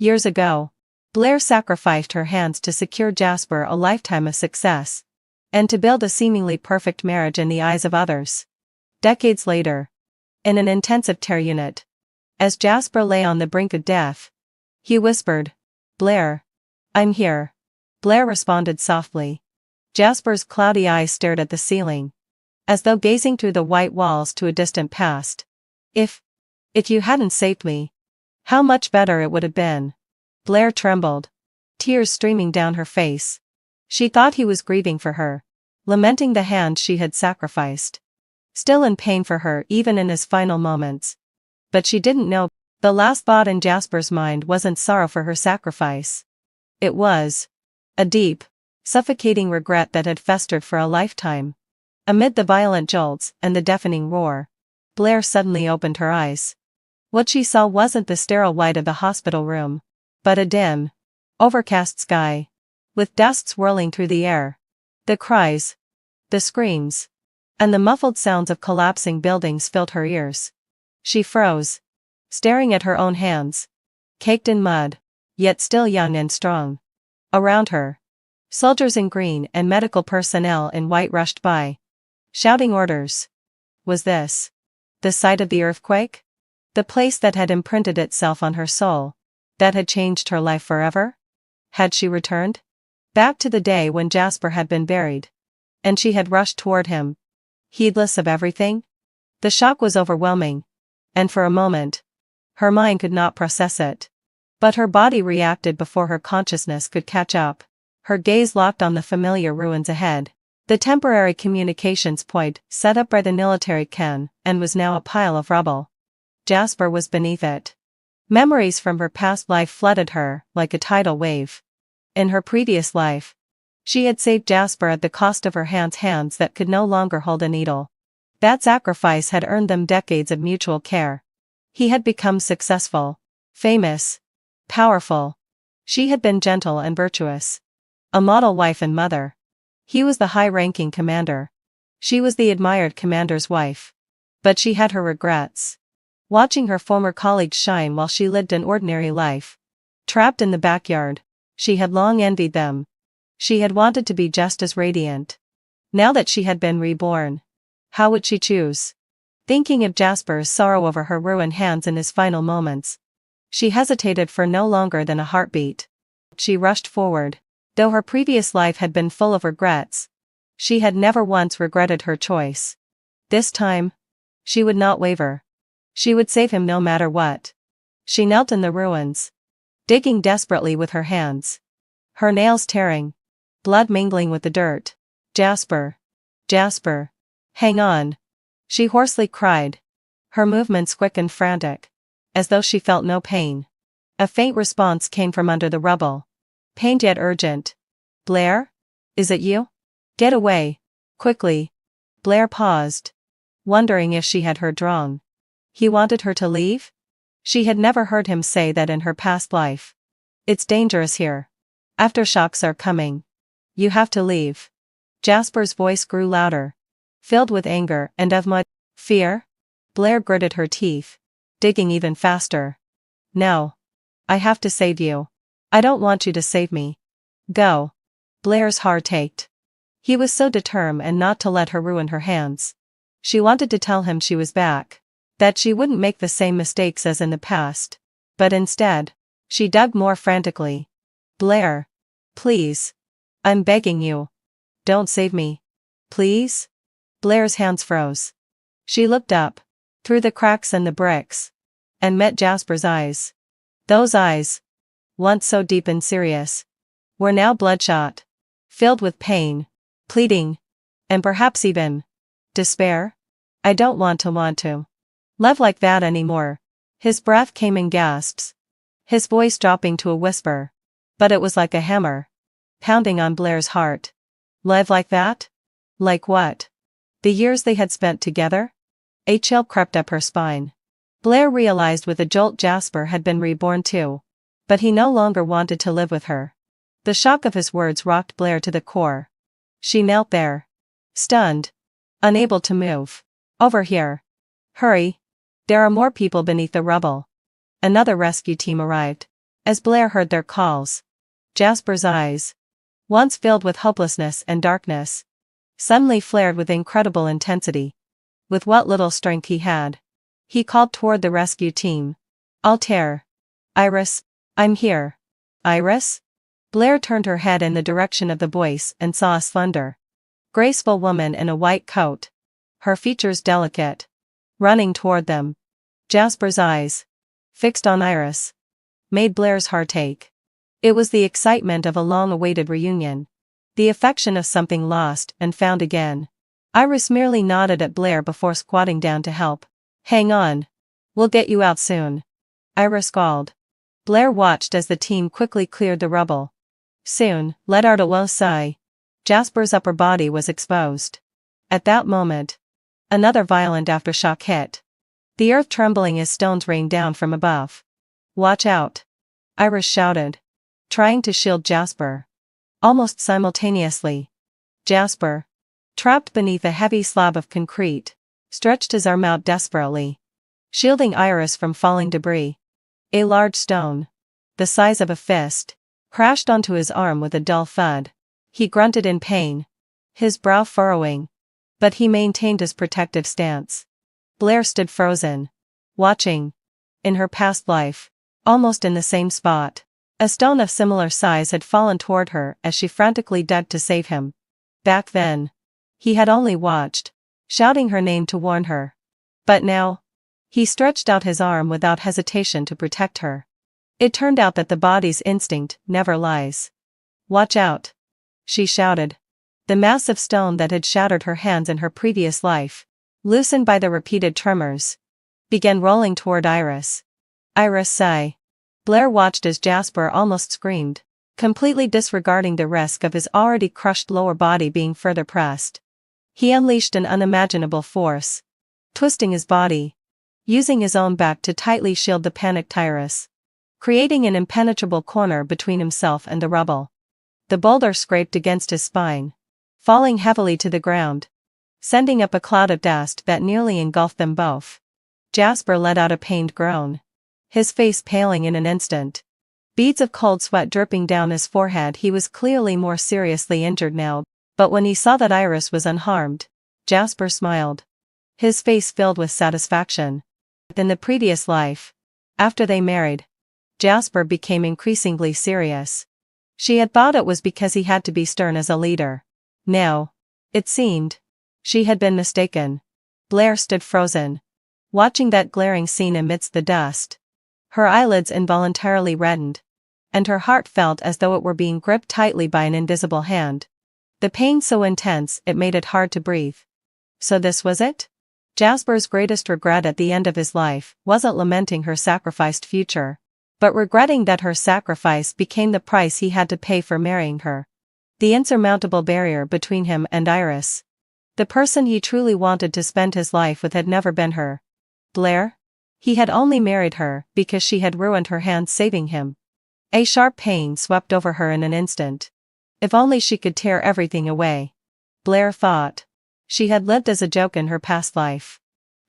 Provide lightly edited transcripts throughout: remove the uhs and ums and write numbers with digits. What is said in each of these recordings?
Years ago, Blair sacrificed her hands to secure Jasper a lifetime of success, and to build a seemingly perfect marriage in the eyes of others. Decades later, in an intensive care unit, as Jasper lay on the brink of death, he whispered, "Blair, I'm here." Blair responded softly. Jasper's cloudy eyes stared at the ceiling, as though gazing through the white walls to a distant past. If you hadn't saved me, how much better it would have been." Blair trembled, tears streaming down her face. She thought he was grieving for her, lamenting the hand she had sacrificed. Still in pain for her even in his final moments. But she didn't know, the last thought in Jasper's mind wasn't sorrow for her sacrifice. It was a deep, suffocating regret that had festered for a lifetime. Amid the violent jolts and the deafening roar, Blair suddenly opened her eyes. What she saw wasn't the sterile white of the hospital room, but a dim, overcast sky, with dust swirling through the air. The cries, the screams, and the muffled sounds of collapsing buildings filled her ears. She froze, staring at her own hands, caked in mud, yet still young and strong. Around her, soldiers in green and medical personnel in white rushed by, shouting orders. Was this the site of the earthquake? The place that had imprinted itself on her soul, that had changed her life forever? Had she returned? Back to the day when Jasper had been buried, and she had rushed toward him, heedless of everything? The shock was overwhelming, and for a moment, her mind could not process it. But her body reacted before her consciousness could catch up. Her gaze locked on the familiar ruins ahead. The temporary communications point set up by the military can and was now a pile of rubble. Jasper was beneath it. Memories from her past life flooded her like a tidal wave. In her previous life, she had saved Jasper at the cost of her hands that could no longer hold a needle. That sacrifice had earned them decades of mutual care. He had become successful, famous, powerful. She had been gentle and virtuous, a model wife and mother. He was the high-ranking commander. She was the admired commander's wife. But she had her regrets. Watching her former colleagues shine while she lived an ordinary life, trapped in the backyard, she had long envied them. She had wanted to be just as radiant. Now that she had been reborn, how would she choose? Thinking of Jasper's sorrow over her ruined hands in his final moments, she hesitated for no longer than a heartbeat. She rushed forward. Though her previous life had been full of regrets, she had never once regretted her choice. This time, she would not waver. She would save him no matter what. She knelt in the ruins, digging desperately with her hands, her nails tearing, blood mingling with the dirt. "Jasper! Jasper! Hang on!" she hoarsely cried, her movements quick and frantic, as though she felt no pain. A faint response came from under the rubble. Pained yet urgent. "Blair? Is it you? Get away, quickly." Blair paused, wondering if she had heard wrong. He wanted her to leave? She had never heard him say that in her past life. "It's dangerous here. Aftershocks are coming. You have to leave." Jasper's voice grew louder, filled with anger and of much fear. Blair gritted her teeth, digging even faster. "No. I have to save you. I don't want you to save me. Go." Blair's heart ached. He was so determined and not to let her ruin her hands. She wanted to tell him she was back, that she wouldn't make the same mistakes as in the past, but instead, she dug more frantically. "Blair. Please. I'm begging you. Don't save me. Please?" Blair's hands froze. She looked up, through the cracks in the bricks, and met Jasper's eyes. Those eyes, once so deep and serious, were now bloodshot, filled with pain, pleading, and perhaps even despair. "I don't want to live like that anymore." His breath came in gasps, his voice dropping to a whisper, but it was like a hammer, pounding on Blair's heart. Live like that? Like what? The years they had spent together? A chill crept up her spine. Blair realized with a jolt Jasper had been reborn too, but he no longer wanted to live with her. The shock of his words rocked Blair to the core. She knelt there, stunned, unable to move. "Over here. Hurry. There are more people beneath the rubble." Another rescue team arrived. As Blair heard their calls, Jasper's eyes, once filled with hopelessness and darkness, suddenly flared with incredible intensity. With what little strength he had, he called toward the rescue team. Altair. Iris. I'm here. Iris? Blair turned her head in the direction of the voice and saw a slender, graceful woman in a white coat, her features delicate, running toward them. Jasper's eyes, fixed on Iris, made Blair's heart ache. It was the excitement of a long-awaited reunion, the affection of something lost and found again. Iris merely nodded at Blair before squatting down to help. Hang on. We'll get you out soon. Iris called. Blair watched as the team quickly cleared the rubble. Soon, let out a low sigh. Jasper's upper body was exposed. At that moment, another violent aftershock hit. The earth trembling as stones rained down from above. Watch out! Iris shouted, trying to shield Jasper. Almost simultaneously, Jasper, trapped beneath a heavy slab of concrete, stretched his arm out desperately, shielding Iris from falling debris. A large stone, the size of a fist, crashed onto his arm with a dull thud. He grunted in pain, his brow furrowing, but he maintained his protective stance. Blair stood frozen, watching. In her past life, almost in the same spot, a stone of similar size had fallen toward her as she frantically dug to save him. Back then, he had only watched, shouting her name to warn her. But now, he stretched out his arm without hesitation to protect her. It turned out that the body's instinct never lies. Watch out! She shouted. The massive stone that had shattered her hands in her previous life, loosened by the repeated tremors, began rolling toward Iris. Iris sighed. Blair watched as Jasper almost screamed, completely disregarding the risk of his already crushed lower body being further pressed. He unleashed an unimaginable force, twisting his body, using his own back to tightly shield the panicked Iris, creating an impenetrable corner between himself and the rubble. The boulder scraped against his spine, falling heavily to the ground, sending up a cloud of dust that nearly engulfed them both. Jasper let out a pained groan, his face paling in an instant, beads of cold sweat dripping down his forehead. He was clearly more seriously injured now, but when he saw that Iris was unharmed, Jasper smiled, his face filled with satisfaction. In the previous life, after they married, Jasper became increasingly serious. She had thought it was because he had to be stern as a leader. Now, it seemed, she had been mistaken. Blair stood frozen, watching that glaring scene amidst the dust. Her eyelids involuntarily reddened, and her heart felt as though it were being gripped tightly by an invisible hand. The pain so intense it made it hard to breathe. So this was it? Jasper's greatest regret at the end of his life wasn't lamenting her sacrificed future, but regretting that her sacrifice became the price he had to pay for marrying her. The insurmountable barrier between him and Iris, the person he truly wanted to spend his life with, had never been her. Blair? He had only married her because she had ruined her hands saving him. A sharp pain swept over her in an instant. If only she could tear everything away. Blair thought. She had lived as a joke in her past life.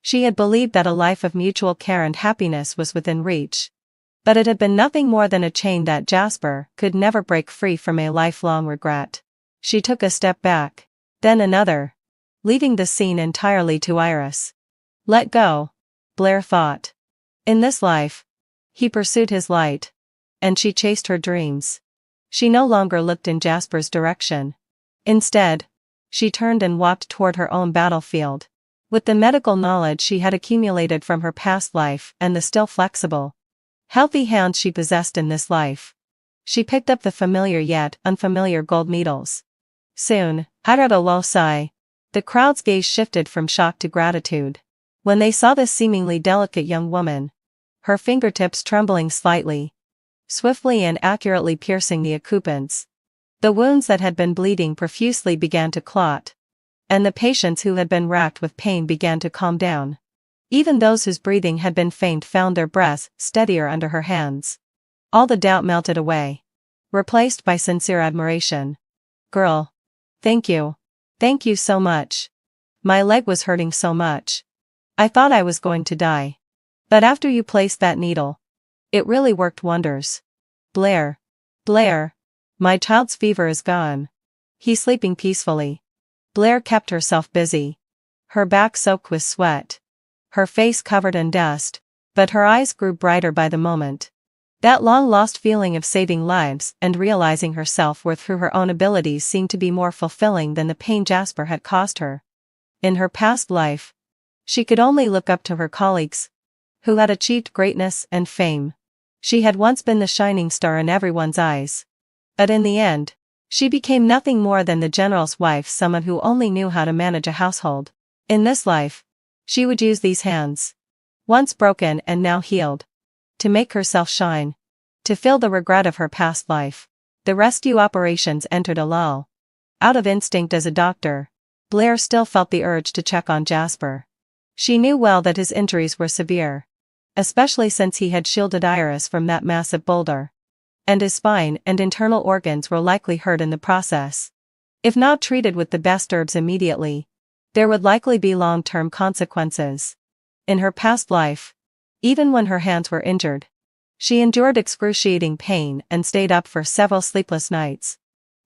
She had believed that a life of mutual care and happiness was within reach. But it had been nothing more than a chain that Jasper could never break free from, a lifelong regret. She took a step back, then another, leaving the scene entirely to Iris. Let go, Blair thought. In this life, he pursued his light, and she chased her dreams. She no longer looked in Jasper's direction. Instead, she turned and walked toward her own battlefield. With the medical knowledge she had accumulated from her past life and the still flexible, healthy hands she possessed in this life, she picked up the familiar yet unfamiliar gold needles. Soon, uttered a low sigh. The crowd's gaze shifted from shock to gratitude when they saw this seemingly delicate young woman, her fingertips trembling slightly, swiftly and accurately piercing the occupants. The wounds that had been bleeding profusely began to clot, and the patients who had been racked with pain began to calm down. Even those whose breathing had been faint found their breaths steadier under her hands. All the doubt melted away, replaced by sincere admiration. Girl. Thank you. Thank you so much. My leg was hurting so much. I thought I was going to die. But after you placed that needle, it really worked wonders. Blair. Blair. My child's fever is gone. He's sleeping peacefully. Blair kept herself busy. Her back soaked with sweat. Her face covered in dust, but her eyes grew brighter by the moment. That long-lost feeling of saving lives and realizing her self-worth through her own abilities seemed to be more fulfilling than the pain Jasper had caused her. In her past life, she could only look up to her colleagues, who had achieved greatness and fame. She had once been the shining star in everyone's eyes. But in the end, she became nothing more than the general's wife, someone who only knew how to manage a household. In this life, she would use these hands, once broken and now healed, to make herself shine, to fill the regret of her past life. The rescue operations entered a lull. Out of instinct as a doctor, Blair still felt the urge to check on Jasper. She knew well that his injuries were severe, especially since he had shielded Iris from that massive boulder, and his spine and internal organs were likely hurt in the process. If not treated with the best herbs immediately, there would likely be long-term consequences. In her past life, even when her hands were injured, she endured excruciating pain and stayed up for several sleepless nights,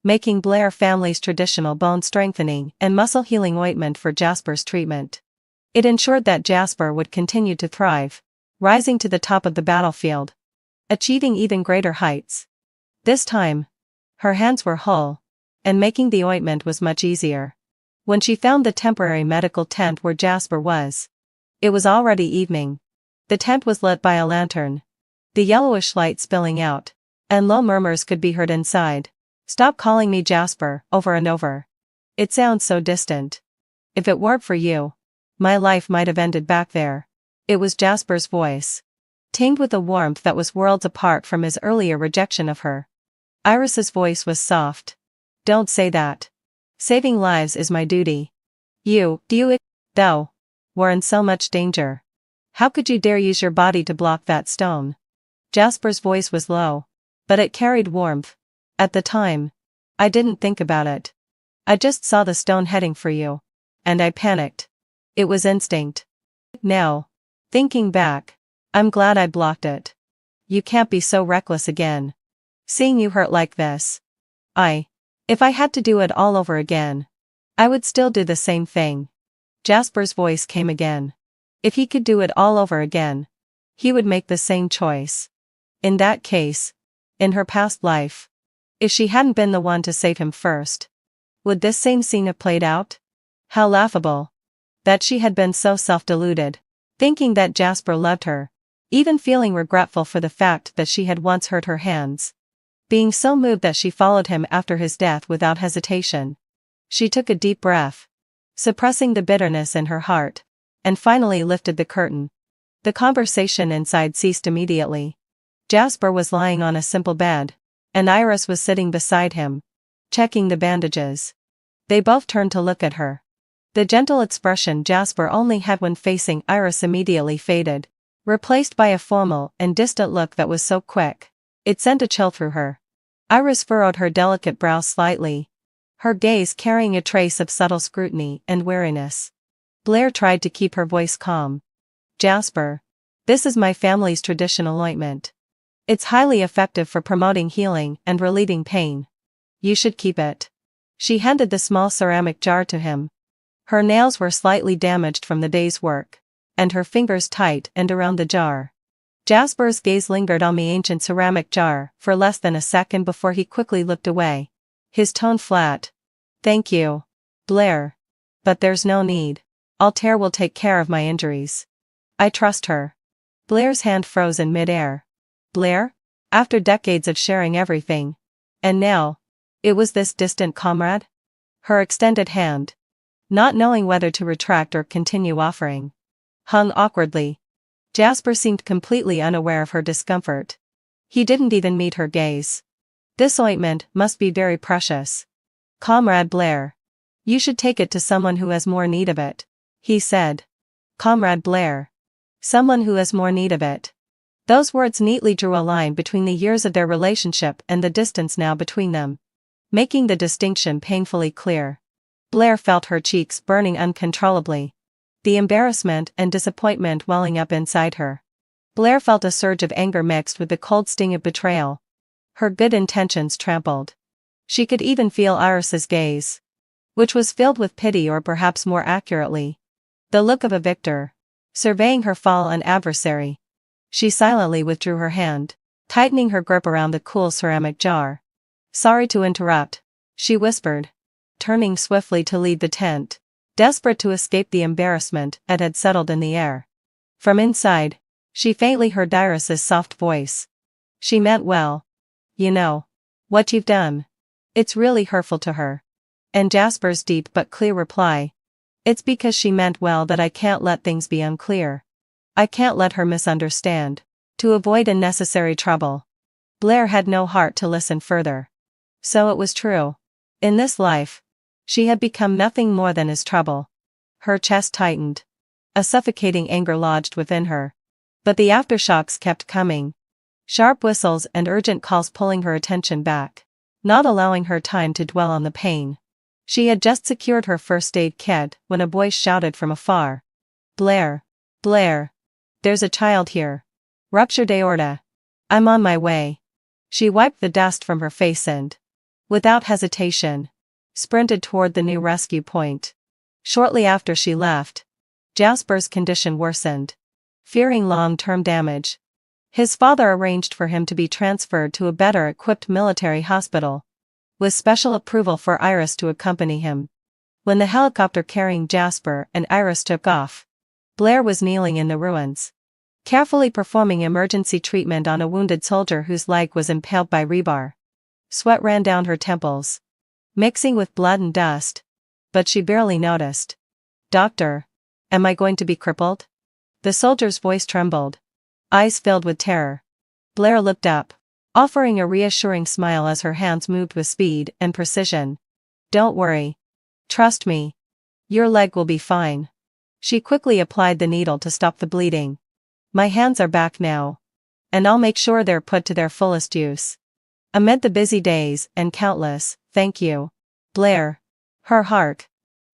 making Blair family's traditional bone-strengthening and muscle-healing ointment for Jasper's treatment. It ensured that Jasper would continue to thrive, rising to the top of the battlefield, achieving even greater heights. This time, her hands were whole, and making the ointment was much easier. When she found the temporary medical tent where Jasper was, it was already evening. The tent was lit by a lantern, the yellowish light spilling out, and low murmurs could be heard inside. "Stop calling me Jasper," over and over. "It sounds so distant. If it weren't for you, my life might have ended back there." It was Jasper's voice, tinged with a warmth that was worlds apart from his earlier rejection of her. Iris's voice was soft. "Don't say that. Saving lives is my duty. Though, were in so much danger. How could you dare use your body to block that stone?" Jasper's voice was low, but it carried warmth. "At the time, I didn't think about it. I just saw the stone heading for you, and I panicked. It was instinct. Now, thinking back, I'm glad I blocked it. You can't be so reckless again. Seeing you hurt like this. If I had to do it all over again, I would still do the same thing." Jasper's voice came again. If he could do it all over again, he would make the same choice. In that case, in her past life, if she hadn't been the one to save him first, would this same scene have played out? How laughable. That she had been so self-deluded, thinking that Jasper loved her, even feeling regretful for the fact that she had once hurt her hands. Being so moved that she followed him after his death without hesitation. She took a deep breath, suppressing the bitterness in her heart, and finally lifted the curtain. The conversation inside ceased immediately. Jasper was lying on a simple bed, and Iris was sitting beside him, checking the bandages. They both turned to look at her. The gentle expression Jasper only had when facing Iris immediately faded, replaced by a formal and distant look that was so quick, it sent a chill through her. Iris furrowed her delicate brow slightly, her gaze carrying a trace of subtle scrutiny and wariness. Blair tried to keep her voice calm. "Jasper, this is my family's traditional ointment. It's highly effective for promoting healing and relieving pain. You should keep it." She handed the small ceramic jar to him. Her nails were slightly damaged from the day's work, and her fingers tight and around the jar. Jasper's gaze lingered on the ancient ceramic jar for less than a second before he quickly looked away, his tone flat. "Thank you, Blair. But there's no need. Altair will take care of my injuries. I trust her." Blair's hand froze in mid-air. Blair? After decades of sharing everything. And now, it was this distant comrade? Her extended hand, not knowing whether to retract or continue offering, hung awkwardly. Jasper seemed completely unaware of her discomfort. He didn't even meet her gaze. "This ointment must be very precious. Comrade Blair. You should take it to someone who has more need of it," he said. Comrade Blair. Someone who has more need of it. Those words neatly drew a line between the years of their relationship and the distance now between them, making the distinction painfully clear. Blair felt her cheeks burning uncontrollably, the embarrassment and disappointment welling up inside her. Blair felt a surge of anger mixed with the cold sting of betrayal. her good intentions trampled. She could even feel Iris's gaze, which was filled with pity, or perhaps more accurately, the look of a victor, surveying her fallen adversary. She silently withdrew her hand, tightening her grip around the cool ceramic jar. "Sorry to interrupt," she whispered, turning swiftly to leave the tent, desperate to escape the embarrassment that had settled in the air. From inside, she faintly heard Iris's soft voice. "She meant well. You know what you've done. It's really hurtful to her." And Jasper's deep but clear reply: "It's because she meant well that I can't let things be unclear. I can't let her misunderstand, to avoid unnecessary trouble." Blair had no heart to listen further. So it was true. In this life, she had become nothing more than his trouble. Her chest tightened. A suffocating anger lodged within her. But the aftershocks kept coming. Sharp whistles and urgent calls pulling her attention back, not allowing her time to dwell on the pain. She had just secured her first aid kit when a voice shouted from afar. "Blair! Blair! There's a child here. Ruptured aorta. I'm on my way." She wiped the dust from her face and, without hesitation, sprinted toward the new rescue point. Shortly after she left, Jasper's condition worsened. Fearing long-term damage, his father arranged for him to be transferred to a better-equipped military hospital, with special approval for Iris to accompany him. When the helicopter carrying Jasper and Iris took off, Blair was kneeling in the ruins, carefully performing emergency treatment on a wounded soldier whose leg was impaled by rebar. Sweat ran down her temples, mixing with blood and dust, but she barely noticed. "Doctor, am I going to be crippled?" The soldier's voice trembled, eyes filled with terror. Blair looked up, offering a reassuring smile as her hands moved with speed and precision. "Don't worry. Trust me. Your leg will be fine." She quickly applied the needle to stop the bleeding. "My hands are back now, and I'll make sure they're put to their fullest use." Amid the busy days and countless "thank you, Blair," her heart,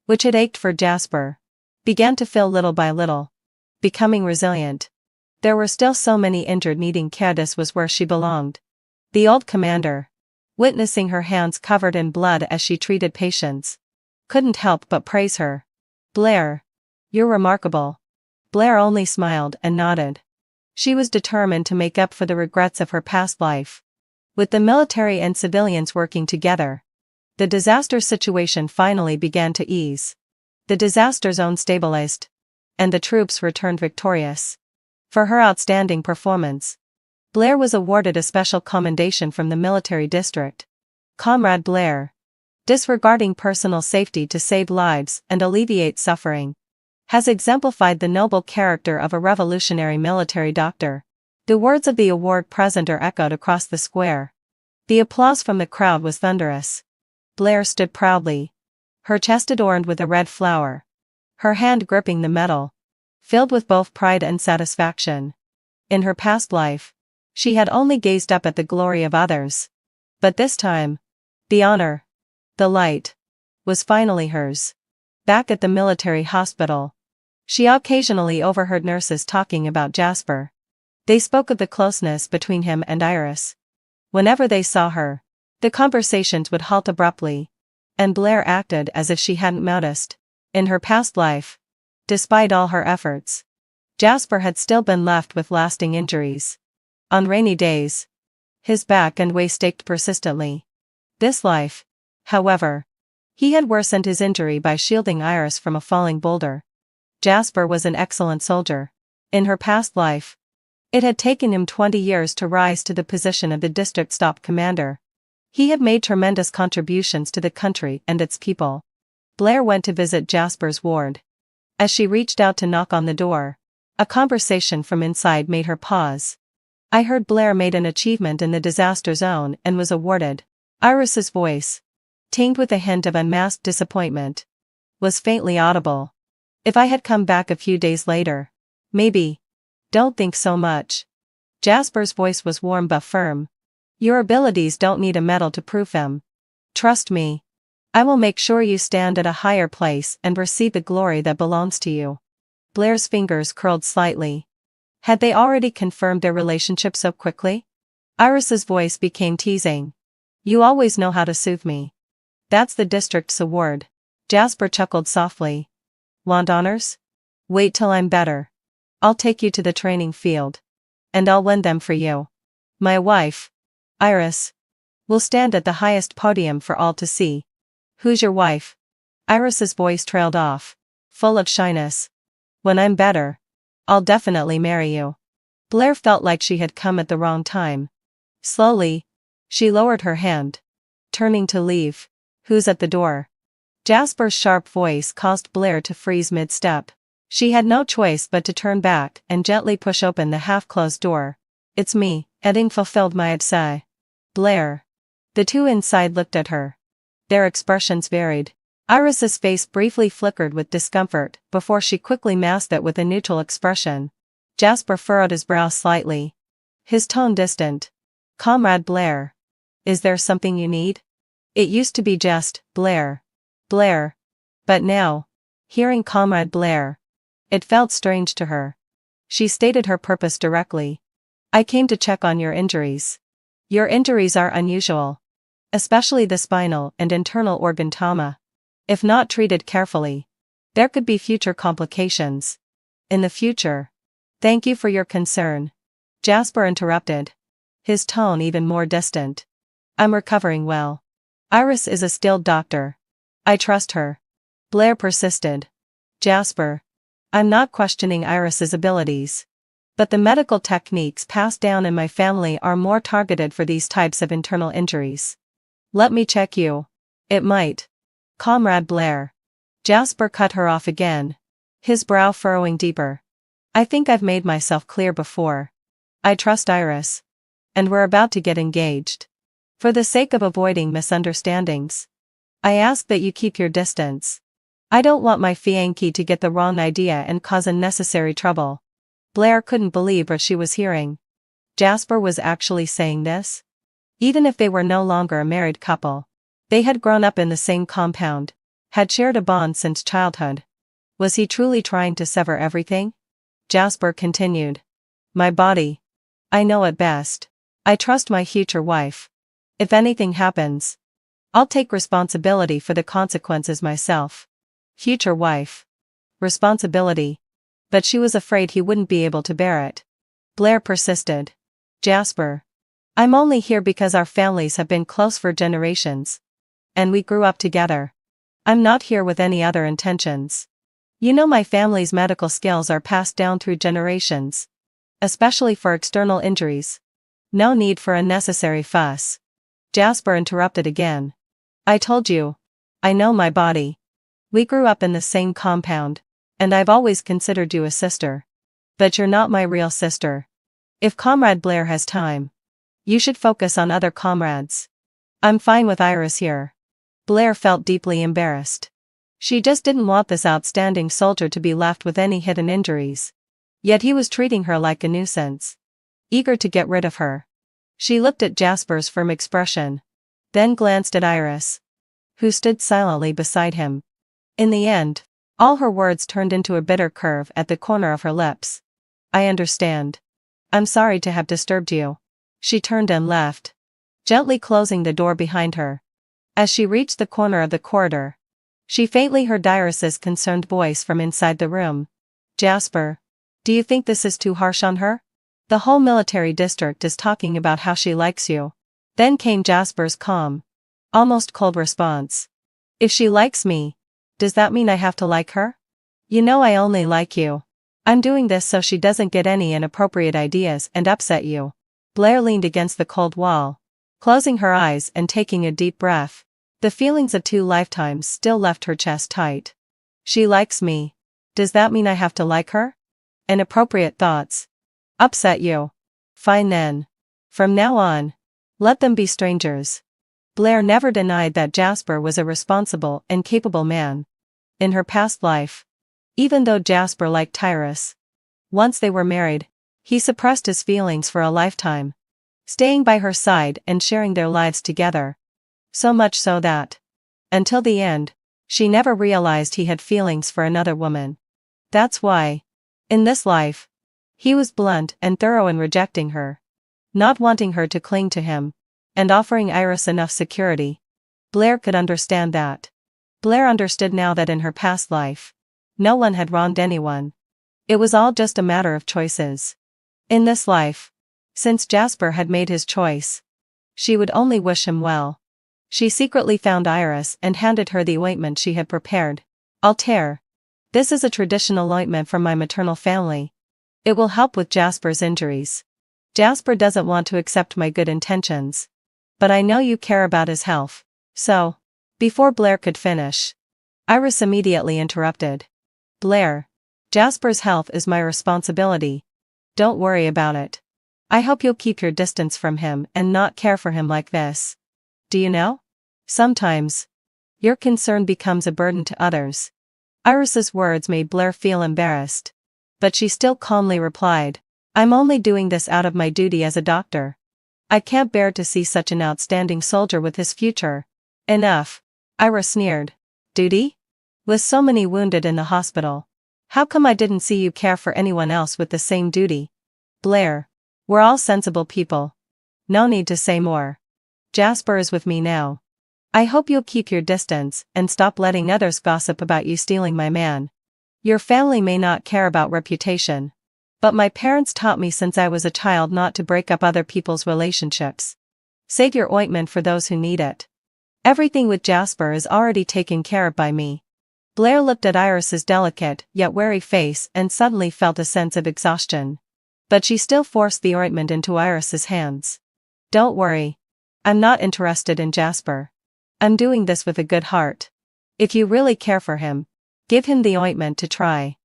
which had ached for Jasper, began to fill little by little, becoming resilient. There were still so many injured needing care. This was where she belonged. The old commander, witnessing her hands covered in blood as she treated patients, couldn't help but praise her. "Blair, you're remarkable." Blair only smiled and nodded. She was determined to make up for the regrets of her past life. With the military and civilians working together, the disaster situation finally began to ease. The disaster zone stabilized, and the troops returned victorious. For her outstanding performance, Blair was awarded a special commendation from the military district. "Comrade Blair, disregarding personal safety to save lives and alleviate suffering, has exemplified the noble character of a revolutionary military doctor." The words of the award presenter echoed across the square. The applause from the crowd was thunderous. Blair stood proudly, her chest adorned with a red flower, her hand gripping the medal, filled with both pride and satisfaction. In her past life, she had only gazed up at the glory of others. But this time, the honor, the light, was finally hers. Back at the military hospital, she occasionally overheard nurses talking about Jasper. They spoke of the closeness between him and Iris. Whenever they saw her, the conversations would halt abruptly, and Blair acted as if she hadn't noticed. In her past life, despite all her efforts, Jasper had still been left with lasting injuries. On rainy days, his back and waist ached persistently. This life, however, he had worsened his injury by shielding Iris from a falling boulder. Jasper was an excellent soldier. In her past life, it had taken him 20 years to rise to the position of the district staff commander. He had made tremendous contributions to the country and its people. Blair went to visit Jasper's ward. As she reached out to knock on the door, a conversation from inside made her pause. "I heard Blair made an achievement in the disaster zone and was awarded." Iris's voice, tinged with a hint of unmasked disappointment, was faintly audible. "If I had come back a few days later, maybe." "Don't think so much." Jasper's voice was warm but firm. "Your abilities don't need a medal to prove them. Trust me. I will make sure you stand at a higher place and receive the glory that belongs to you." Blair's fingers curled slightly. Had they already confirmed their relationship so quickly? Iris's voice became teasing. You always know how to soothe me. That's the district's award. Jasper chuckled softly. Want honors? Wait till I'm better. I'll take you to the training field. And I'll win them for you. My wife, Iris, will stand at the highest podium for all to see. Who's your wife? Iris's voice trailed off, full of shyness. When I'm better, I'll definitely marry you. Blair felt like she had come at the wrong time. Slowly, she lowered her hand, turning to leave. Who's at the door? Jasper's sharp voice caused Blair to freeze mid-step. She had no choice but to turn back and gently push open the half-closed door. It's me, Edding fulfilled my sigh. Blair. The two inside looked at her. Their expressions varied. Iris's face briefly flickered with discomfort before she quickly masked it with a neutral expression. Jasper furrowed his brow slightly. His tone distant. Comrade Blair. Is there something you need? It used to be just, Blair. Blair. But now, hearing Comrade Blair, it felt strange to her. She stated her purpose directly. I came to check on your injuries. Your injuries are unusual. Especially the spinal and internal organ trauma. If not treated carefully, there could be future complications. In the future. Thank you for your concern. Jasper interrupted. His tone even more distant. I'm recovering well. Iris is a skilled doctor. I trust her. Blair persisted. Jasper. I'm not questioning Iris's abilities. But the medical techniques passed down in my family are more targeted for these types of internal injuries. Let me check you. It might. Comrade Blair. Jasper cut her off again, his brow furrowing deeper. I think I've made myself clear before. I trust Iris. And we're about to get engaged. For the sake of avoiding misunderstandings, I ask that you keep your distance. I don't want my fiancé to get the wrong idea and cause unnecessary trouble. Blair couldn't believe what she was hearing. Jasper was actually saying this? Even if they were no longer a married couple, they had grown up in the same compound, had shared a bond since childhood. Was he truly trying to sever everything? Jasper continued. My body. I know it best. I trust my future wife. If anything happens, I'll take responsibility for the consequences myself. Future wife. Responsibility. But she was afraid he wouldn't be able to bear it. Blair persisted. Jasper. I'm only here because our families have been close for generations. And we grew up together. I'm not here with any other intentions. You know my family's medical skills are passed down through generations. Especially for external injuries. No need for unnecessary fuss. Jasper interrupted again. I told you. I know my body. We grew up in the same compound. And I've always considered you a sister. But you're not my real sister. If Comrade Blair has time, you should focus on other comrades. I'm fine with Iris here. Blair felt deeply embarrassed. She just didn't want this outstanding soldier to be left with any hidden injuries. Yet he was treating her like a nuisance. Eager to get rid of her. She looked at Jasper's firm expression. Then glanced at Iris, who stood silently beside him. In the end, all her words turned into a bitter curve at the corner of her lips. I understand. I'm sorry to have disturbed you. She turned and left, gently closing the door behind her. As she reached the corner of the corridor, she faintly heard Iris's concerned voice from inside the room. Jasper, do you think this is too harsh on her? The whole military district is talking about how she likes you. Then came Jasper's calm, almost cold response. If she likes me, does that mean I have to like her? You know I only like you. I'm doing this so she doesn't get any inappropriate ideas and upset you. Blair leaned against the cold wall, closing her eyes and taking a deep breath. The feelings of 2 lifetimes still left her chest tight. She likes me. Does that mean I have to like her? Inappropriate thoughts. Upset you. Fine then. From now on, let them be strangers. Blair never denied that Jasper was a responsible and capable man. In her past life. Even though Jasper liked Iris. Once they were married, he suppressed his feelings for a lifetime. Staying by her side and sharing their lives together. So much so that, until the end, she never realized he had feelings for another woman. That's why, in this life, he was blunt and thorough in rejecting her. not wanting her to cling to him, and offering Iris enough security. Blair could understand that. Blair understood now that in her past life, no one had wronged anyone. It was all just a matter of choices. In this life, since Jasper had made his choice, she would only wish him well. She secretly found Iris and handed her the ointment she had prepared. Altair. This is a traditional ointment from my maternal family. It will help with Jasper's injuries. Jasper doesn't want to accept my good intentions. But I know you care about his health. So, before Blair could finish, Iris immediately interrupted. Blair. Jasper's health is my responsibility. Don't worry about it. I hope you'll keep your distance from him and not care for him like this. Do you know? Sometimes, your concern becomes a burden to others. Iris's words made Blair feel embarrassed. But she still calmly replied, I'm only doing this out of my duty as a doctor. I can't bear to see such an outstanding soldier with his future. Enough. Iris sneered. Duty? With so many wounded in the hospital, how come I didn't see you care for anyone else with the same duty? Blair. We're all sensible people. No need to say more. Jasper is with me now. I hope you'll keep your distance and stop letting others gossip about you stealing my man. Your family may not care about reputation, but my parents taught me since I was a child not to break up other people's relationships. Save your ointment for those who need it. Everything with Jasper is already taken care of by me. Blair looked at Iris's delicate yet wary face and suddenly felt a sense of exhaustion. But she still forced the ointment into Iris's hands. Don't worry. I'm not interested in Jasper. I'm doing this with a good heart. If you really care for him, give him the ointment to try.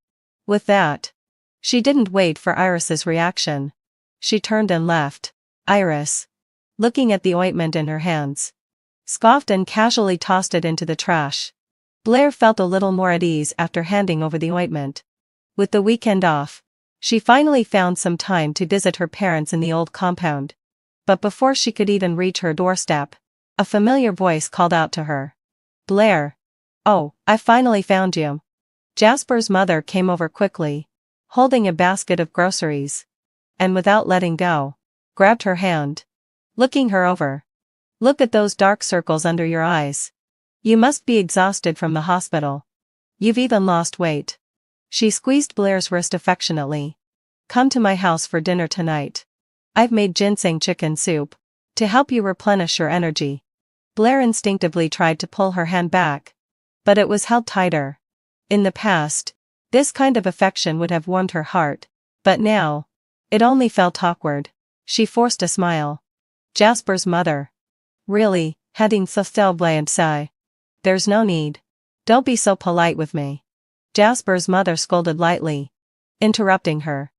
With that, she didn't wait for Iris's reaction. She turned and left. Iris, looking at the ointment in her hands, scoffed and casually tossed it into the trash. Blair felt a little more at ease after handing over the ointment. With the weekend off, she finally found some time to visit her parents in the old compound. But before she could even reach her doorstep, a familiar voice called out to her. Blair. Oh, I finally found you. Jasper's mother came over quickly, holding a basket of groceries, and without letting go, grabbed her hand, looking her over. Look at those dark circles under your eyes. You must be exhausted from the hospital. You've even lost weight. She squeezed Blair's wrist affectionately. Come to my house for dinner tonight. I've made ginseng chicken soup to help you replenish your energy. Blair instinctively tried to pull her hand back, but it was held tighter. In the past, this kind of affection would have warmed her heart, but now, it only felt awkward. She forced a smile. Jasper's mother. Really, heading and sigh. There's no need. Don't be so polite with me. Jasper's mother scolded lightly, interrupting her.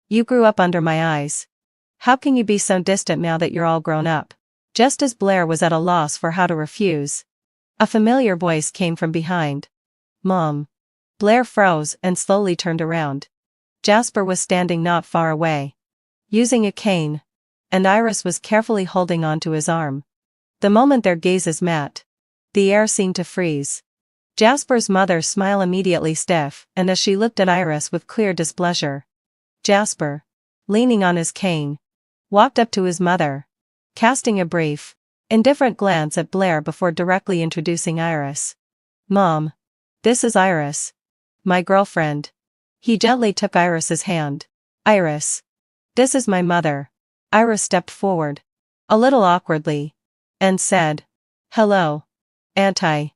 You grew up under my eyes. How can you be so distant now that you're all grown up? Just as Blair was at a loss for how to refuse, a familiar voice came from behind. Mom. Blair froze and slowly turned around. Jasper was standing not far away, using a cane, and Iris was carefully holding onto his arm. The moment their gazes met, the air seemed to freeze. Jasper's mother's smile immediately stiff, and as she looked at Iris with clear displeasure, Jasper, leaning on his cane, walked up to his mother, casting a brief, indifferent glance at Blair before directly introducing Iris. Mom. This is Iris. My girlfriend. He gently took Iris's hand. Iris. This is my mother. Iris stepped forward, a little awkwardly, and said, Hello. Auntie.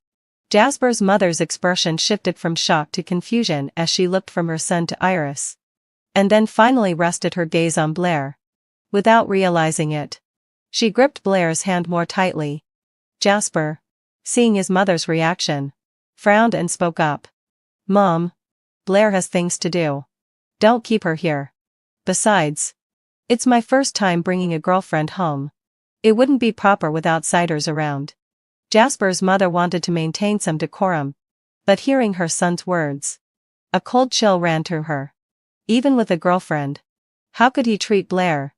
Jasper's mother's expression shifted from shock to confusion as she looked from her son to Iris, and then finally rested her gaze on Blair. Without realizing it, she gripped Blair's hand more tightly. Jasper, seeing his mother's reaction, frowned and spoke up. Mom. Blair has things to do. Don't keep her here. Besides, it's my first time bringing a girlfriend home. It wouldn't be proper with outsiders around. Jasper's mother wanted to maintain some decorum, but hearing her son's words, a cold chill ran through her. Even with a girlfriend, how could he treat Blair,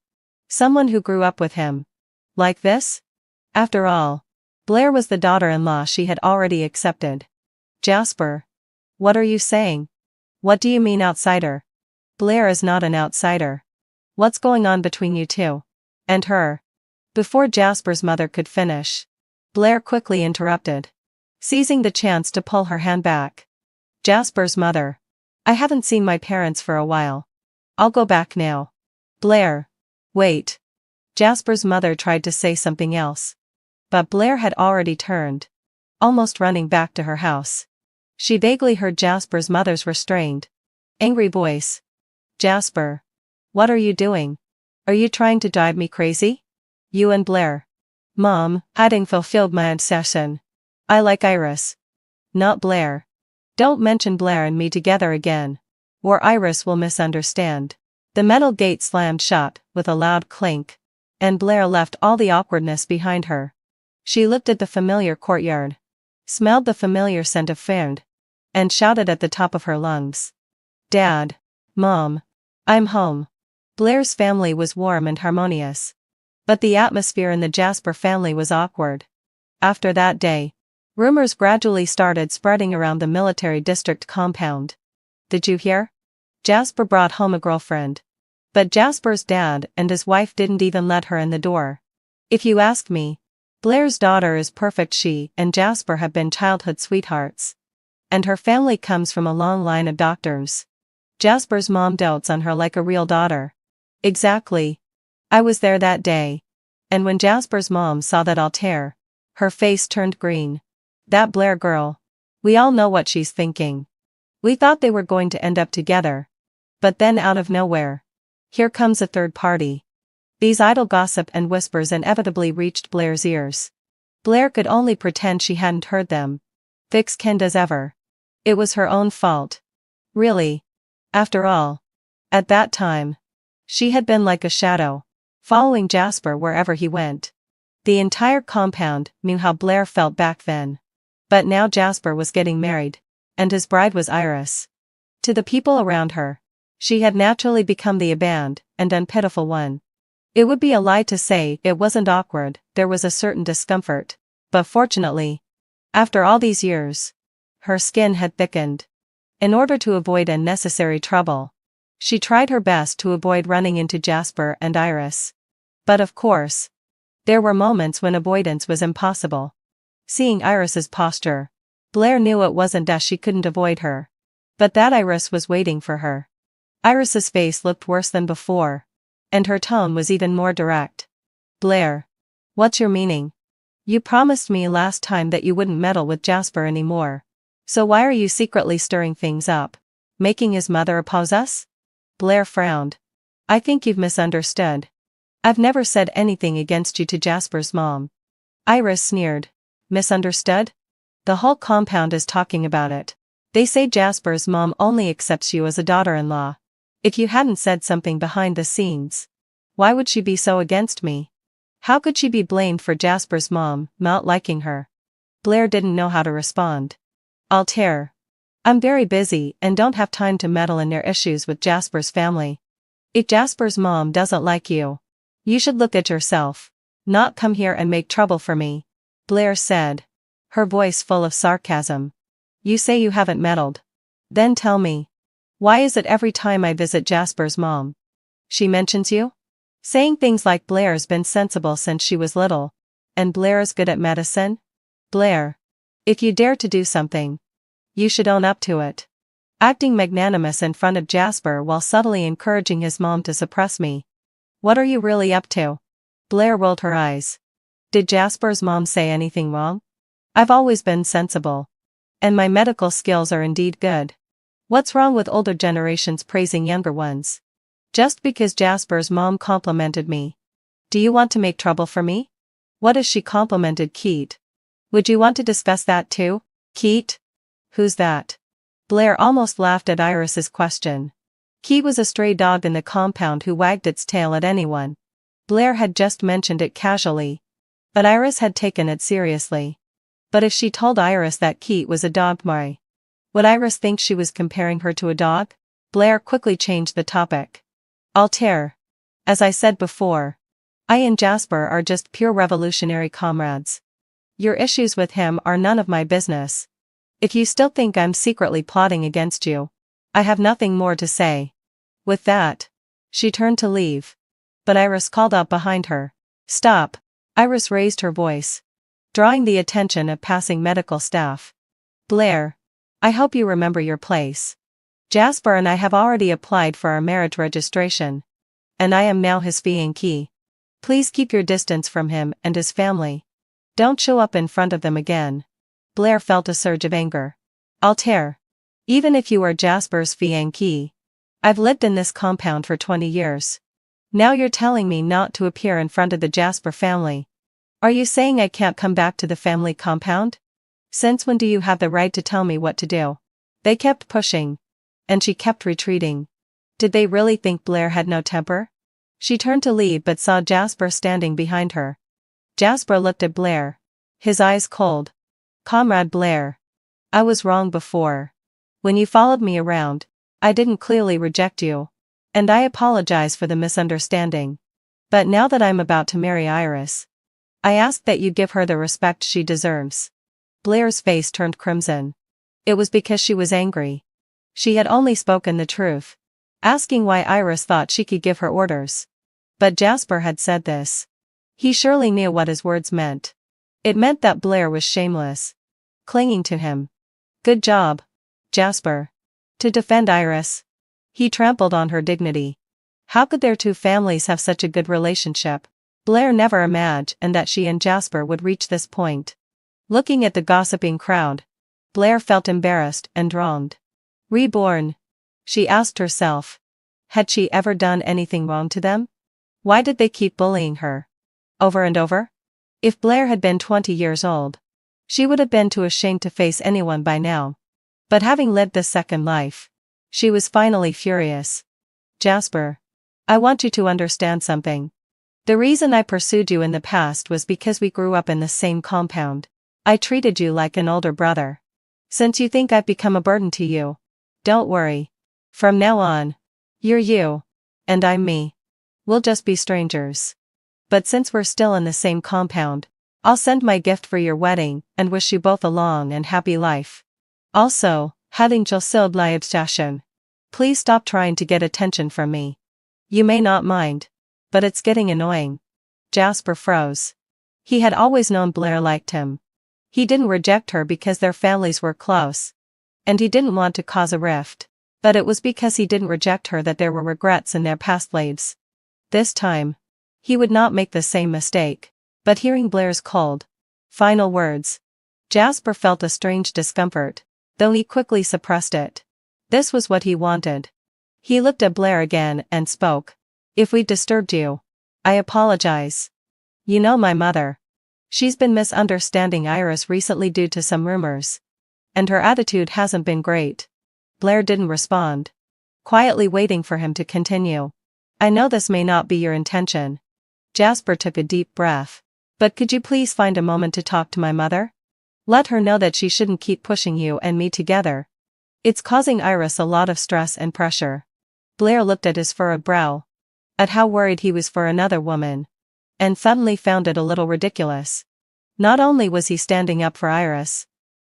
someone who grew up with him, like this? After all, Blair was the daughter-in-law she had already accepted. Jasper. What are you saying? What do you mean outsider? Blair is not an outsider. What's going on between you two? And her. Before Jasper's mother could finish, Blair quickly interrupted, seizing the chance to pull her hand back. Jasper's mother. I haven't seen my parents for a while. I'll go back now. Blair. Wait. Jasper's mother tried to say something else. But Blair had already turned, almost running back to her house. She vaguely heard Jasper's mother's restrained, angry voice. Jasper. What are you doing? Are you trying to drive me crazy? You and Blair. Mom, hadn't fulfilled my obsession. I like Iris. Not Blair. Don't mention Blair and me together again, or Iris will misunderstand. The metal gate slammed shut with a loud clink, and Blair left all the awkwardness behind her. She looked at the familiar courtyard, smelled the familiar scent of food, and shouted at the top of her lungs. Dad. Mom. I'm home. Blair's family was warm and harmonious. But the atmosphere in the Jasper family was awkward. After that day, rumors gradually started spreading around the military district compound. Did you hear? Jasper brought home a girlfriend. But Jasper's dad and his wife didn't even let her in the door. If you ask me, Blair's daughter is perfect. She and Jasper have been childhood sweethearts. And her family comes from a long line of doctors. Jasper's mom dotes on her like a real daughter. Exactly. I was there that day. And when Jasper's mom saw that altar, her face turned green. That Blair girl. We all know what she's thinking. We thought they were going to end up together. But then out of nowhere, here comes a third party. These idle gossip and whispers inevitably reached Blair's ears. Blair could only pretend she hadn't heard them. Thick-skinned as ever. It was her own fault. Really. After all. At that time. She had been like a shadow, following Jasper wherever he went. The entire compound knew how Blair felt back then. But now Jasper was getting married, and his bride was Iris. To the people around her, she had naturally become the abandoned and unpitiful one. It would be a lie to say it wasn't awkward. There was a certain discomfort, but fortunately, after all these years, her skin had thickened. In order to avoid unnecessary trouble, she tried her best to avoid running into Jasper and Iris. But of course, there were moments when avoidance was impossible. Seeing Iris's posture, Blair knew it wasn't that she couldn't avoid her, but that Iris was waiting for her. Iris's face looked worse than before, and her tone was even more direct. Blair. What's your meaning? You promised me last time that you wouldn't meddle with Jasper anymore. So why are you secretly stirring things up? Making his mother oppose us? Blair frowned. I think you've misunderstood. I've never said anything against you to Jasper's mom. Iris sneered. Misunderstood? The whole compound is talking about it. They say Jasper's mom only accepts you as a daughter-in-law. If you hadn't said something behind the scenes, why would she be so against me? How could she be blamed for Jasper's mom not liking her? Blair didn't know how to respond. Altair. I'm very busy and don't have time to meddle in their issues with Jasper's family. If Jasper's mom doesn't like you, you should look at yourself, not come here and make trouble for me, Blair said, her voice full of sarcasm. You say you haven't meddled. Then tell me. Why is it every time I visit Jasper's mom, she mentions you? Saying things like Blair's been sensible since she was little, and Blair's good at medicine? Blair. If you dare to do something, you should own up to it. Acting magnanimous in front of Jasper while subtly encouraging his mom to suppress me. What are you really up to? Blair rolled her eyes. Did Jasper's mom say anything wrong? I've always been sensible. And my medical skills are indeed good. What's wrong with older generations praising younger ones? Just because Jasper's mom complimented me. Do you want to make trouble for me? What if she complimented Keith? Would you want to discuss that too, Keith? Who's that? Blair almost laughed at Iris's question. Keith was a stray dog in the compound who wagged its tail at anyone. Blair had just mentioned it casually, but Iris had taken it seriously. But if she told Iris that Keith was a dog, would Iris think she was comparing her to a dog? Blair quickly changed the topic. Altair. As I said before, I and Jasper are just pure revolutionary comrades. Your issues with him are none of my business. If you still think I'm secretly plotting against you, I have nothing more to say. With that, she turned to leave. but Iris called out behind her. Stop! Iris raised her voice, drawing the attention of passing medical staff. Blair, I hope you remember your place. Jasper and I have already applied for our marriage registration. And I am now his fiancée. Please keep your distance from him and his family. Don't show up in front of them again. Blair felt a surge of anger. Altair. Even if you are Jasper's fiancée. I've lived in this compound for 20 years. Now you're telling me not to appear in front of the Jasper family. Are you saying I can't come back to the family compound? Since when do you have the right to tell me what to do? They kept pushing. And she kept retreating. Did they really think Blair had no temper? She turned to leave but saw Jasper standing behind her. Jasper looked at Blair. His eyes cold. Comrade Blair. I was wrong before. When you followed me around, I didn't clearly reject you. And I apologize for the misunderstanding. But now that I'm about to marry Iris, I ask that you give her the respect she deserves. Blair's face turned crimson. It was because she was angry. She had only spoken the truth, asking why Iris thought she could give her orders. But Jasper had said this. He surely knew what his words meant. It meant that Blair was shameless, clinging to him. Good job, Jasper. To defend Iris. He trampled on her dignity. How could their two families have such a good relationship? Blair never imagined that she and Jasper would reach this point. Looking at the gossiping crowd, Blair felt embarrassed and wronged. Reborn? She asked herself. Had she ever done anything wrong to them? Why did they keep bullying her? Over and over? If Blair had been 20 years old, she would have been too ashamed to face anyone by now. But having lived this second life, she was finally furious. Jasper. I want you to understand something. The reason I pursued you in the past was because we grew up in the same compound. I treated you like an older brother. Since you think I've become a burden to you, don't worry. From now on, you're you, and I'm me. We'll just be strangers. But since we're still in the same compound, I'll send my gift for your wedding and wish you both a long and happy life. Also, having Jilsilde Liebstation. Please stop trying to get attention from me. You may not mind, but it's getting annoying. Jasper froze. He had always known Blair liked him. He didn't reject her because their families were close. And he didn't want to cause a rift. But it was because he didn't reject her that there were regrets in their past lives. This time, he would not make the same mistake. But hearing Blair's cold, final words, Jasper felt a strange discomfort, though he quickly suppressed it. This was what he wanted. He looked at Blair again and spoke. If we disturbed you, I apologize. You know my mother. She's been misunderstanding Iris recently due to some rumors. And her attitude hasn't been great. Blair didn't respond, quietly waiting for him to continue. I know this may not be your intention. Jasper took a deep breath. But could you please find a moment to talk to my mother? Let her know that she shouldn't keep pushing you and me together. It's causing Iris a lot of stress and pressure. Blair looked at his furrowed brow, at how worried he was for another woman, and suddenly found it a little ridiculous. Not only was he standing up for Iris,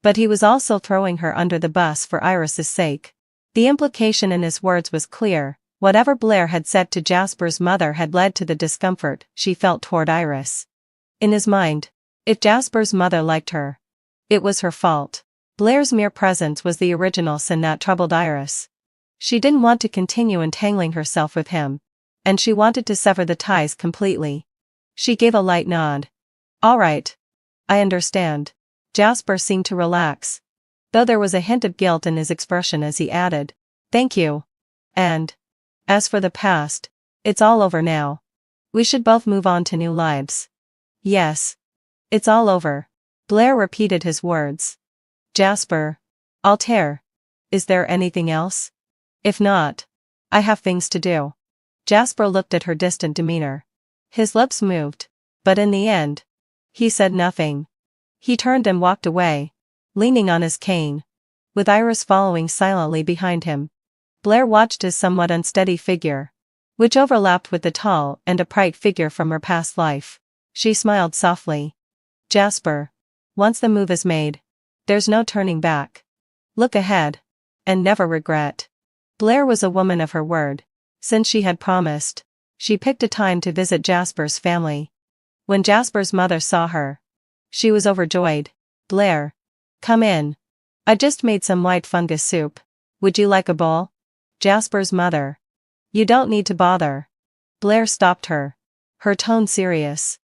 but he was also throwing her under the bus for Iris's sake. The implication in his words was clear. Whatever Blair had said to Jasper's mother had led to the discomfort she felt toward Iris. In his mind, if Jasper's mother liked her, it was her fault. Blair's mere presence was the original sin that troubled Iris. She didn't want to continue entangling herself with him, and she wanted to sever the ties completely. She gave a light nod. All right. I understand. Jasper seemed to relax, though there was a hint of guilt in his expression as he added, thank you. And, as for the past, it's all over now. We should both move on to new lives. Yes. It's all over. Blair repeated his words. Jasper. Altair. Is there anything else? If not, I have things to do. Jasper looked at her distant demeanor. His lips moved, but in the end, he said nothing. He turned and walked away, leaning on his cane, with Iris following silently behind him. Blair watched his somewhat unsteady figure, which overlapped with the tall and upright figure from her past life. She smiled softly. Jasper. Once the move is made, there's no turning back. Look ahead, and never regret. Blair was a woman of her word. Since she had promised, She picked a time to visit Jasper's family. When Jasper's mother saw her, she was overjoyed. "Blair, come in. I just made some white fungus soup. Would you like a bowl?" Jasper's mother. "You don't need to bother." Blair stopped her, her tone serious.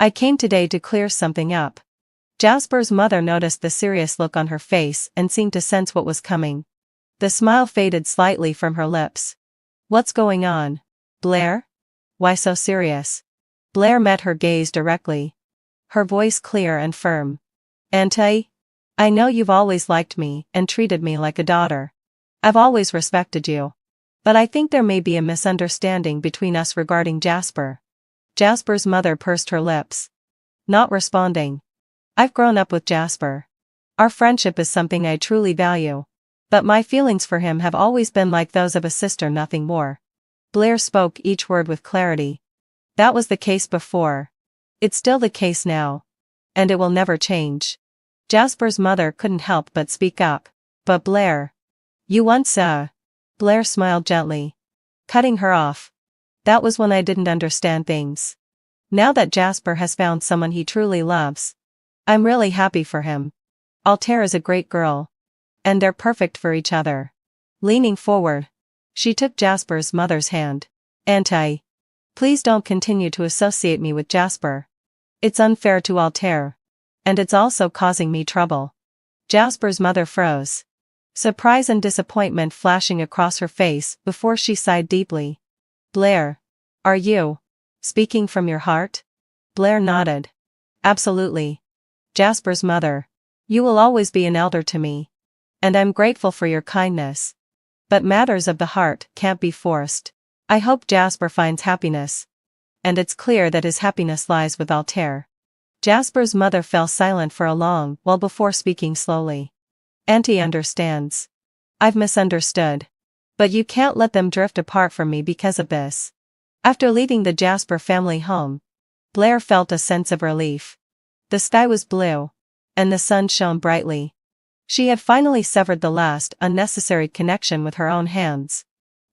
"I came today to clear something up." Jasper's mother noticed the serious look on her face and seemed to sense what was coming. The smile faded slightly from her lips. "What's going on, Blair? Why so serious?" Blair met her gaze directly, her voice clear and firm. "Auntie, I know you've always liked me and treated me like a daughter. I've always respected you. But I think there may be a misunderstanding between us regarding Jasper." Jasper's mother pursed her lips, not responding. "I've grown up with Jasper. Our friendship is something I truly value. But my feelings for him have always been like those of a sister, nothing more." Blair spoke each word with clarity. "That was the case before. It's still the case now. And it will never change." Jasper's mother couldn't help but speak up. "But Blair, you once Blair smiled gently, cutting her off. "That was when I didn't understand things. Now that Jasper has found someone he truly loves, I'm really happy for him. Altair is a great girl. And they're perfect for each other." Leaning forward, she took Jasper's mother's hand. "Auntie, please don't continue to associate me with Jasper. It's unfair to Altair. And it's also causing me trouble." Jasper's mother froze, surprise and disappointment flashing across her face before she sighed deeply. "Blair, are you speaking from your heart?" Blair nodded. "Absolutely. Jasper's mother, you will always be an elder to me. And I'm grateful for your kindness. But matters of the heart can't be forced. I hope Jasper finds happiness. And it's clear that his happiness lies with Altair." Jasper's mother fell silent for a long while before speaking slowly. "Auntie understands. I've misunderstood. But you can't let them drift apart from me because of this." After leaving the Jasper family home, Blair felt a sense of relief. The sky was blue, and the sun shone brightly. She had finally severed the last unnecessary connection with her own hands.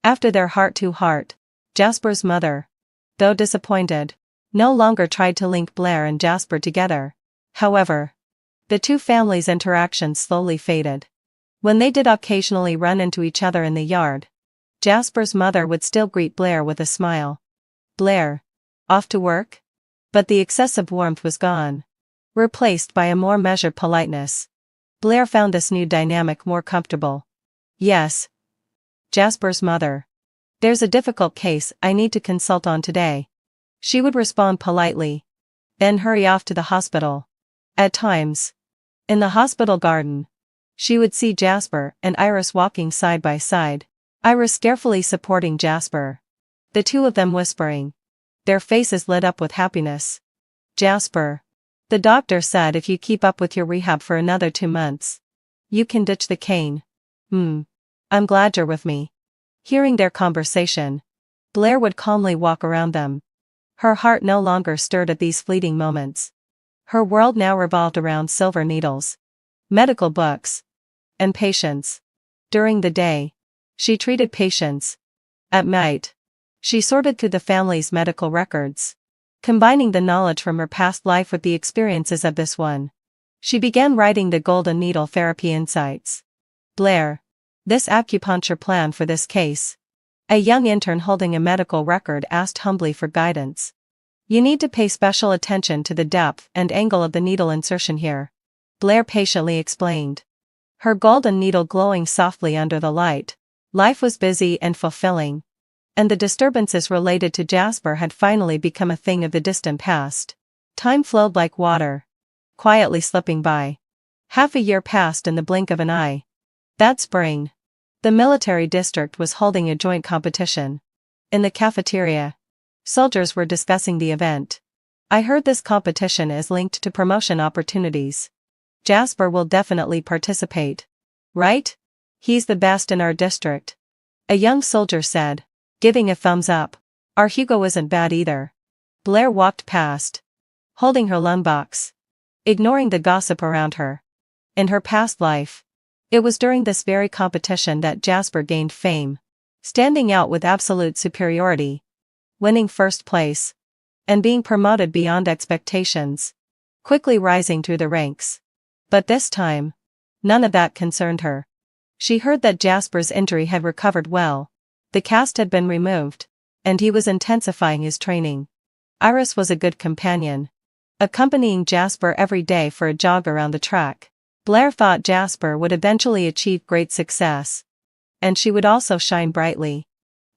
After their heart-to-heart, Jasper's mother, though disappointed, no longer tried to link Blair and Jasper together. However, the two families' interactions slowly faded. When they did occasionally run into each other in the yard, Jasper's mother would still greet Blair with a smile. "Blair, off to work?" But the excessive warmth was gone, replaced by a more measured politeness. Blair found this new dynamic more comfortable. "Yes, Jasper's mother. There's a difficult case I need to consult on today." She would respond politely, then hurry off to the hospital. At times, in the hospital garden, she would see Jasper and Iris walking side by side, Iris carefully supporting Jasper, the two of them whispering, their faces lit up with happiness. "Jasper, the doctor said if you keep up with your rehab for another 2 months, you can ditch the cane. I'm glad you're with me." Hearing their conversation, Blair would calmly walk around them. Her heart no longer stirred at these fleeting moments. Her world now revolved around silver needles, medical books, and patients. During the day, she treated patients. At night, she sorted through the family's medical records, combining the knowledge from her past life with the experiences of this one. She began writing the Golden Needle Therapy Insights. "Blair, this acupuncture plan for this case." A young intern holding a medical record asked humbly for guidance. "You need to pay special attention to the depth and angle of the needle insertion here," Blair patiently explained, her golden needle glowing softly under the light. Life was busy and fulfilling, and the disturbances related to Jasper had finally become a thing of the distant past. Time flowed like water, quietly slipping by. Half a year passed in the blink of an eye. That spring, the military district was holding a joint competition. In the cafeteria, soldiers were discussing the event. "I heard this competition is linked to promotion opportunities. Jasper will definitely participate. Right? He's the best in our district," a young soldier said, giving a thumbs up. "Our Hugo isn't bad either." Blair walked past, holding her lunchbox, ignoring the gossip around her. In her past life, it was during this very competition that Jasper gained fame, standing out with absolute superiority. winning first place, and being promoted beyond expectations, quickly rising through the ranks. But this time, none of that concerned her. She heard that Jasper's injury had recovered well, the cast had been removed, and he was intensifying his training. Iris was a good companion, accompanying Jasper every day for a jog around the track. Blair thought Jasper would eventually achieve great success, and she would also shine brightly.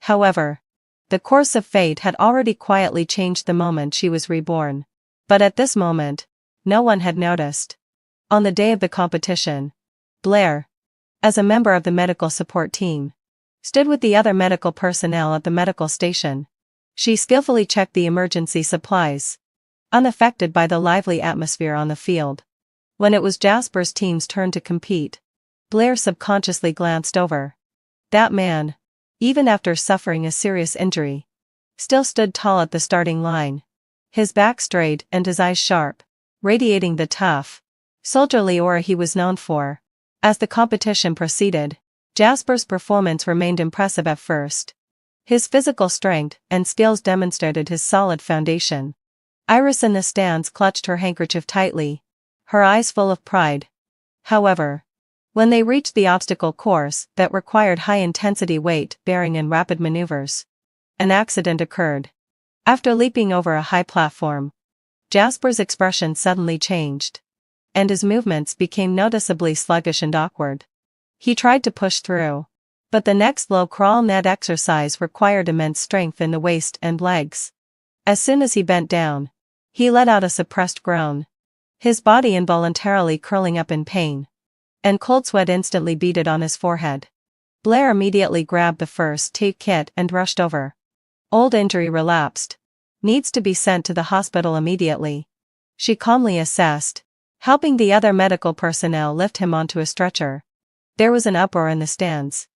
However, the course of fate had already quietly changed the moment she was reborn. But at this moment, no one had noticed. On the day of the competition, Blair, as a member of the medical support team, stood with the other medical personnel at the medical station. She skillfully checked the emergency supplies, unaffected by the lively atmosphere on the field. When it was Jasper's team's turn to compete, Blair subconsciously glanced over. That man, even after suffering a serious injury, still stood tall at the starting line, his back straight and his eyes sharp, radiating the tough, soldierly aura he was known for. As the competition proceeded, Jasper's performance remained impressive at first. His physical strength and skills demonstrated his solid foundation. Iris in the stands clutched her handkerchief tightly, her eyes full of pride. However, when they reached the obstacle course that required high-intensity weight-bearing and rapid maneuvers, an accident occurred. After leaping over a high platform, Jasper's expression suddenly changed, and his movements became noticeably sluggish and awkward. He tried to push through, but the next low crawl net exercise required immense strength in the waist and legs. As soon as he bent down, he let out a suppressed groan, his body involuntarily curling up in pain, and cold sweat instantly beaded on his forehead. Blair immediately grabbed the first aid kit and rushed over. Old injury relapsed. Needs to be sent to the hospital immediately, she calmly assessed, helping the other medical personnel lift him onto a stretcher. There was an uproar in the stands.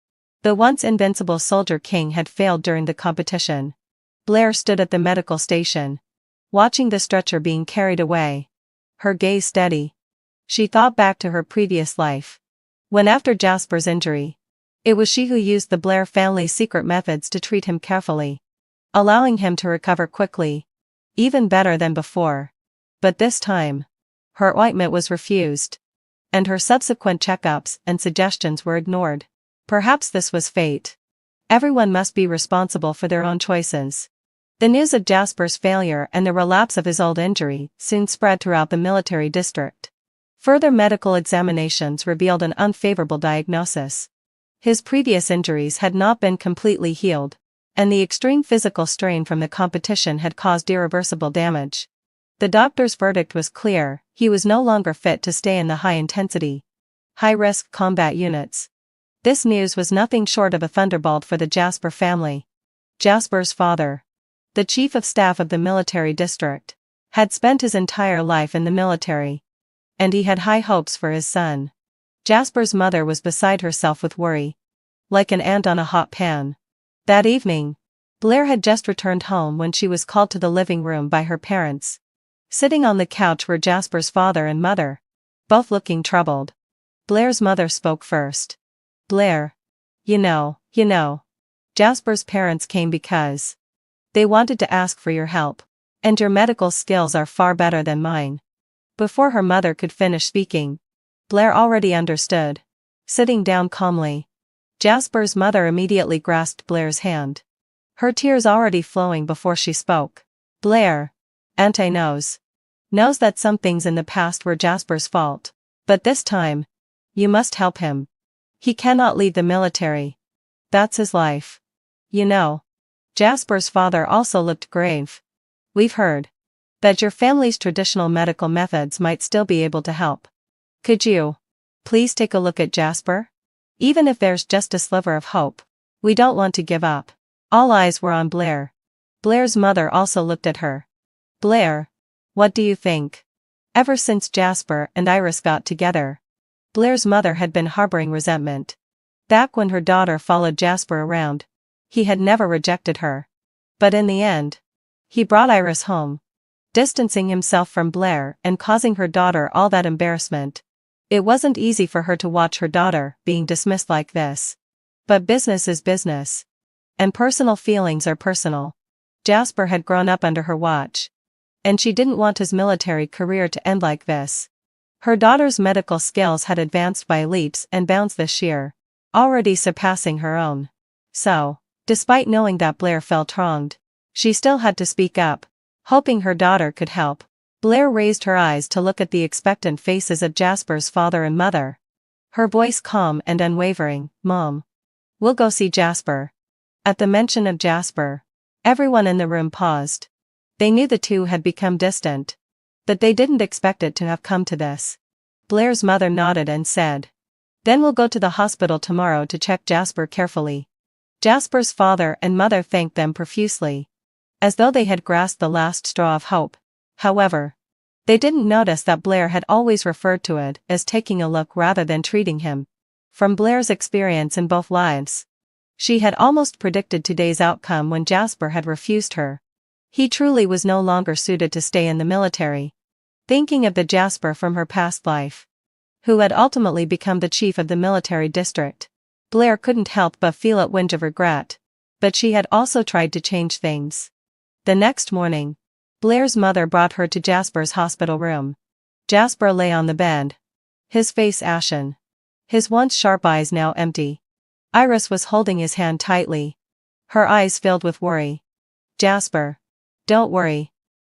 The once invincible Soldier King had failed during the competition. Blair stood at the medical station, watching the stretcher being carried away, her gaze steady. She thought back to her previous life, when after Jasper's injury, it was she who used the Blair family's secret methods to treat him carefully, allowing him to recover quickly, even better than before. But this time, her ointment was refused, and her subsequent checkups and suggestions were ignored. Perhaps this was fate. Everyone must be responsible for their own choices. The news of Jasper's failure and the relapse of his old injury soon spread throughout the military district. Further medical examinations revealed an unfavorable diagnosis. His previous injuries had not been completely healed, and the extreme physical strain from the competition had caused irreversible damage. The doctor's verdict was clear: he was no longer fit to stay in the high-intensity, high-risk combat units. This news was nothing short of a thunderbolt for the Jasper family. Jasper's father, the chief of staff of the military district, had spent his entire life in the military, and he had high hopes for his son. Jasper's mother was beside herself with worry, like an ant on a hot pan. That evening, Blair had just returned home when she was called to the living room by her parents. Sitting on the couch were Jasper's father and mother, both looking troubled. Blair's mother spoke first. "Blair, you know, Jasper's parents came because they wanted to ask for your help, and your medical skills are far better than mine." Before her mother could finish speaking, Blair already understood. Sitting down calmly, Jasper's mother immediately grasped Blair's hand, her tears already flowing before she spoke. "Blair, Auntie knows that some things in the past were Jasper's fault, but this time, you must help him. He cannot leave the military. That's his life. You know." Jasper's father also looked grave. "We've heard that your family's traditional medical methods might still be able to help. Could you please take a look at Jasper? Even if there's just a sliver of hope, we don't want to give up." All eyes were on Blair. Blair's mother also looked at her. "Blair, what do you think?" Ever since Jasper and Iris got together, Blair's mother had been harboring resentment. Back when her daughter followed Jasper around, he had never rejected her. But in the end, he brought Iris home, distancing himself from Blair and causing her daughter all that embarrassment. It wasn't easy for her to watch her daughter being dismissed like this. But business is business, and personal feelings are personal. Jasper had grown up under her watch. And she didn't want his military career to end like this. Her daughter's medical skills had advanced by leaps and bounds this year, already surpassing her own. So, despite knowing that Blair felt wronged, she still had to speak up, hoping her daughter could help. Blair raised her eyes to look at the expectant faces of Jasper's father and mother. Her voice calm and unwavering, "Mom. We'll go see Jasper." At the mention of Jasper, everyone in the room paused. They knew the two had become distant, but they didn't expect it to have come to this. Blair's mother nodded and said, "Then we'll go to the hospital tomorrow to check Jasper carefully." Jasper's father and mother thanked them profusely, as though they had grasped the last straw of hope. However, they didn't notice that Blair had always referred to it as taking a look rather than treating him. From Blair's experience in both lives, she had almost predicted today's outcome when Jasper had refused her. He truly was no longer suited to stay in the military. Thinking of the Jasper from her past life, who had ultimately become the chief of the military district, Blair couldn't help but feel a twinge of regret. But she had also tried to change things. The next morning, Blair's mother brought her to Jasper's hospital room. Jasper lay on the bed, his face ashen, his once sharp eyes now empty. Iris was holding his hand tightly, her eyes filled with worry. "Jasper, don't worry.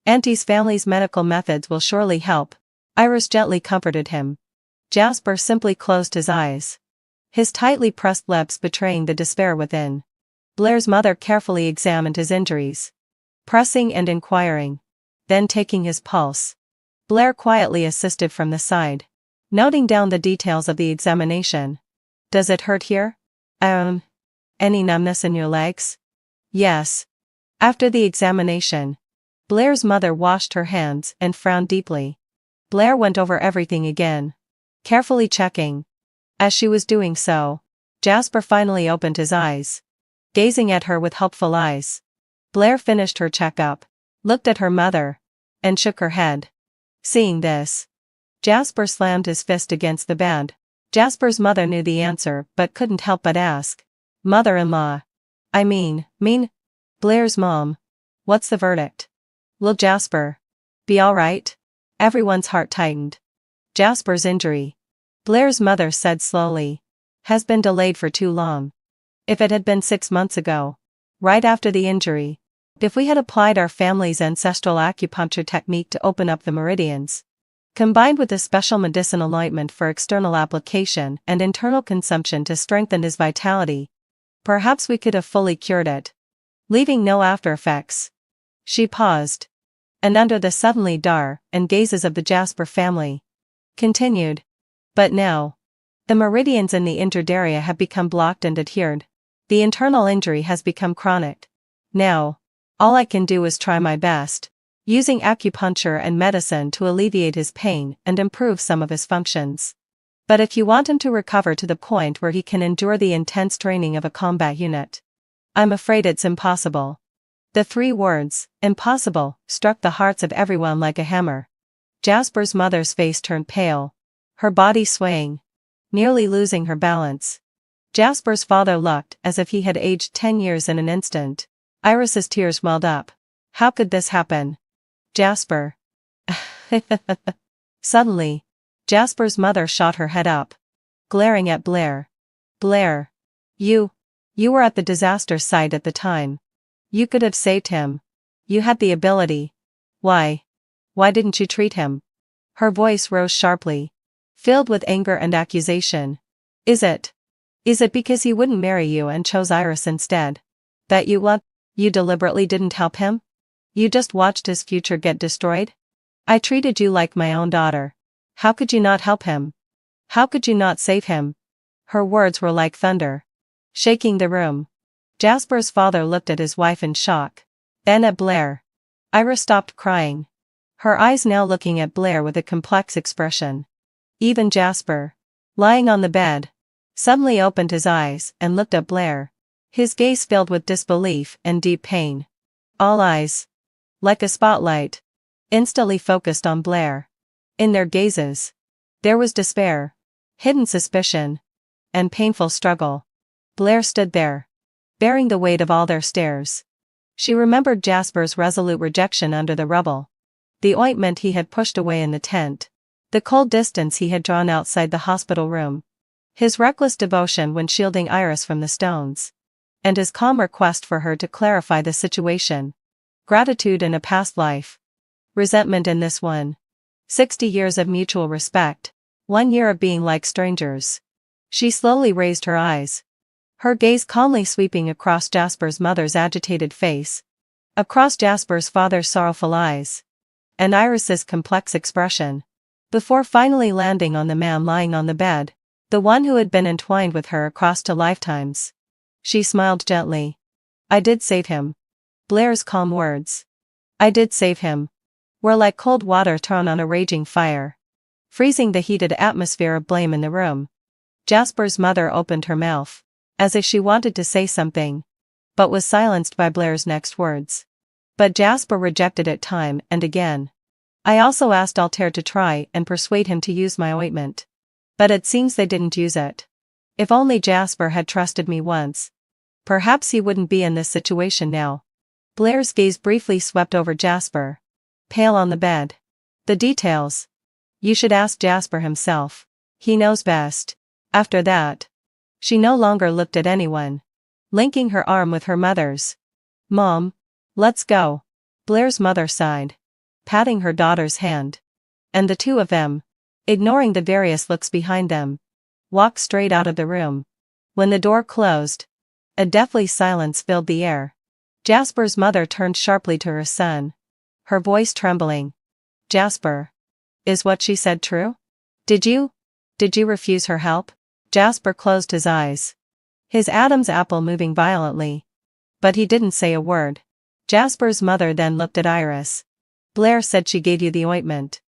Auntie's family's medical methods will surely help," Iris gently comforted him. Jasper simply closed his eyes, his tightly pressed lips betraying the despair within. Blair's mother carefully examined his injuries, pressing and inquiring, then taking his pulse. Blair quietly assisted from the side, noting down the details of the examination. "Does it hurt here? Any numbness in your legs?" "Yes." After the examination, Blair's mother washed her hands and frowned deeply. Blair went over everything again, carefully checking. As she was doing so, Jasper finally opened his eyes, gazing at her with hopeful eyes. Blair finished her checkup, looked at her mother, and shook her head. Seeing this, Jasper slammed his fist against the bed. Jasper's mother knew the answer but couldn't help but ask, "Mother-in-law. I mean, Blair's mom. What's the verdict? Will Jasper be alright?" Everyone's heart tightened. "Jasper's injury," Blair's mother said slowly, "has been delayed for too long. If it had been 6 months ago, right after the injury, if we had applied our family's ancestral acupuncture technique to open up the meridians, combined with a special medicinal ointment for external application and internal consumption to strengthen his vitality, perhaps we could have fully cured it, leaving no after effects." She paused, and under the suddenly dire and gazes of the Jasper family, continued, "But now, the meridians in the injured area have become blocked and adhered. The internal injury has become chronic. Now, all I can do is try my best, using acupuncture and medicine to alleviate his pain and improve some of his functions. But if you want him to recover to the point where he can endure the intense training of a combat unit, I'm afraid it's impossible." The 3 words, "impossible," struck the hearts of everyone like a hammer. Jasper's mother's face turned pale, her body swaying, nearly losing her balance. Jasper's father looked as if he had aged 10 years in an instant. Iris's tears welled up. How could this happen? Jasper. Suddenly, Jasper's mother shot her head up, glaring at Blair. "Blair. You were at the disaster site at the time. You could have saved him. You had the ability. Why didn't you treat him?" Her voice rose sharply, filled with anger and accusation. Is it because he wouldn't marry you and chose Iris instead, that you deliberately didn't help him? You just watched his future get destroyed? I treated you like my own daughter. How could you not help him? How could you not save him?" Her words were like thunder, shaking the room. Jasper's father looked at his wife in shock, then at Blair. Iris stopped crying, her eyes now looking at Blair with a complex expression. Even Jasper, lying on the bed, suddenly opened his eyes and looked at Blair, his gaze filled with disbelief and deep pain. All eyes, like a spotlight, instantly focused on Blair. In their gazes, there was despair, hidden suspicion, and painful struggle. Blair stood there, bearing the weight of all their stares. She remembered Jasper's resolute rejection under the rubble. The ointment he had pushed away in the tent. The cold distance he had drawn outside the hospital room. His reckless devotion when shielding Iris from the stones. And his calm request for her to clarify the situation. Gratitude in a past life. Resentment in this one. 60 years of mutual respect. 1 year of being like strangers. She slowly raised her eyes. Her gaze calmly sweeping across Jasper's mother's agitated face. Across Jasper's father's sorrowful eyes. And Iris's complex expression. Before finally landing on the man lying on the bed. The one who had been entwined with her across 2 lifetimes. She smiled gently. I did save him. Blair's calm words. I did save him. Were like cold water thrown on a raging fire. Freezing the heated atmosphere of blame in the room. Jasper's mother opened her mouth. As if she wanted to say something. But was silenced by Blair's next words. But Jasper rejected it time and again. I also asked Altair to try and persuade him to use my ointment. But it seems they didn't use it. If only Jasper had trusted me once. Perhaps he wouldn't be in this situation now. Blair's gaze briefly swept over Jasper. Pale on the bed. The details. You should ask Jasper himself. He knows best. After that. She no longer looked at anyone. Linking her arm with her mother's. Mom. Let's go. Blair's mother sighed. Patting her daughter's hand. And the two of them, ignoring the various looks behind them, walked straight out of the room. When the door closed, a deathly silence filled the air. Jasper's mother turned sharply to her son. Her voice trembling. Jasper. Is what she said true? Did you refuse her help? Jasper closed his eyes. His Adam's apple moving violently. But he didn't say a word. Jasper's mother then looked at Iris. Blair said she gave you the ointment.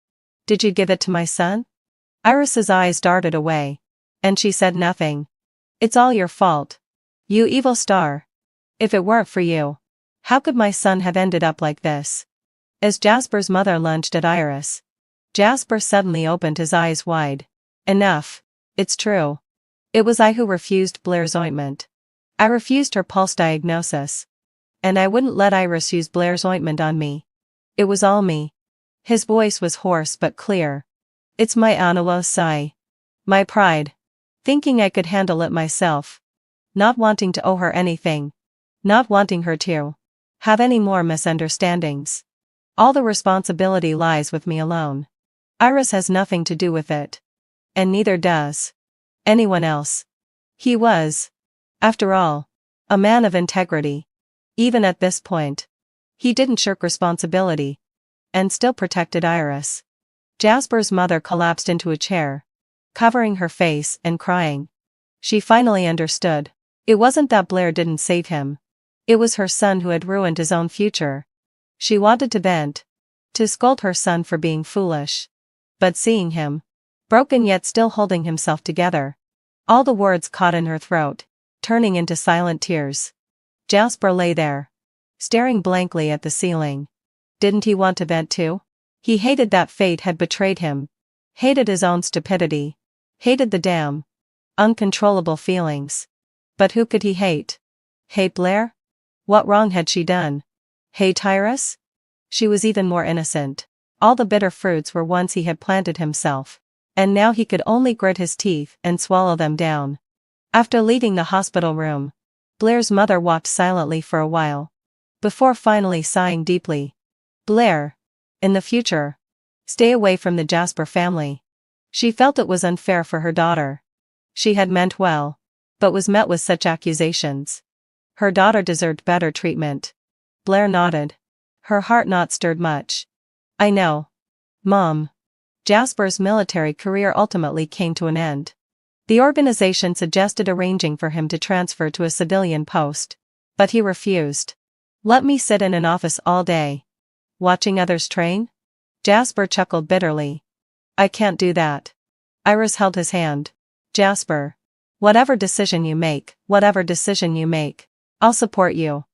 Did you give it to my son? Iris's eyes darted away. And she said nothing. It's all your fault. You evil star. If it weren't for you, how could my son have ended up like this? As Jasper's mother lunged at Iris, Jasper suddenly opened his eyes wide. Enough. It's true. It was I who refused Blair's ointment. I refused her pulse diagnosis. And I wouldn't let Iris use Blair's ointment on me. It was all me. His voice was hoarse but clear. It's my Anawa sigh. My pride. Thinking I could handle it myself. Not wanting to owe her anything. Not wanting her to have any more misunderstandings. All the responsibility lies with me alone. Iris has nothing to do with it. And neither does anyone else. He was, after all, a man of integrity. Even at this point. He didn't shirk responsibility. And still protected Iris. Jasper's mother collapsed into a chair. Covering her face and crying. She finally understood. It wasn't that Blair didn't save him. It was her son who had ruined his own future. She wanted to vent. To scold her son for being foolish. But seeing him. Broken yet still holding himself together. All the words caught in her throat. Turning into silent tears. Jasper lay there. Staring blankly at the ceiling. Didn't he want to vent too? He hated that fate had betrayed him. Hated his own stupidity. Hated the damn uncontrollable feelings. But who could he hate? Hate Blair? What wrong had she done? Hate Iris? She was even more innocent. All the bitter fruits were ones he had planted himself. And now he could only grit his teeth and swallow them down. After leaving the hospital room, Blair's mother walked silently for a while. Before finally sighing deeply. Blair. In the future. Stay away from the Jasper family. She felt it was unfair for her daughter. She had meant well. But was met with such accusations. Her daughter deserved better treatment. Blair nodded. Her heart not stirred much. I know. Mom. Jasper's military career ultimately came to an end. The organization suggested arranging for him to transfer to a civilian post. But he refused. Let me sit in an office all day. Watching others train? Jasper chuckled bitterly. I can't do that. Iris held his hand. Jasper. Whatever decision you make, I'll support you.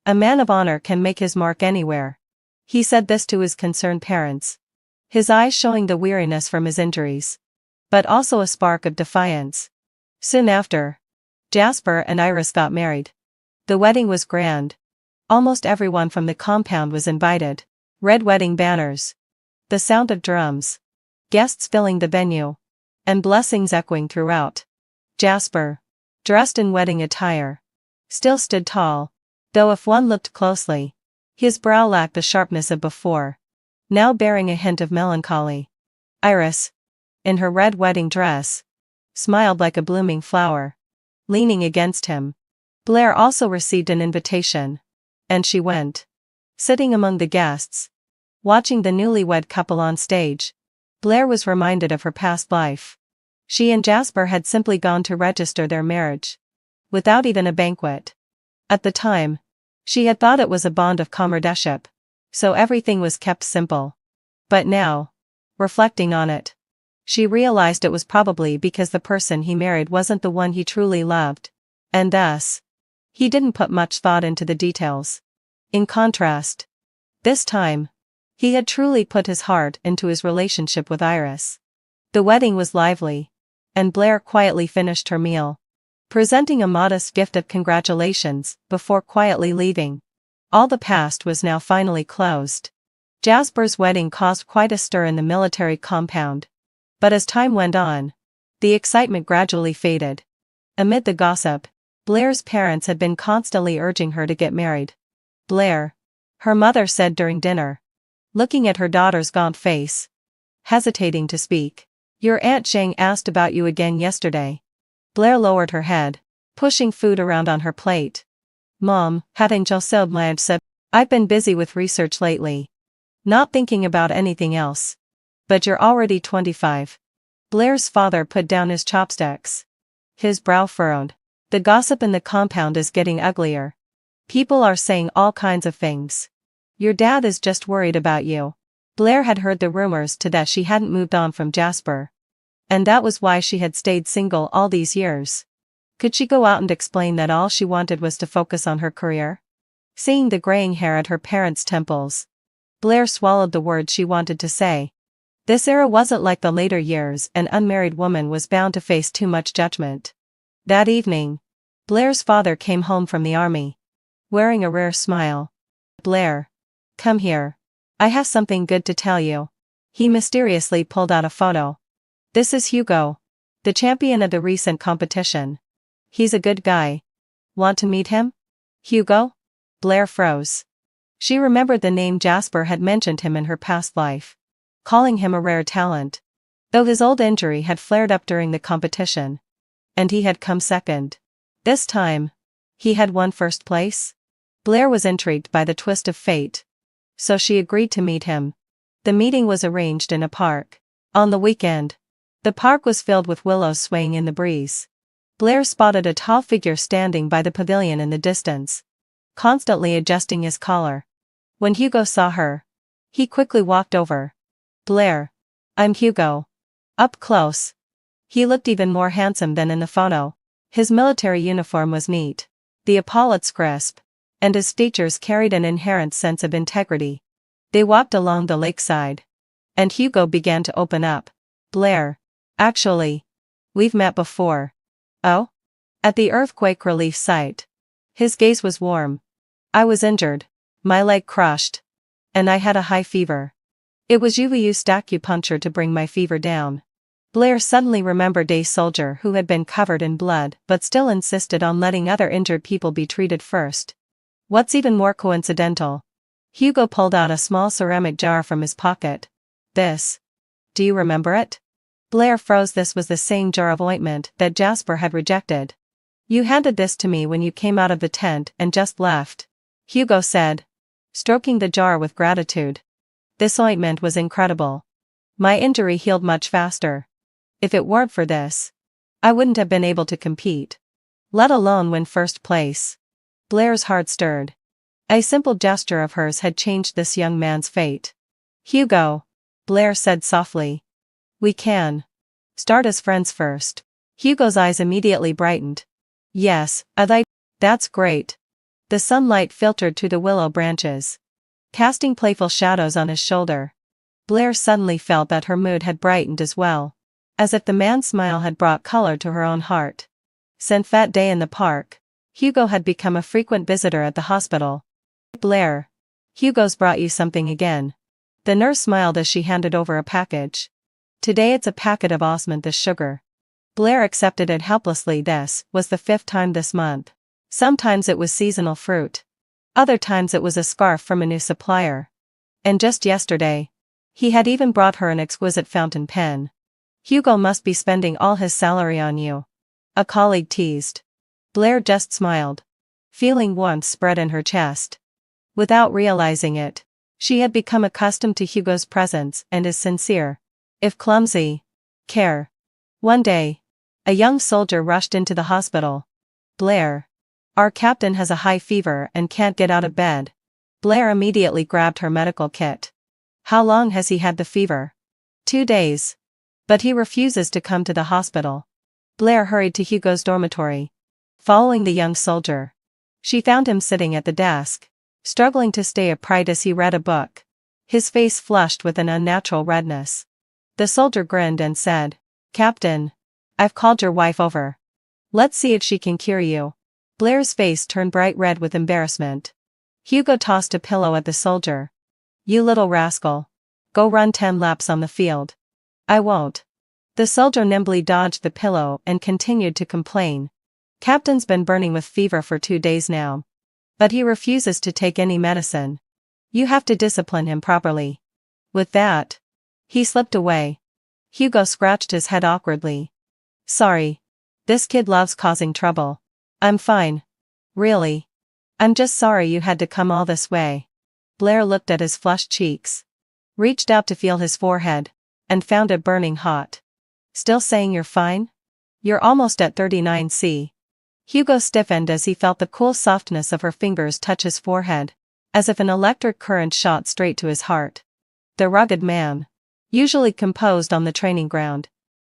A man of honor can make his mark anywhere. He said this to his concerned parents. His eyes showing the weariness from his injuries. But also a spark of defiance. Soon after, Jasper and Iris got married. The wedding was grand. Almost everyone from the compound was invited. Red wedding banners. The sound of drums. Guests filling the venue. And blessings echoing throughout. Jasper, dressed in wedding attire, still stood tall, though if one looked closely, his brow lacked the sharpness of before, now bearing a hint of melancholy. Iris, in her red wedding dress, smiled like a blooming flower, leaning against him. Blair also received an invitation, and she went. Sitting among the guests, watching the newlywed couple on stage, Blair was reminded of her past life. She and Jasper had simply gone to register their marriage, without even a banquet. At the time, she had thought it was a bond of comradeship, so everything was kept simple. But now, reflecting on it, she realized it was probably because the person he married wasn't the one he truly loved, and thus, he didn't put much thought into the details. In contrast, this time, he had truly put his heart into his relationship with Iris. The wedding was lively, and Blair quietly finished her meal, presenting a modest gift of congratulations before quietly leaving. All the past was now finally closed. Jasper's wedding caused quite a stir in the military compound, but as time went on, the excitement gradually faded. Amid the gossip, Blair's parents had been constantly urging her to get married. Blair, her mother said during dinner, looking at her daughter's gaunt face, hesitating to speak. Your Aunt Zhang asked about you again yesterday. Blair lowered her head, pushing food around on her plate. Mom, hadn't said, I've been busy with research lately. Not thinking about anything else. But you're already 25. Blair's father put down his chopsticks. His brow furrowed. The gossip in the compound is getting uglier. People are saying all kinds of things. Your dad is just worried about you. Blair had heard the rumors to that she hadn't moved on from Jasper. And that was why she had stayed single all these years. Could she go out and explain that all she wanted was to focus on her career? Seeing the graying hair at her parents' temples, Blair swallowed the words she wanted to say. This era wasn't like the later years. An unmarried woman was bound to face too much judgment. That evening, Blair's father came home from the army, wearing a rare smile. Blair, come here. I have something good to tell you. He mysteriously pulled out a photo. This is Hugo, the champion of the recent competition. He's a good guy. Want to meet him? Hugo? Blair froze. She remembered the name. Jasper had mentioned him in her past life, calling him a rare talent, though his old injury had flared up during the competition. And he had come second. This time, he had won first place. Blair was intrigued by the twist of fate, so she agreed to meet him. The meeting was arranged in a park. On the weekend, the park was filled with willows swaying in the breeze. Blair spotted a tall figure standing by the pavilion in the distance, constantly adjusting his collar. When Hugo saw her, he quickly walked over. Blair, I'm Hugo. Up close. He looked even more handsome than in the photo. His military uniform was neat, the epaulets crisp, and his features carried an inherent sense of integrity. They walked along the lakeside, and Hugo began to open up. Blair, actually, we've met before. Oh? At the earthquake relief site. His gaze was warm. I was injured, my leg crushed, and I had a high fever. It was you who used acupuncture to bring my fever down. Blair suddenly remembered a soldier who had been covered in blood but still insisted on letting other injured people be treated first. What's even more coincidental? Hugo pulled out a small ceramic jar from his pocket. This. Do you remember it? Blair froze. This was the same jar of ointment that Jasper had rejected. You handed this to me when you came out of the tent and just left, Hugo said, stroking the jar with gratitude. This ointment was incredible. My injury healed much faster. If it weren't for this, I wouldn't have been able to compete, let alone win first place. Blair's heart stirred. A simple gesture of hers had changed this young man's fate. Hugo, Blair said softly. We can start as friends first. Hugo's eyes immediately brightened. Yes, I'd like. That's great. The sunlight filtered through the willow branches, casting playful shadows on his shoulder. Blair suddenly felt that her mood had brightened as well, as if the man's smile had brought color to her own heart. Since that day in the park, Hugo had become a frequent visitor at the hospital. Blair. Hugo's brought you something again. The nurse smiled as she handed over a package. Today it's a packet of osmint the sugar. Blair accepted it helplessly. This was the 5th time this month. Sometimes it was seasonal fruit. Other times it was a scarf from a new supplier. And just yesterday, he had even brought her an exquisite fountain pen. Hugo must be spending all his salary on you. A colleague teased. Blair just smiled, feeling warmth spread in her chest. Without realizing it, she had become accustomed to Hugo's presence and his sincere, if clumsy, care. One day, a young soldier rushed into the hospital. Blair. Our captain has a high fever and can't get out of bed. Blair immediately grabbed her medical kit. How long has he had the fever? 2 days. But he refuses to come to the hospital. Blair hurried to Hugo's dormitory. Following the young soldier, she found him sitting at the desk, struggling to stay upright as he read a book. His face flushed with an unnatural redness. The soldier grinned and said, "Captain, I've called your wife over. Let's see if she can cure you." Blair's face turned bright red with embarrassment. Hugo tossed a pillow at the soldier. "You little rascal. Go run 10 laps on the field." "I won't." The soldier nimbly dodged the pillow and continued to complain. "Captain's been burning with fever for 2 days now. But he refuses to take any medicine. You have to discipline him properly." With that, he slipped away. Hugo scratched his head awkwardly. "Sorry. This kid loves causing trouble." "I'm fine. Really. I'm just sorry you had to come all this way." Blair looked at his flushed cheeks, reached out to feel his forehead, and found it burning hot. "Still saying you're fine? You're almost at 39°C. Hugo stiffened as he felt the cool softness of her fingers touch his forehead, as if an electric current shot straight to his heart. The rugged man, usually composed on the training ground,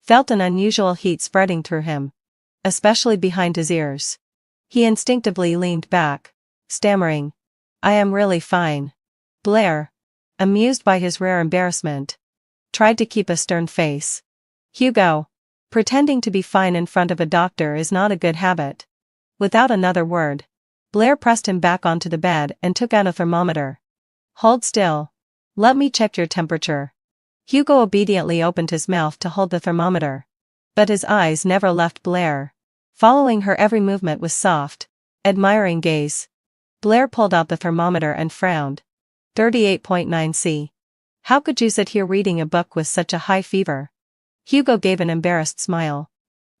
felt an unusual heat spreading through him, especially behind his ears. He instinctively leaned back, stammering, "I am really fine." Blair, amused by his rare embarrassment, tried to keep a stern face. "Hugo, pretending to be fine in front of a doctor is not a good habit." Without another word, Blair pressed him back onto the bed and took out a thermometer. "Hold still. Let me check your temperature." Hugo obediently opened his mouth to hold the thermometer. But his eyes never left Blair, following her every movement with soft, admiring gaze. Blair pulled out the thermometer and frowned. 38.9°C. "How could you sit here reading a book with such a high fever?" Hugo gave an embarrassed smile.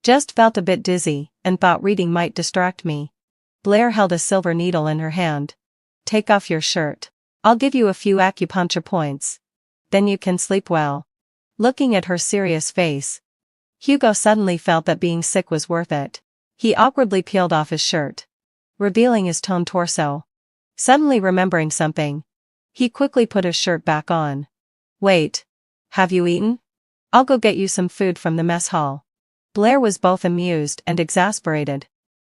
"Just felt a bit dizzy, and thought reading might distract me." Blair held a silver needle in her hand. "Take off your shirt. I'll give you a few acupuncture points. Then you can sleep well." Looking at her serious face, Hugo suddenly felt that being sick was worth it. He awkwardly peeled off his shirt, revealing his toned torso. Suddenly remembering something, he quickly put his shirt back on. "Wait. Have you eaten? I'll go get you some food from the mess hall." Blair was both amused and exasperated.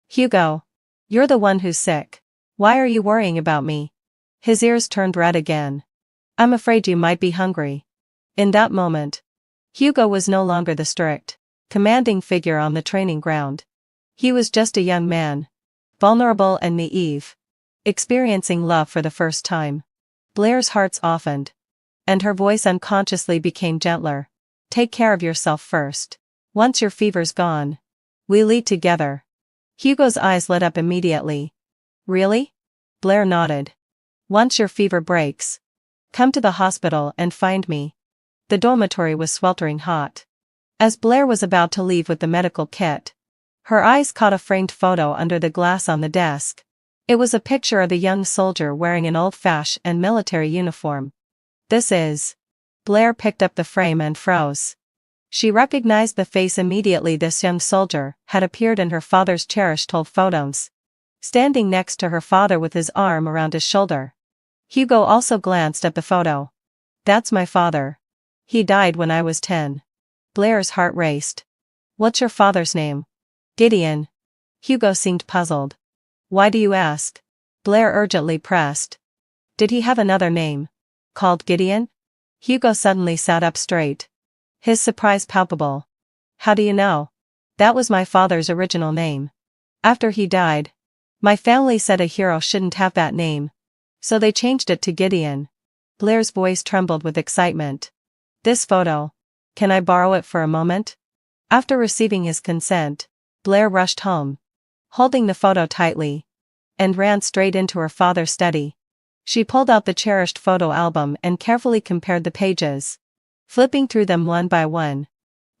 "Hugo, you're the one who's sick. Why are you worrying about me?" His ears turned red again. "I'm afraid you might be hungry." In that moment, Hugo was no longer the strict, commanding figure on the training ground. He was just a young man, vulnerable and naive, experiencing love for the first time. Blair's heart softened, and her voice unconsciously became gentler. "Take care of yourself first. Once your fever's gone, we'll eat together." Hugo's eyes lit up immediately. "Really?" Blair nodded. "Once your fever breaks, come to the hospital and find me." The dormitory was sweltering hot. As Blair was about to leave with the medical kit, her eyes caught a framed photo under the glass on the desk. It was a picture of a young soldier wearing an old-fashioned military uniform. "This is..." Blair picked up the frame and froze. She recognized the face immediately. This young soldier had appeared in her father's cherished old photos, standing next to her father with his arm around his shoulder. Hugo also glanced at the photo. "That's my father. He died when I was 10. Blair's heart raced. "What's your father's name?" "Gideon." Hugo seemed puzzled. "Why do you ask?" Blair urgently pressed. "Did he have another name, called Gideon?" Hugo suddenly sat up straight, his surprise palpable. "How do you know?" "That was my father's original name. After he died, my family said a hero shouldn't have that name, So they changed it to Gideon. Blair's voice trembled with excitement. This photo. Can I borrow it for a moment? After receiving his consent, Blair rushed home, holding the photo tightly, and ran straight into her father's study. She pulled out the cherished photo album and carefully compared the pages, flipping through them one by one.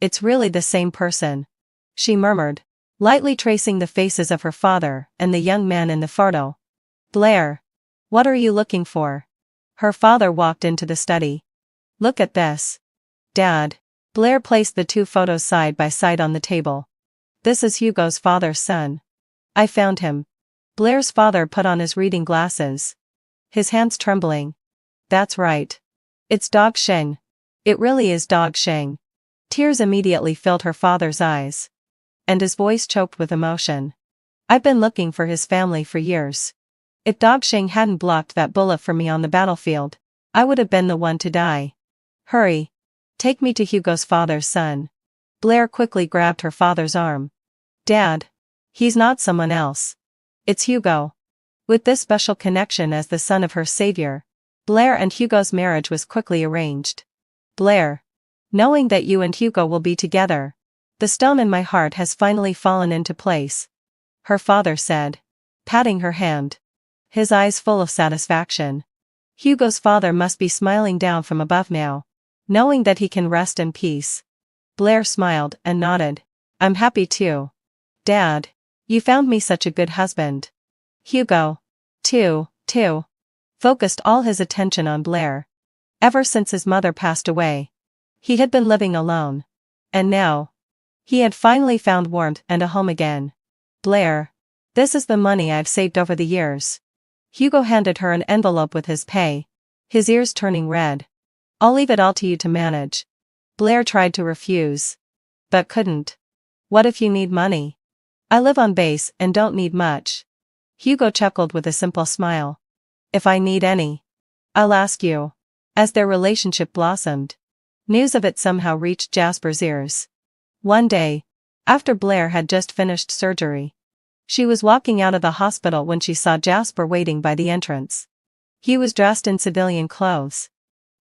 It's really the same person, she murmured, lightly tracing the faces of her father and the young man in the photo. Blair, what are you looking for? Her father walked into the study. Look at this. Dad. Blair placed the two photos side by side on the table. This is Hugo's father's son. I found him. Blair's father put on his reading glasses, his hands trembling. That's right. It's Dog Sheng. It really is Dog Sheng. Tears immediately filled her father's eyes, and his voice choked with emotion. I've been looking for his family for years. If Dog Sheng hadn't blocked that bullet for me on the battlefield, I would have been the one to die. Hurry. Take me to Hugo's father's son. Blair quickly grabbed her father's arm. Dad. He's not someone else. It's Hugo. With this special connection as the son of her savior, Blair and Hugo's marriage was quickly arranged. Blair. Knowing that you and Hugo will be together, the stone in my heart has finally fallen into place, her father said, patting her hand, his eyes full of satisfaction. Hugo's father must be smiling down from above now, knowing that he can rest in peace. Blair smiled and nodded. I'm happy too. Dad, you found me such a good husband. Hugo, too, focused all his attention on Blair. Ever since his mother passed away, he had been living alone. And now, he had finally found warmth and a home again. Blair, this is the money I've saved over the years. Hugo handed her an envelope with his pay, his ears turning red. I'll leave it all to you to manage. Blair tried to refuse, but couldn't. What if you need money? I live on base and don't need much. Hugo chuckled with a simple smile. If I need any, I'll ask you. As their relationship blossomed, news of it somehow reached Jasper's ears. One day, after Blair had just finished surgery, she was walking out of the hospital when she saw Jasper waiting by the entrance. He was dressed in civilian clothes,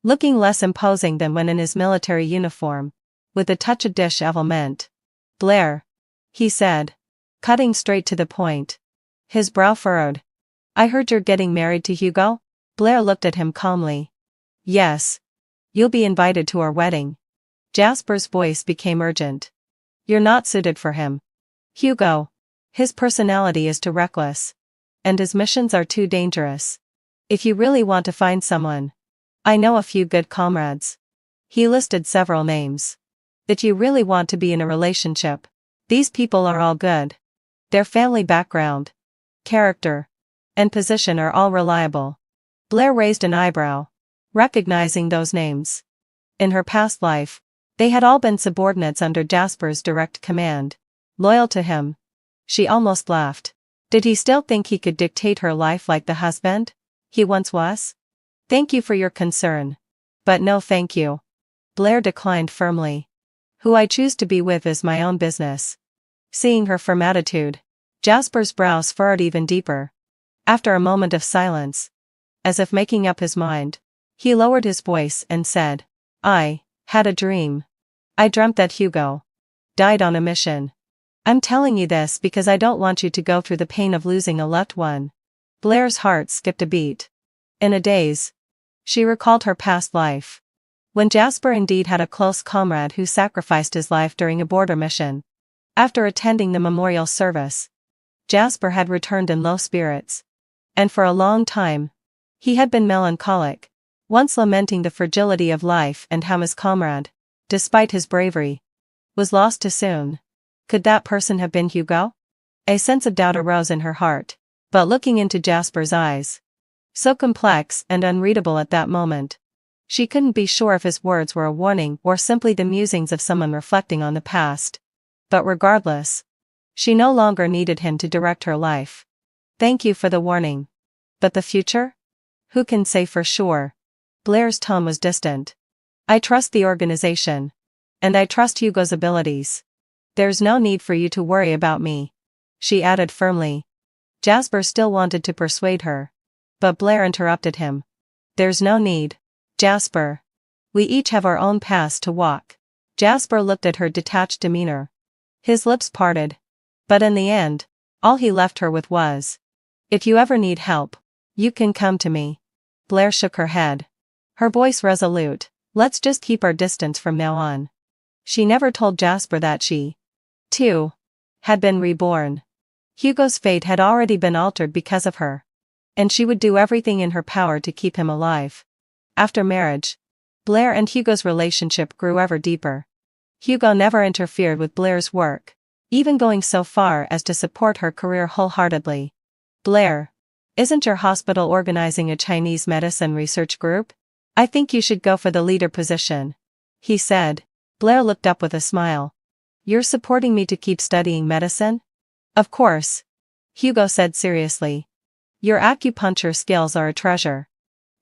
looking less imposing than when in his military uniform, with a touch of dishevelment. Blair, he said, cutting straight to the point. His brow furrowed. I heard you're getting married to Hugo? Blair looked at him calmly. Yes. You'll be invited to our wedding. Jasper's voice became urgent. You're not suited for him. Hugo. His personality is too reckless. And his missions are too dangerous. If you really want to find someone, I know a few good comrades. He listed several names. If you really want to be in a relationship, these people are all good. Their family background, character, and position are all reliable. Blair raised an eyebrow, recognizing those names. In her past life, they had all been subordinates under Jasper's direct command, loyal to him. She almost laughed. Did he still think he could dictate her life like the husband he once was? Thank you for your concern, but no thank you. Blair declined firmly. Who I choose to be with is my own business. Seeing her firm attitude, Jasper's brows furrowed even deeper. After a moment of silence, as if making up his mind, he lowered his voice and said, I had a dream. I dreamt that Hugo died on a mission. I'm telling you this because I don't want you to go through the pain of losing a loved one. Blair's heart skipped a beat. In a daze, she recalled her past life, when Jasper indeed had a close comrade who sacrificed his life during a border mission. After attending the memorial service, Jasper had returned in low spirits. And for a long time, he had been melancholic, once lamenting the fragility of life and how his comrade, despite his bravery, was lost too soon. Could that person have been Hugo? A sense of doubt arose in her heart, but looking into Jasper's eyes, so complex and unreadable at that moment, she couldn't be sure if his words were a warning or simply the musings of someone reflecting on the past. But regardless, she no longer needed him to direct her life. Thank you for the warning. But the future? Who can say for sure? Blair's tone was distant. I trust the organization. And I trust Hugo's abilities. There's no need for you to worry about me, she added firmly. Jasper still wanted to persuade her, but Blair interrupted him. There's no need. Jasper. We each have our own paths to walk. Jasper looked at her detached demeanor. His lips parted. But in the end, all he left her with was, if you ever need help, you can come to me. Blair shook her head. Her voice resolute. Let's just keep our distance from now on. She never told Jasper that she, too, had been reborn. Hugo's fate had already been altered because of her. And she would do everything in her power to keep him alive. After marriage, Blair and Hugo's relationship grew ever deeper. Hugo never interfered with Blair's work, even going so far as to support her career wholeheartedly. Blair, isn't your hospital organizing a Chinese medicine research group? I think you should go for the leader position, he said. Blair looked up with a smile. You're supporting me to keep studying medicine? Of course, Hugo said seriously. Your acupuncture skills are a treasure.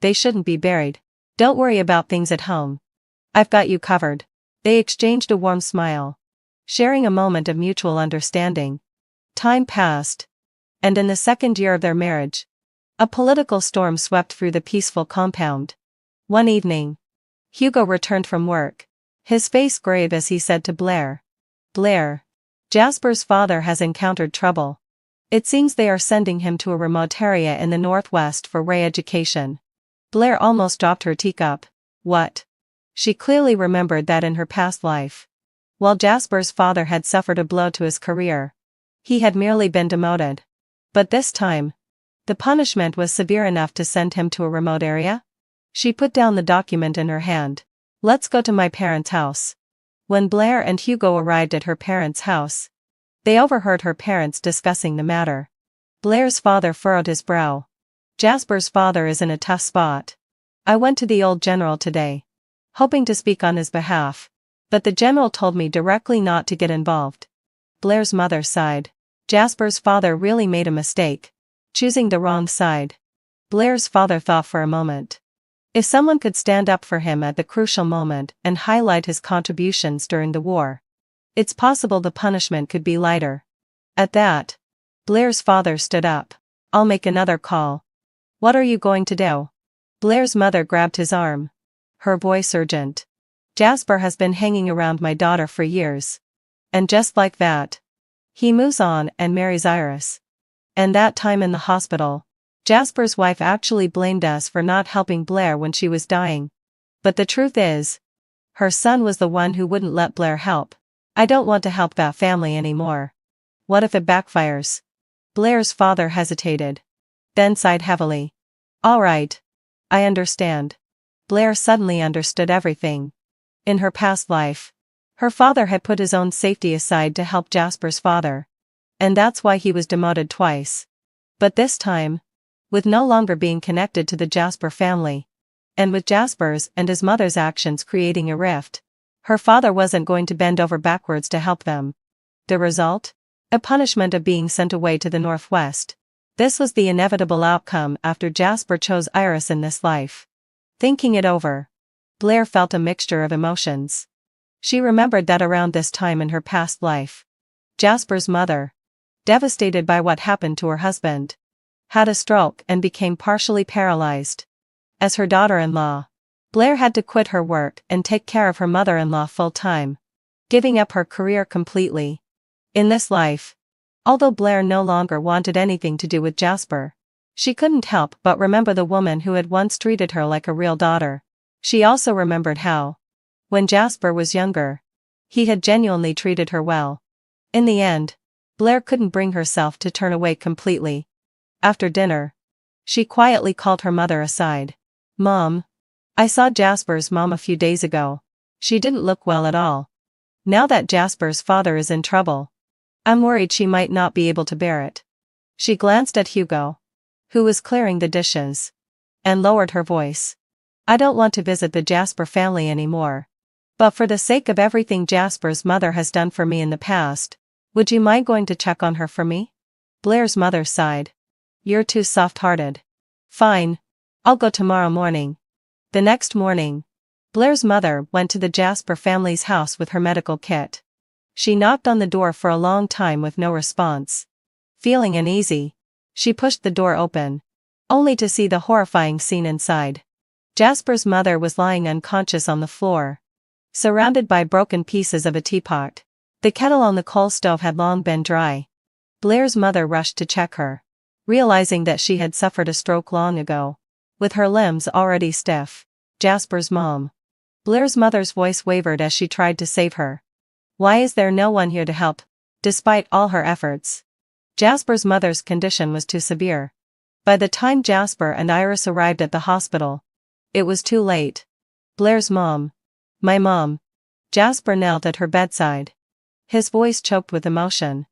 They shouldn't be buried. Don't worry about things at home. I've got you covered. They exchanged a warm smile, sharing a moment of mutual understanding. Time passed. And in the second year of their marriage, a political storm swept through the peaceful compound. One evening, Hugo returned from work, his face grave as he said to Blair, Blair, Jasper's father has encountered trouble. It seems they are sending him to a remote area in the northwest for re-education. Blair almost dropped her teacup. What? She clearly remembered that in her past life, while Jasper's father had suffered a blow to his career, he had merely been demoted. But this time, the punishment was severe enough to send him to a remote area? She put down the document in her hand. Let's go to my parents' house. When Blair and Hugo arrived at her parents' house, they overheard her parents discussing the matter. Blair's father furrowed his brow. Jasper's father is in a tough spot. I went to the old general today, hoping to speak on his behalf, but the general told me directly not to get involved. Blair's mother sighed. Jasper's father really made a mistake, choosing the wrong side. Blair's father thought for a moment. If someone could stand up for him at the crucial moment and highlight his contributions during the war, it's possible the punishment could be lighter. At that, Blair's father stood up. I'll make another call. What are you going to do? Blair's mother grabbed his arm, her voice urgent. Jasper has been hanging around my daughter for years. And just like that, he moves on and marries Iris. And that time in the hospital, Jasper's wife actually blamed us for not helping Blair when she was dying. But the truth is, her son was the one who wouldn't let Blair help. I don't want to help that family anymore. What if it backfires? Blair's father hesitated, then sighed heavily. All right. I understand. Blair suddenly understood everything. In her past life, her father had put his own safety aside to help Jasper's father. And that's why he was demoted twice. But this time, with no longer being connected to the Jasper family, and with Jasper's and his mother's actions creating a rift, her father wasn't going to bend over backwards to help them. The result? A punishment of being sent away to the northwest. This was the inevitable outcome after Jasper chose Iris in this life. Thinking it over, Blair felt a mixture of emotions. She remembered that around this time in her past life, Jasper's mother, devastated by what happened to her husband, had a stroke and became partially paralyzed. As her daughter-in-law, Blair had to quit her work and take care of her mother-in-law full-time, giving up her career completely. In this life, although Blair no longer wanted anything to do with Jasper, she couldn't help but remember the woman who had once treated her like a real daughter. She also remembered how, when Jasper was younger, he had genuinely treated her well. In the end, Blair couldn't bring herself to turn away completely. After dinner, she quietly called her mother aside. Mom, I saw Jasper's mom a few days ago. She didn't look well at all. Now that Jasper's father is in trouble, I'm worried she might not be able to bear it. She glanced at Hugo, who was clearing the dishes, and lowered her voice. I don't want to visit the Jasper family anymore. But for the sake of everything Jasper's mother has done for me in the past, would you mind going to check on her for me? Blair's mother sighed. You're too soft-hearted. Fine. I'll go tomorrow morning. The next morning, Blair's mother went to the Jasper family's house with her medical kit. She knocked on the door for a long time with no response. Feeling uneasy, she pushed the door open. only to see the horrifying scene inside. Jasper's mother was lying unconscious on the floor, surrounded by broken pieces of a teapot. The kettle on the coal stove had long been dry. Blair's mother rushed to check her, realizing that she had suffered a stroke long ago, with her limbs already stiff. Jasper's mom. Blair's mother's voice wavered as she tried to save her. Why is there no one here to help? Despite all her efforts, Jasper's mother's condition was too severe. By the time Jasper and Iris arrived at the hospital, it was too late. Blair's mom. My mom. Jasper knelt at her bedside, his voice choked with emotion.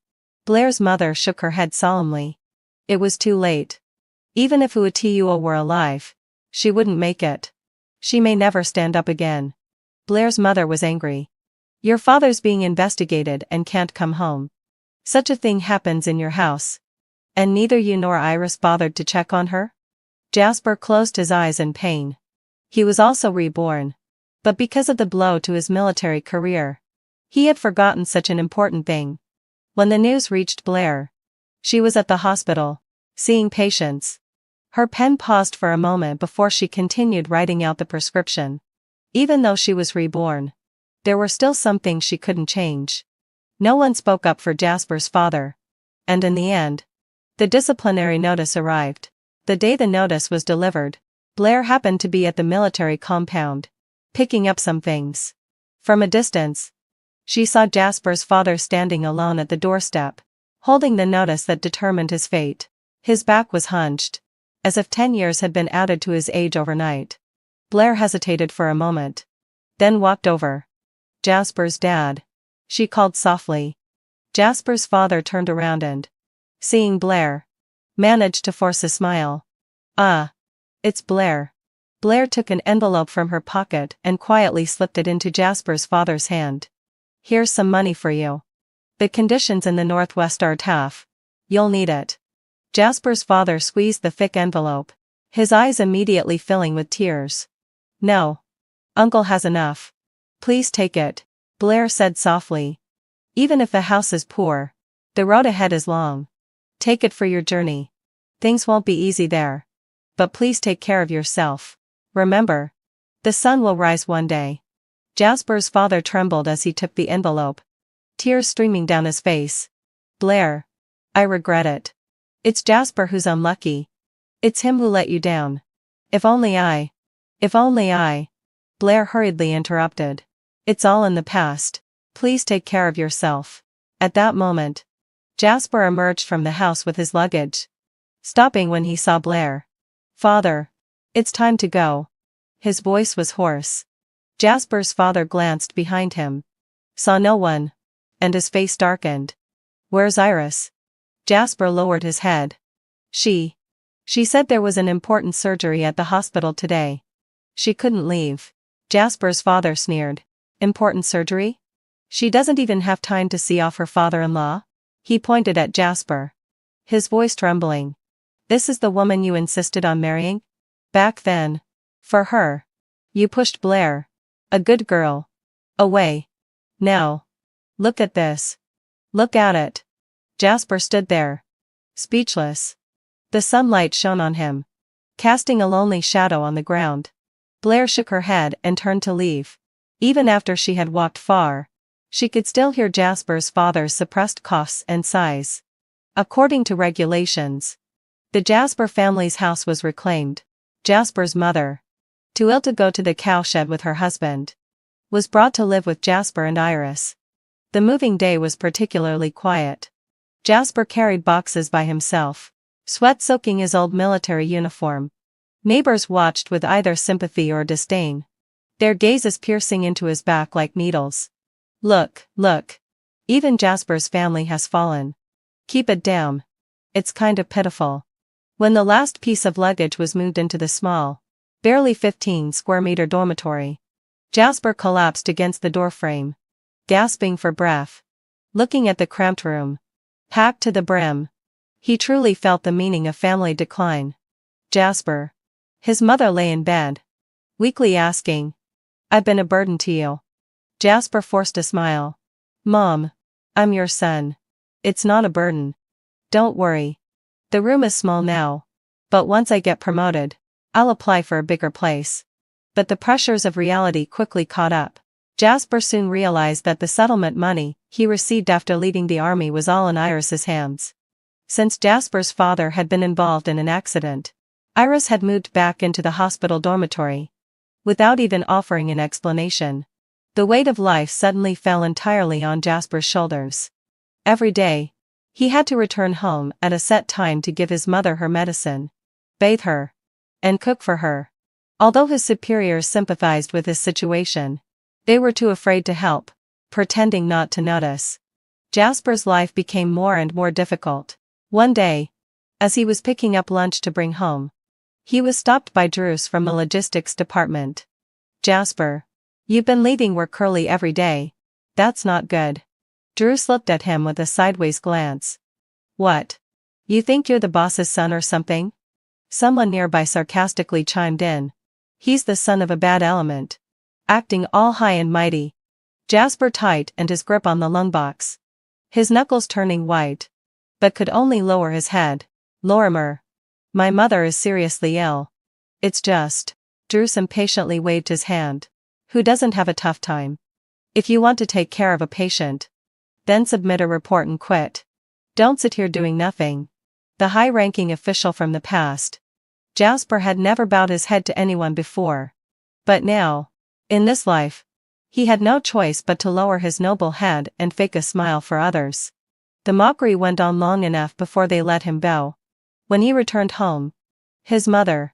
Blair's mother shook her head solemnly. It was too late. Even if Uatuo were alive, she wouldn't make it. She may never stand up again. Blair's mother was angry. Your father's being investigated and can't come home. Such a thing happens in your house. And neither you nor Iris bothered to check on her? Jasper closed his eyes in pain. He was also reborn. But because of the blow to his military career, he had forgotten such an important thing. When the news reached Blair, she was at the hospital, seeing patients. Her pen paused for a moment before she continued writing out the prescription. Even though she was reborn, there were still some things she couldn't change. No one spoke up for Jasper's father. And in the end, the disciplinary notice arrived. The day the notice was delivered, Blair happened to be at the military compound, picking up some things. From a distance, she saw Jasper's father standing alone at the doorstep, holding the notice that determined his fate. His back was hunched, as if 10 years had been added to his age overnight. Blair hesitated for a moment, then walked over. Jasper's dad, she called softly. Jasper's father turned around and, seeing Blair, managed to force a smile. Ah, it's Blair. Blair took an envelope from her pocket and quietly slipped it into Jasper's father's hand. Here's some money for you. The conditions in the Northwest are tough. You'll need it. Jasper's father squeezed the thick envelope, his eyes immediately filling with tears. No. Uncle has enough. Please take it, Blair said softly. Even if the house is poor, the road ahead is long. Take it for your journey. Things won't be easy there. But please take care of yourself. Remember, the sun will rise one day. Jasper's father trembled as he took the envelope, tears streaming down his face. Blair. I regret it. It's Jasper who's unlucky. It's him who let you down. If only I. Blair hurriedly interrupted. It's all in the past. Please take care of yourself. At that moment, Jasper emerged from the house with his luggage, stopping when he saw Blair. Father. It's time to go. His voice was hoarse. Jasper's father glanced behind him, saw no one, and his face darkened. Where's Iris? Jasper lowered his head. She said there was an important surgery at the hospital today. She couldn't leave. Jasper's father sneered. Important surgery? She doesn't even have time to see off her father-in-law? He pointed at Jasper, his voice trembling. This is the woman you insisted on marrying? Back then. For her. You pushed Blair, a good girl, away. Now. Look at this. Look at it. Jasper stood there, speechless. The sunlight shone on him, casting a lonely shadow on the ground. Blair shook her head and turned to leave. Even after she had walked far, she could still hear Jasper's father's suppressed coughs and sighs. According to regulations, the Jasper family's house was reclaimed. Jasper's mother, too ill to go to the cowshed with her husband, was brought to live with Jasper and Iris. The moving day was particularly quiet. Jasper carried boxes by himself, sweat soaking his old military uniform. Neighbors watched with either sympathy or disdain, their gazes piercing into his back like needles. Look. Even Jasper's family has fallen. Keep it down. It's kind of pitiful. When the last piece of luggage was moved into the small, barely 15-square-meter dormitory, Jasper collapsed against the doorframe, gasping for breath. Looking at the cramped room, packed to the brim, he truly felt the meaning of family decline. Jasper. His mother lay in bed, weakly asking, I've been a burden to you. Jasper forced a smile. Mom. I'm your son. It's not a burden. Don't worry. The room is small now. But once I get promoted, I'll apply for a bigger place. But the pressures of reality quickly caught up. Jasper soon realized that the settlement money he received after leaving the army was all in Iris's hands. Since Jasper's father had been involved in an accident, Iris had moved back into the hospital dormitory. Without even offering an explanation, the weight of life suddenly fell entirely on Jasper's shoulders. Every day, he had to return home at a set time to give his mother her medicine, bathe her, and cook for her. Although his superiors sympathized with his situation, they were too afraid to help, pretending not to notice. Jasper's life became more and more difficult. One day, as he was picking up lunch to bring home, he was stopped by Druce from the logistics department. "Jasper, you've been leaving work early every day. That's not good." Druce looked at him with a sideways glance. "What? You think you're the boss's son or something?" Someone nearby sarcastically chimed in. "He's the son of a bad element. Acting all high and mighty." Jasper tightened his grip on the lungbox, his knuckles turning white, but could only lower his head. "Lorimer, my mother is seriously ill. It's just," Druce impatiently waved his hand, "who doesn't have a tough time? If you want to take care of a patient, then submit a report and quit. Don't sit here doing nothing." The high-ranking official from the past. Jasper had never bowed his head to anyone before. But now, in this life, he had no choice but to lower his noble head and fake a smile for others. The mockery went on long enough before they let him bow. When he returned home, his mother,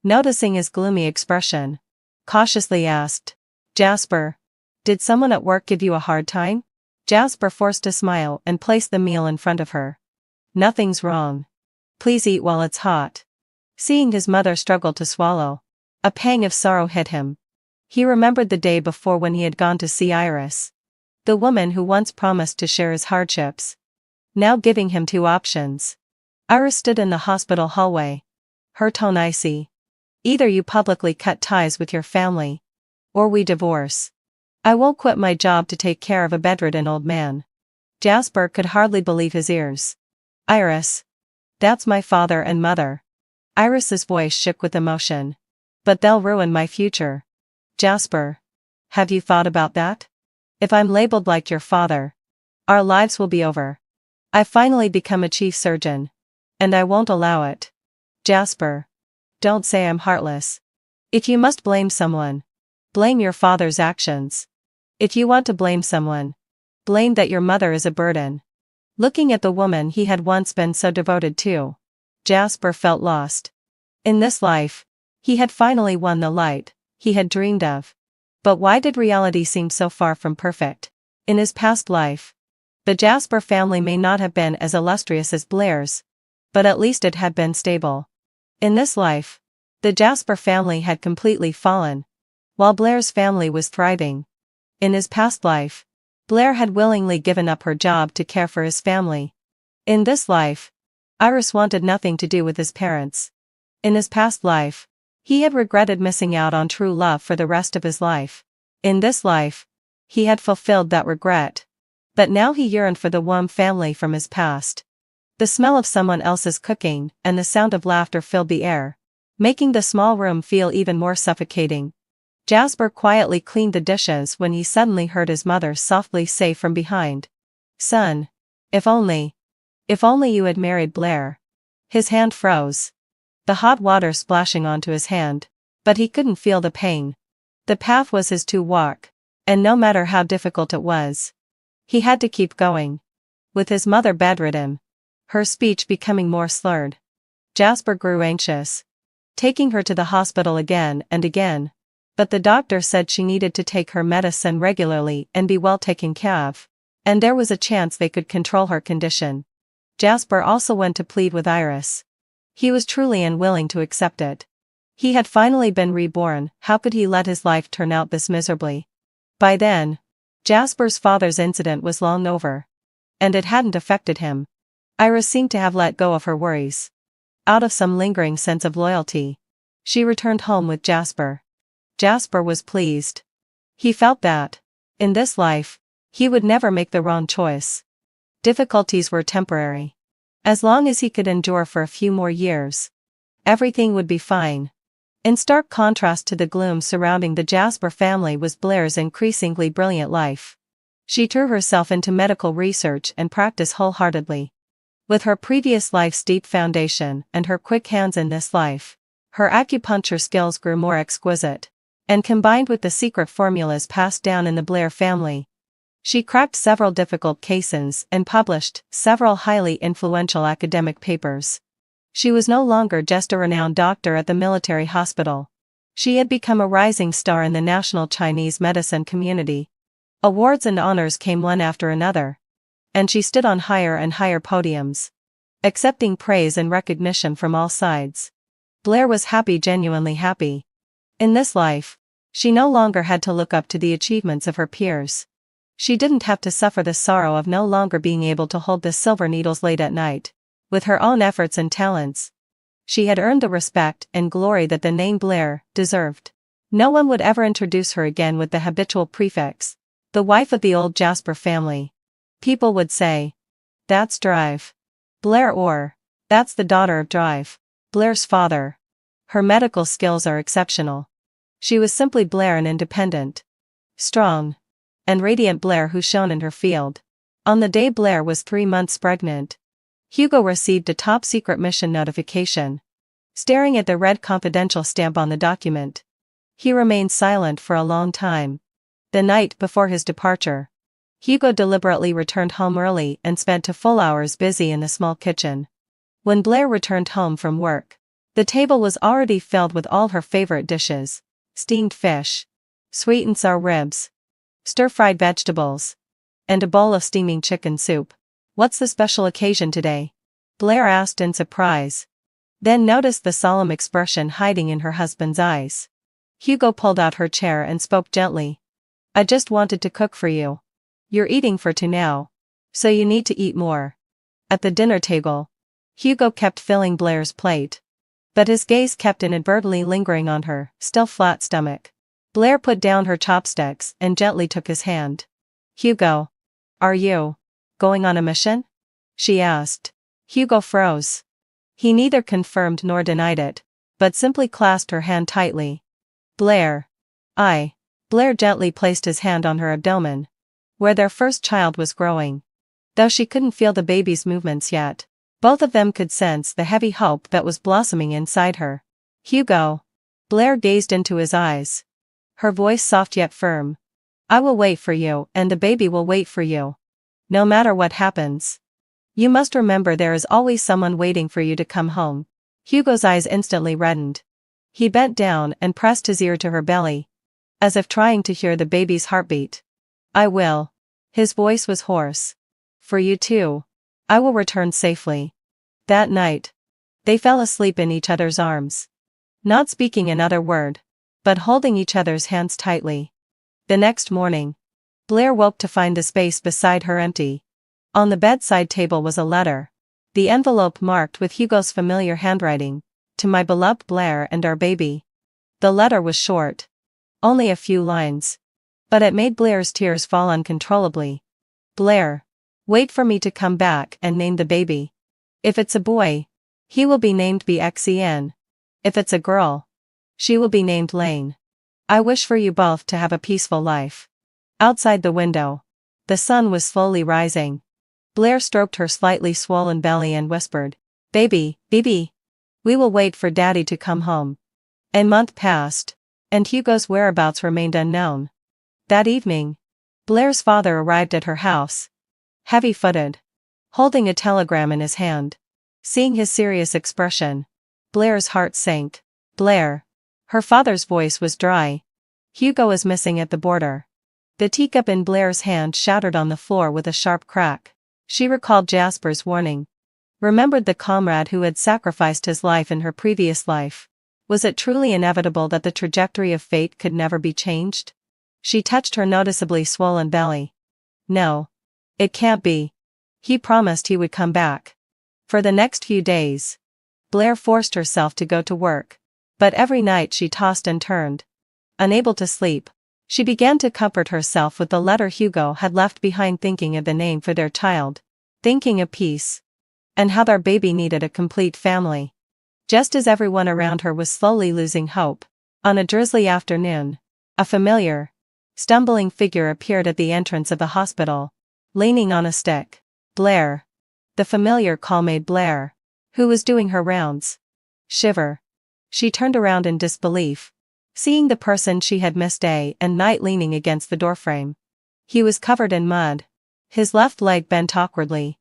noticing his gloomy expression, cautiously asked, "Jasper, did someone at work give you a hard time?" Jasper forced a smile and placed the meal in front of her. "Nothing's wrong. Please eat while it's hot." Seeing his mother struggle to swallow, a pang of sorrow hit him. He remembered the day before when he had gone to see Iris, the woman who once promised to share his hardships, now giving him two options. Iris stood in the hospital hallway, her tone icy. "Either you publicly cut ties with your family, or we divorce. I won't quit my job to take care of a bedridden old man." Jasper could hardly believe his ears. "Iris, that's my father and mother." Iris's voice shook with emotion. "But they'll ruin my future." "Jasper, have you thought about that? If I'm labeled like your father, our lives will be over. I've finally become a chief surgeon, and I won't allow it." "Jasper, don't say I'm heartless. If you must blame someone, blame your father's actions. If you want to blame someone, blame that your mother is a burden." Looking at the woman he had once been so devoted to, Jasper felt lost. In this life, he had finally won the light he had dreamed of. But why did reality seem so far from perfect? In his past life, the Jasper family may not have been as illustrious as Blair's, but at least it had been stable. In this life, the Jasper family had completely fallen, while Blair's family was thriving. In his past life, Blair had willingly given up her job to care for his family. In this life, Iris wanted nothing to do with his parents. In his past life, he had regretted missing out on true love for the rest of his life. In this life, he had fulfilled that regret. But now he yearned for the warm family from his past. The smell of someone else's cooking and the sound of laughter filled the air, making the small room feel even more suffocating. Jasper quietly cleaned the dishes when he suddenly heard his mother softly say from behind, "Son, if only you had married Blair." His hand froze, the hot water splashing onto his hand, but he couldn't feel the pain. The path was his to walk, and no matter how difficult it was, he had to keep going. With his mother bedridden, her speech becoming more slurred, Jasper grew anxious, taking her to the hospital again and again. But the doctor said she needed to take her medicine regularly and be well taken care of, and there was a chance they could control her condition. Jasper also went to plead with Iris. He was truly unwilling to accept it. He had finally been reborn, how could he let his life turn out this miserably? By then, Jasper's father's incident was long over, and it hadn't affected him. Iris seemed to have let go of her worries. Out of some lingering sense of loyalty, she returned home with Jasper. Jasper was pleased. He felt that, in this life, he would never make the wrong choice. Difficulties were temporary. As long as he could endure for a few more years. Everything would be fine. In stark contrast to the gloom surrounding the Jasper family was Blair's increasingly brilliant life. She threw herself into medical research and practice wholeheartedly. With her previous life's deep foundation and her quick hands in this life, her acupuncture skills grew more exquisite, and combined with the secret formulas passed down in the Blair family, she cracked several difficult cases and published several highly influential academic papers. She was no longer just a renowned doctor at the military hospital. She had become a rising star in the national Chinese medicine community. Awards and honors came one after another, and she stood on higher and higher podiums, accepting praise and recognition from all sides. Blair was happy, genuinely happy. In this life, she no longer had to look up to the achievements of her peers. She didn't have to suffer the sorrow of no longer being able to hold the silver needles late at night. With her own efforts and talents, she had earned the respect and glory that the name Blair deserved. No one would ever introduce her again with the habitual prefix, the wife of the old Jasper family. People would say, "That's Drive Blair," or "That's the daughter of Drive Blair's father." Her medical skills are exceptional. She was simply Blair, an independent, strong, and radiant Blair who shone in her field. On the day Blair was 3 months pregnant, Hugo received a top-secret mission notification. Staring at the red confidential stamp on the document, he remained silent for a long time. The night before his departure, Hugo deliberately returned home early and spent 2 full hours busy in the small kitchen. When Blair returned home from work, the table was already filled with all her favorite dishes: steamed fish, sweet and sour ribs, stir-fried vegetables, and a bowl of steaming chicken soup. "What's the special occasion today?" Blair asked in surprise, then noticed the solemn expression hiding in her husband's eyes. Hugo pulled out her chair and spoke gently. "I just wanted to cook for you. You're eating for 2 now, so you need to eat more." At the dinner table, Hugo kept filling Blair's plate, but his gaze kept inadvertently lingering on her still flat stomach. Blair put down her chopsticks and gently took his hand. "Hugo, are you going on a mission?" she asked. Hugo froze. He neither confirmed nor denied it, but simply clasped her hand tightly. "Blair. Blair gently placed his hand on her abdomen, where their first child was growing. Though she couldn't feel the baby's movements yet, both of them could sense the heavy hope that was blossoming inside her. "Hugo." Blair gazed into his eyes, her voice soft yet firm. "I will wait for you, and the baby will wait for you. No matter what happens. You must remember there is always someone waiting for you to come home." Hugo's eyes instantly reddened. He bent down and pressed his ear to her belly, as if trying to hear the baby's heartbeat. "I will." His voice was hoarse. "For you too. I will return safely." That night, they fell asleep in each other's arms, not speaking another word, but holding each other's hands tightly. The next morning, Blair woke to find the space beside her empty. On the bedside table was a letter, the envelope marked with Hugo's familiar handwriting, "To my beloved Blair and our baby." The letter was short, only a few lines, but it made Blair's tears fall uncontrollably. "Blair, wait for me to come back and name the baby. If it's a boy, he will be named BXEN. If it's a girl, she will be named Lane. I wish for you both to have a peaceful life." Outside the window, the sun was slowly rising. Blair stroked her slightly swollen belly and whispered, Baby, we will wait for Daddy to come home." A month passed, and Hugo's whereabouts remained unknown. That evening, Blair's father arrived at her house, heavy-footed, holding a telegram in his hand. Seeing his serious expression, Blair's heart sank. "Blair." Her father's voice was dry. "Hugo is missing at the border." The teacup in Blair's hand shattered on the floor with a sharp crack. She recalled Jasper's warning. Remembered the comrade who had sacrificed his life in her previous life. Was it truly inevitable that the trajectory of fate could never be changed? She touched her noticeably swollen belly. "No. It can't be. He promised he would come back." For the next few days, Blair forced herself to go to work, but every night she tossed and turned. Unable to sleep, she began to comfort herself with the letter Hugo had left behind, thinking of the name for their child, thinking of peace, and how their baby needed a complete family. Just as everyone around her was slowly losing hope, on a drizzly afternoon, a familiar, stumbling figure appeared at the entrance of the hospital, leaning on a stick. Blair. The familiar call made Blair, who was doing her rounds, shiver. She turned around in disbelief, seeing the person she had missed day and night leaning against the doorframe. He was covered in mud, his left leg bent awkwardly.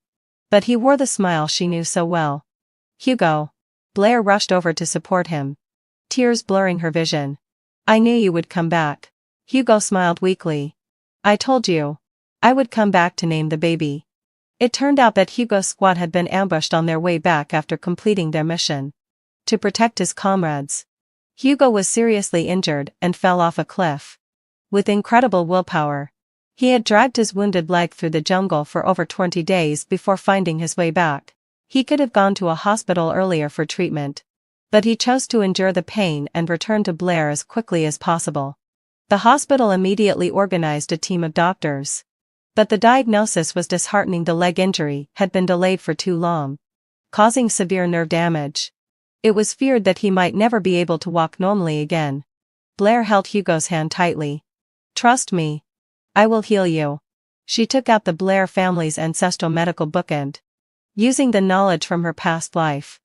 But he wore the smile she knew so well. Hugo. Blair rushed over to support him, tears blurring her vision. I knew you would come back. Hugo smiled weakly. I told you. I would come back to name the baby. It turned out that Hugo's squad had been ambushed on their way back after completing their mission. To protect his comrades. Hugo was seriously injured and fell off a cliff. With incredible willpower, he had dragged his wounded leg through the jungle for over 20 days before finding his way back. He could have gone to a hospital earlier for treatment, but he chose to endure the pain and return to Blair as quickly as possible. The hospital immediately organized a team of doctors. But the diagnosis was disheartening. The leg injury had been delayed for too long, causing severe nerve damage. It was feared that he might never be able to walk normally again. Blair held Hugo's hand tightly. Trust me. I will heal you. She took out the Blair family's ancestral medical book and, using the knowledge from her past life,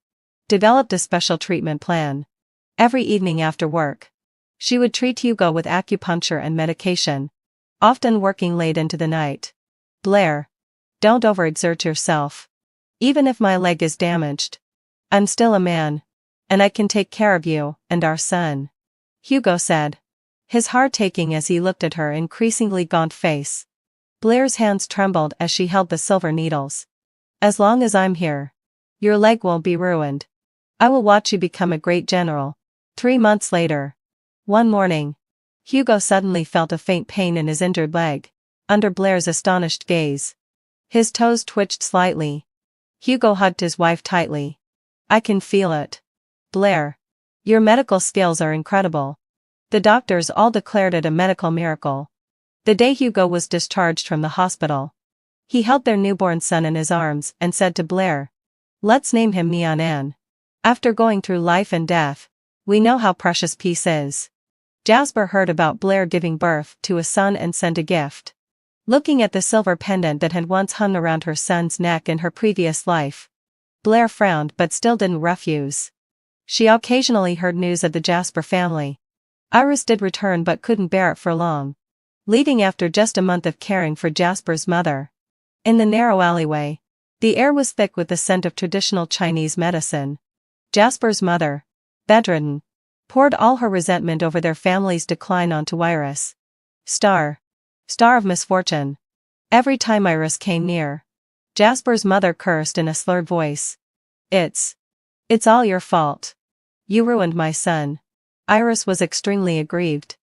developed a special treatment plan. Every evening after work, she would treat Hugo with acupuncture and medication, often working late into the night. Blair. Don't overexert yourself. Even if my leg is damaged, I'm still a man, and I can take care of you and our son. Hugo said, his heart taking as he looked at her increasingly gaunt face. Blair's hands trembled as she held the silver needles. As long as I'm here, your leg won't be ruined. I will watch you become a great general. 3 months later. One morning, Hugo suddenly felt a faint pain in his injured leg, under Blair's astonished gaze. His toes twitched slightly. Hugo hugged his wife tightly. I can feel it. Blair. Your medical skills are incredible. The doctors all declared it a medical miracle. The day Hugo was discharged from the hospital, he held their newborn son in his arms and said to Blair, let's name him Neon An. After going through life and death, we know how precious peace is. Jasper heard about Blair giving birth to a son and sent a gift. Looking at the silver pendant that had once hung around her son's neck in her previous life, Blair frowned but still didn't refuse. She occasionally heard news of the Jasper family. Iris did return but couldn't bear it for long, leaving after just a month of caring for Jasper's mother. In the narrow alleyway, the air was thick with the scent of traditional Chinese medicine. Jasper's mother, bedridden, poured all her resentment over their family's decline onto Iris. Star of misfortune. Every time Iris came near, Jasper's mother cursed in a slurred voice. It's all your fault. You ruined my son. Iris was extremely aggrieved.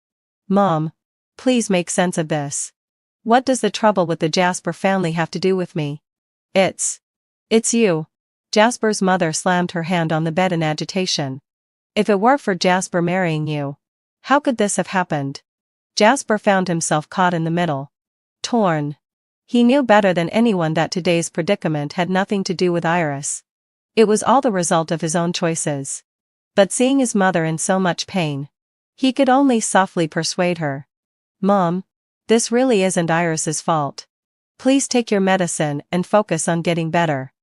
Mom, please make sense of this. What does the trouble with the Jasper family have to do with me? It's you. Jasper's mother slammed her hand on the bed in agitation. If it were for Jasper marrying you, how could this have happened? Jasper found himself caught in the middle. Torn. He knew better than anyone that today's predicament had nothing to do with Iris. It was all the result of his own choices. But seeing his mother in so much pain, he could only softly persuade her. Mom, this really isn't Iris's fault. Please take your medicine and focus on getting better.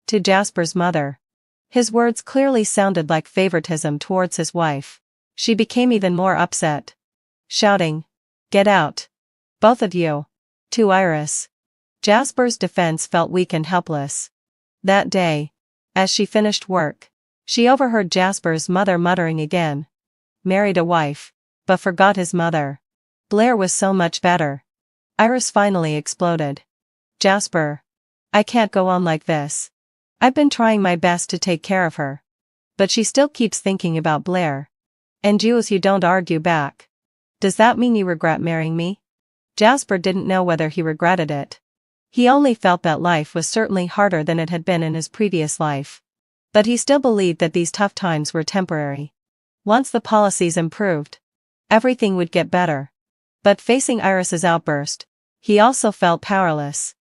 To Jasper's mother, his words clearly sounded like favoritism towards his wife. She became even more upset, shouting, "Get out! Both of you!" To Iris, Jasper's defense felt weak and helpless. That day, as she finished work, she overheard Jasper's mother muttering again. Married a wife, but forgot his mother. Blair was so much better. Iris finally exploded. Jasper, I can't go on like this. I've been trying my best to take care of her. But she still keeps thinking about Blair. And you don't argue back. Does that mean you regret marrying me? Jasper didn't know whether he regretted it. He only felt that life was certainly harder than it had been in his previous life. But he still believed that these tough times were temporary. Once the policies improved, everything would get better. But facing Iris's outburst, he also felt powerless.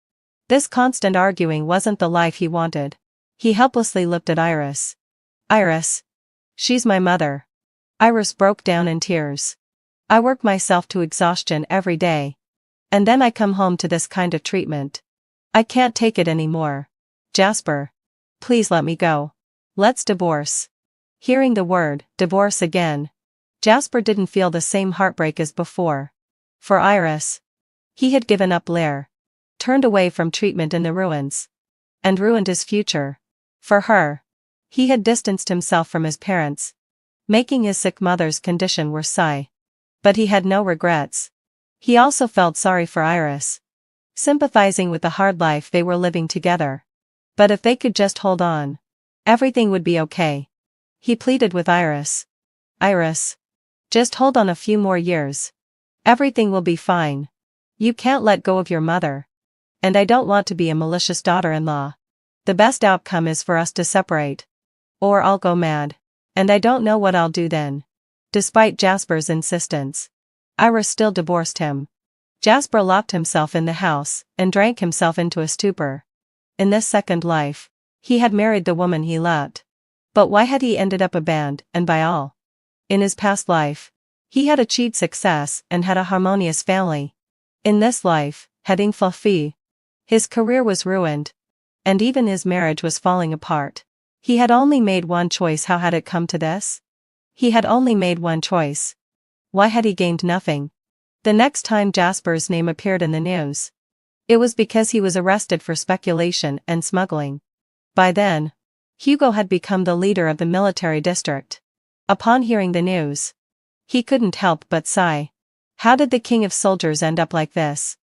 This constant arguing wasn't the life he wanted. He helplessly looked at Iris. Iris, She's my mother. Iris broke down in tears. I work myself to exhaustion every day. And then I come home to this kind of treatment. I can't take it anymore. Jasper. Please let me go. Let's divorce. Hearing the word, divorce again. Jasper didn't feel the same heartbreak as before. For Iris. He had given up Blair. Turned away from treatment in the ruins. And ruined his future. For her. He had distanced himself from his parents. Making his sick mother's condition worse. But he had no regrets. He also felt sorry for Iris. Sympathizing with the hard life they were living together. But if they could just hold on. Everything would be okay. He pleaded with Iris. Iris. Just hold on a few more years. Everything will be fine. You can't let go of your mother. And I don't want to be a malicious daughter-in-law. The best outcome is for us to separate. Or I'll go mad. And I don't know what I'll do then. Despite Jasper's insistence. Iris still divorced him. Jasper locked himself in the house and drank himself into a stupor. In this second life, he had married the woman he loved. But why had he ended up abandoned and by all? In his past life, he had achieved success and had a harmonious family. In this life, heading fluffy. His career was ruined. And even his marriage was falling apart. He had only made one choice. How had it come to this? He had only made one choice. Why had he gained nothing? The next time Jasper's name appeared in the news, it was because he was arrested for speculation and smuggling. By then, Hugo had become the leader of the military district. Upon hearing the news, he couldn't help but sigh. How did the king of soldiers end up like this?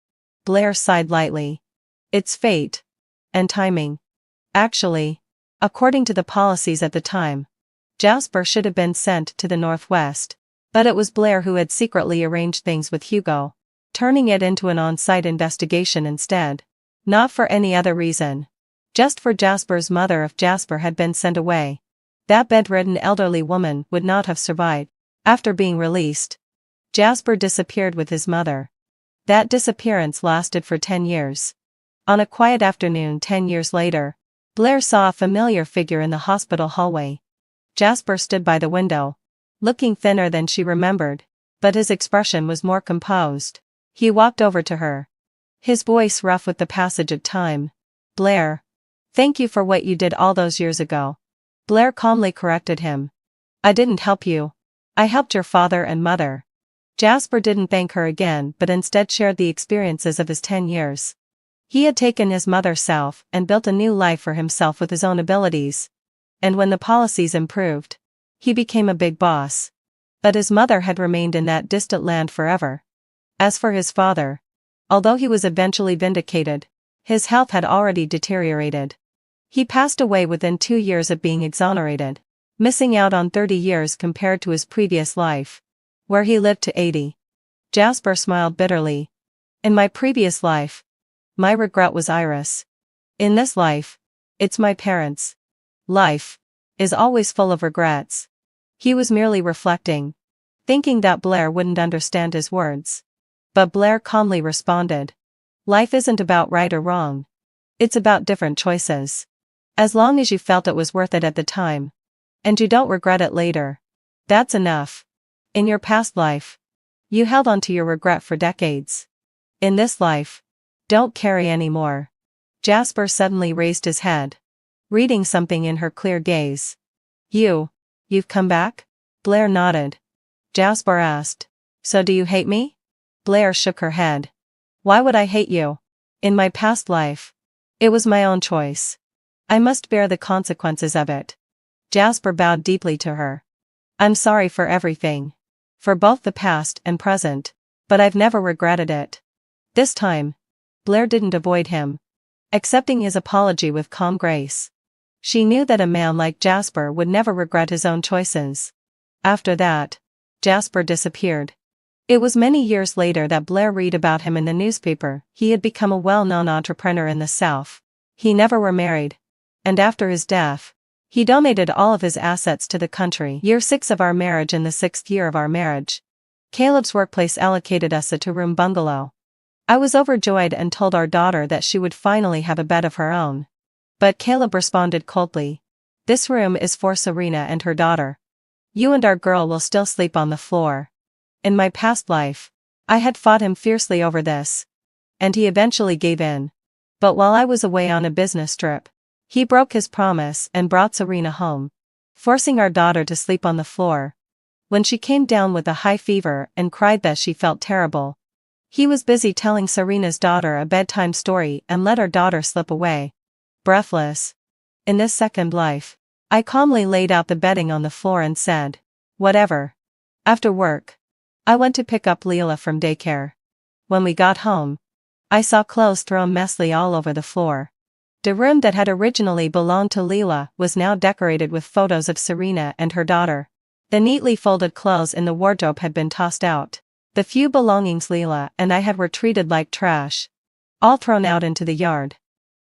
Blair sighed lightly. It's fate. And timing. Actually, according to the policies at the time, Jasper should have been sent to the Northwest. But it was Blair who had secretly arranged things with Hugo, turning it into an on-site investigation instead. Not for any other reason. Just for Jasper's mother. If Jasper had been sent away, that bedridden elderly woman would not have survived. After being released, Jasper disappeared with his mother. That disappearance lasted for 10 years. On a quiet afternoon 10 years later, Blair saw a familiar figure in the hospital hallway. Jasper stood by the window, looking thinner than she remembered, but his expression was more composed. He walked over to her. His voice rough with the passage of time. Blair. Thank you for what you did all those years ago. Blair calmly corrected him. I didn't help you. I helped your father and mother. Jasper didn't thank her again but instead shared the experiences of his 10 years. He had taken his mother south and built a new life for himself with his own abilities. And when the policies improved, he became a big boss. But his mother had remained in that distant land forever. As for his father, although he was eventually vindicated, his health had already deteriorated. He passed away within 2 years of being exonerated, missing out on 30 years compared to his previous life, where he lived to 80. Jasper smiled bitterly. In my previous life, my regret was Iris. In this life, it's my parents. Life is always full of regrets. He was merely reflecting, thinking that Blair wouldn't understand his words. But Blair calmly responded. Life isn't about right or wrong. It's about different choices. As long as you felt it was worth it at the time, and you don't regret it later, that's enough. In your past life, you held on to your regret for decades. In this life, don't carry any more. Jasper suddenly raised his head, reading something in her clear gaze. You've come back? Blair nodded. Jasper asked, so do you hate me? Blair shook her head. Why would I hate you? In my past life, it was my own choice. I must bear the consequences of it. Jasper bowed deeply to her. I'm sorry for everything. For both the past and present, but I've never regretted it. This time, Blair didn't avoid him, accepting his apology with calm grace. She knew that a man like Jasper would never regret his own choices. After that, Jasper disappeared. It was many years later that Blair read about him in the newspaper. He had become a well-known entrepreneur in the South. He never remarried. And after his death, he donated all of his assets to the country. Year 6 of our marriage. In the 6th year of our marriage, Caleb's workplace allocated us a 2-room bungalow. I was overjoyed and told our daughter that she would finally have a bed of her own. But Caleb responded coldly. This room is for Serena and her daughter. You and our girl will still sleep on the floor. In my past life, I had fought him fiercely over this. And he eventually gave in. But while I was away on a business trip, he broke his promise and brought Serena home, forcing our daughter to sleep on the floor. When she came down with a high fever and cried that she felt terrible, he was busy telling Serena's daughter a bedtime story and let our daughter slip away. Breathless. In this second life, I calmly laid out the bedding on the floor and said, whatever. After work, I went to pick up Leela from daycare. When we got home, I saw clothes thrown messily all over the floor. The room that had originally belonged to Leela was now decorated with photos of Serena and her daughter. The neatly folded clothes in the wardrobe had been tossed out. The few belongings Leela and I had were treated like trash, all thrown out into the yard.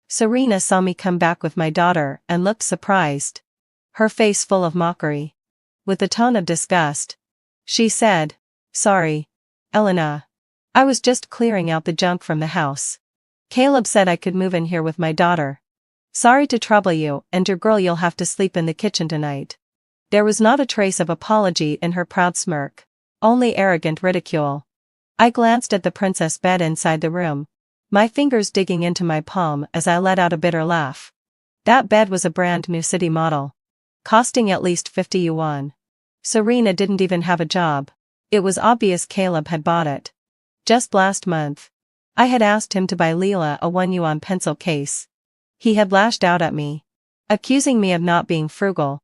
Serena saw me come back with my daughter and looked surprised, her face full of mockery. With a tone of disgust, she said, "Sorry, Elena. I was just clearing out the junk from the house. Caleb said I could move in here with my daughter. Sorry to trouble you, and your girl, you'll have to sleep in the kitchen tonight." There was not a trace of apology in her proud smirk, only arrogant ridicule. I glanced at the princess bed inside the room, my fingers digging into my palm as I let out a bitter laugh. That bed was a brand new city model, costing at least 50 yuan. Serena didn't even have a job. It was obvious Caleb had bought it. Just last month, I had asked him to buy Leela a 1 yuan pencil case. He had lashed out at me, accusing me of not being frugal,